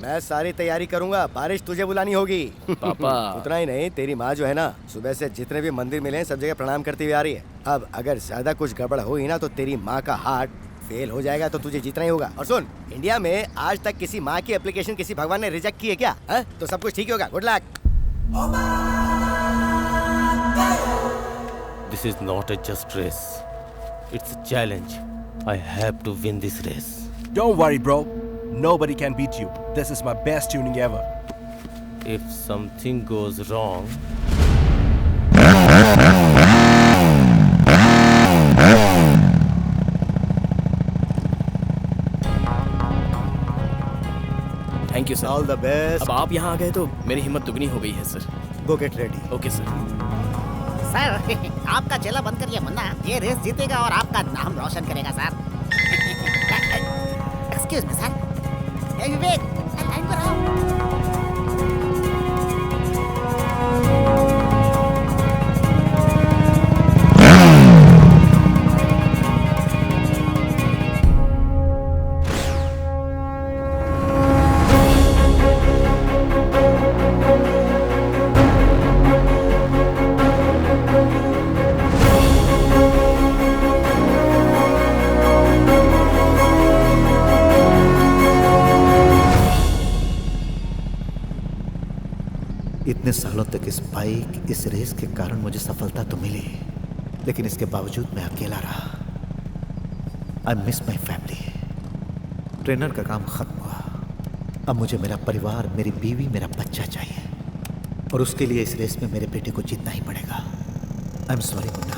मैं सारी तैयारी करूंगा, बारिश तुझे बुलानी होगी। पापा। उतना ही नहीं, तेरी माँ जो है ना, सुबह से जितने भी मंदिर मिले हैं सब जगह प्रणाम करती हुई आ रही है। अब अगर ज्यादा कुछ गड़बड़ हुई ना तो तेरी माँ का हार्ट फेल हो जाएगा, तो तुझे जीतना ही होगा। और सुन, इंडिया में आज तक किसी माँ की एप्लीकेशन किसी भगवान ने रिजेक्ट की है क्या? तो सब कुछ ठीक होगा। Good luck. This is not a just race. It's a challenge. I have to win this race. Don't worry, bro. Nobody can beat you. This is my best tuning ever. If something goes wrong, thank you sir. All the best. अब आप यहाँ आ गए तो मेरी हिम्मत दुगनी हो गई है सर। गो get ready. Okay sir. Sir, आपका चेला बंद करिए मुन्ना, ये रेस जीतेगा और आपका नाम रोशन करेगा सर। Excuse me sir. ए विवेक, लाइन पर आओ। इतने सालों तक इस बाइक, इस रेस के कारण मुझे सफलता तो मिली, लेकिन इसके बावजूद मैं अकेला रहा। I miss my family. Trainer का काम खत्म हुआ, अब मुझे मेरा परिवार, मेरी बीवी, मेरा बच्चा चाहिए, और उसके लिए इस रेस में मेरे बेटे को जीतना ही पड़ेगा। I am sorry Munna.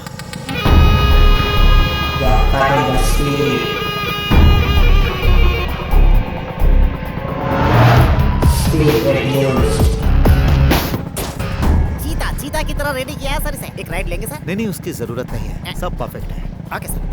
चीता की तरह रेडी किया है सर इसे। एक राइड लेंगे सर? नहीं, उसकी जरूरत नहीं है, सब परफेक्ट है। Okay sir.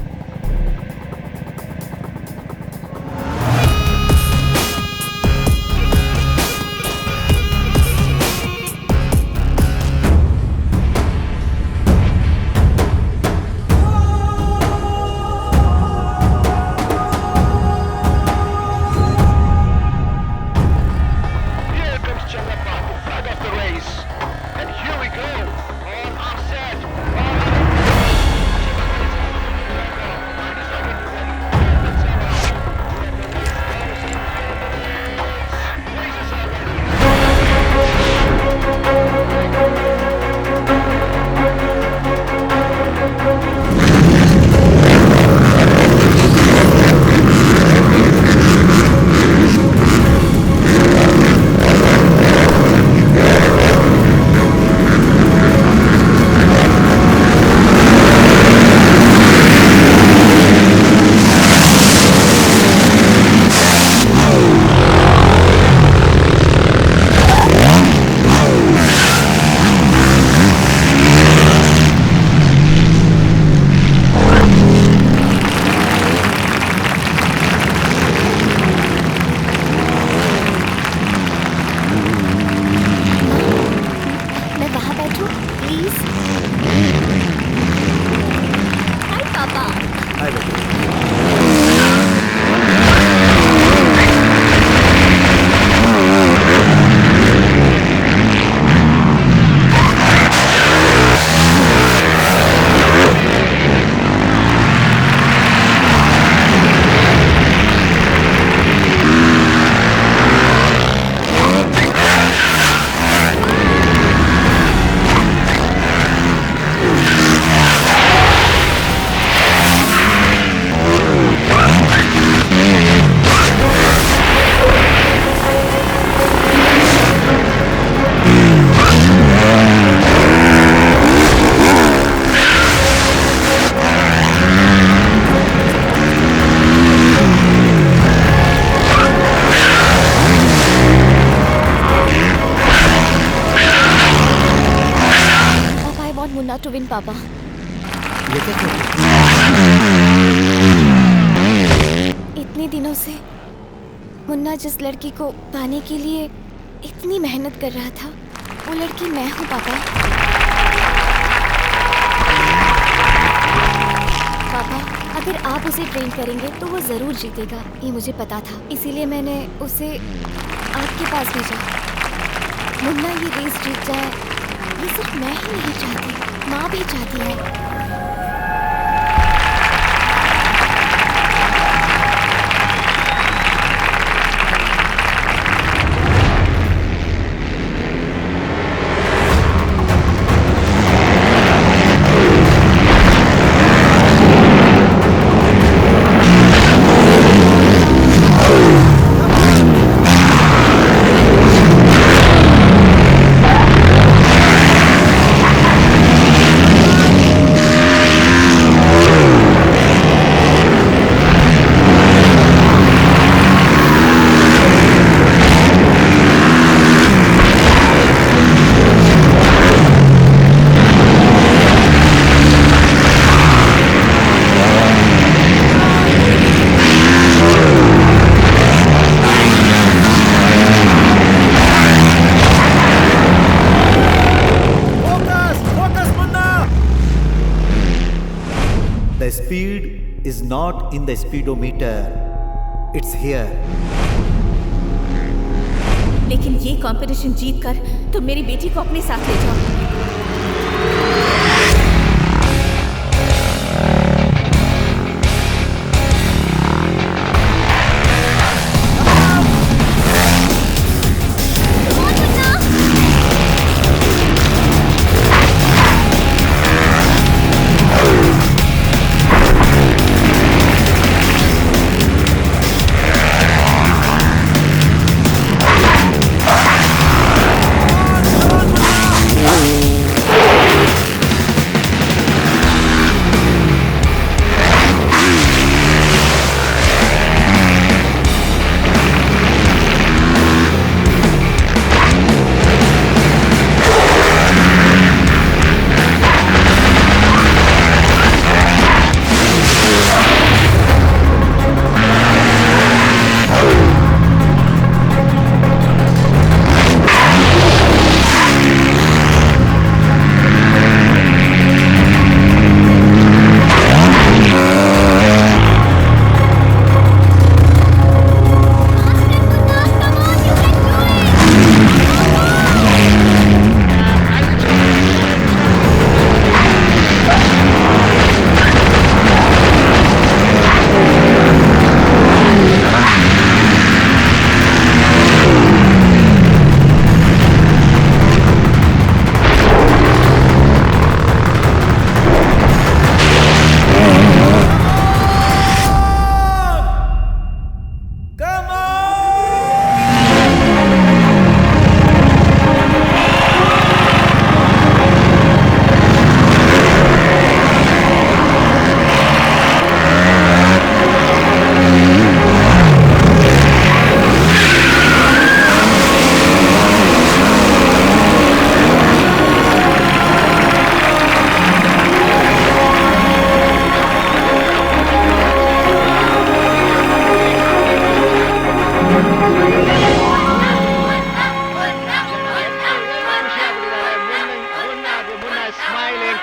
बैठो प्लीज। हाय पापा। हाय बेटा। मुन्ना टू विन पापा। ये क्या कर रही इतने दिनों से मुन्ना जिस लड़की को पाने के लिए इतनी मेहनत कर रहा था, वो लड़की मैं हूँ पापा। पापा, अगर आप उसे ट्रेन करेंगे तो वो जरूर जीतेगा, ये मुझे पता था। इसीलिए मैंने उसे आपके पास भेजा। मुन्ना ये रेस जीत जाए, ये सिर्फ मैं ही नहीं चाहती, माँ भी चाहती है। The speed is not in the speedometer, it's here. लेकिन ये कंपटीशन जीत कर तुम मेरी बेटी को अपने साथ ले जाओ।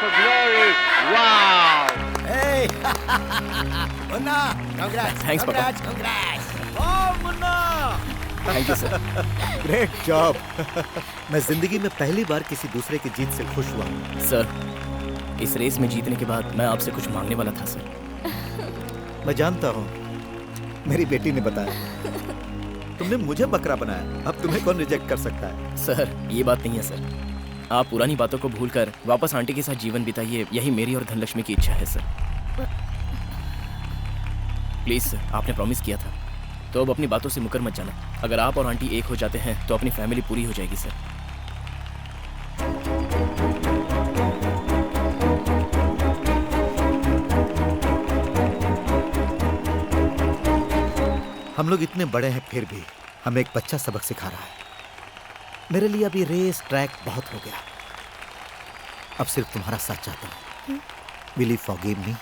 for glory. Wow! Hey! Munna, congrats! Thanks, Papa. Congrats! Congrats! Oh Munna! Thank you sir. Great job. मैं जिंदगी में पहली बार किसी दूसरे की जीत से खुश हुआ हूँ। सर, इस रेस में जीतने के बाद मैं आपसे कुछ मांगने वाला था सर। मैं जानता हूँ, मेरी बेटी ने बताया। तुमने मुझे बकरा बनाया, अब तुम्हें कौन रिजेक्ट कर सकता है? सर, ये बात नहीं है सर। आप पुरानी बातों को भूलकर वापस आंटी के साथ जीवन बिताइए, यही मेरी और धनलक्ष्मी की इच्छा है सर। प्लीज सर, आपने प्रॉमिस किया था, तो अब अपनी बातों से मुकर मत जाना। अगर आप और आंटी एक हो जाते हैं तो अपनी फैमिली पूरी हो जाएगी सर। हम लोग इतने बड़े हैं फिर भी हमें एक बच्चा सबक सिखा रहा है। मेरे लिए अभी रेस ट्रैक बहुत हो गया, अब सिर्फ तुम्हारा साथ चाहता हूँ। Will you forgive me?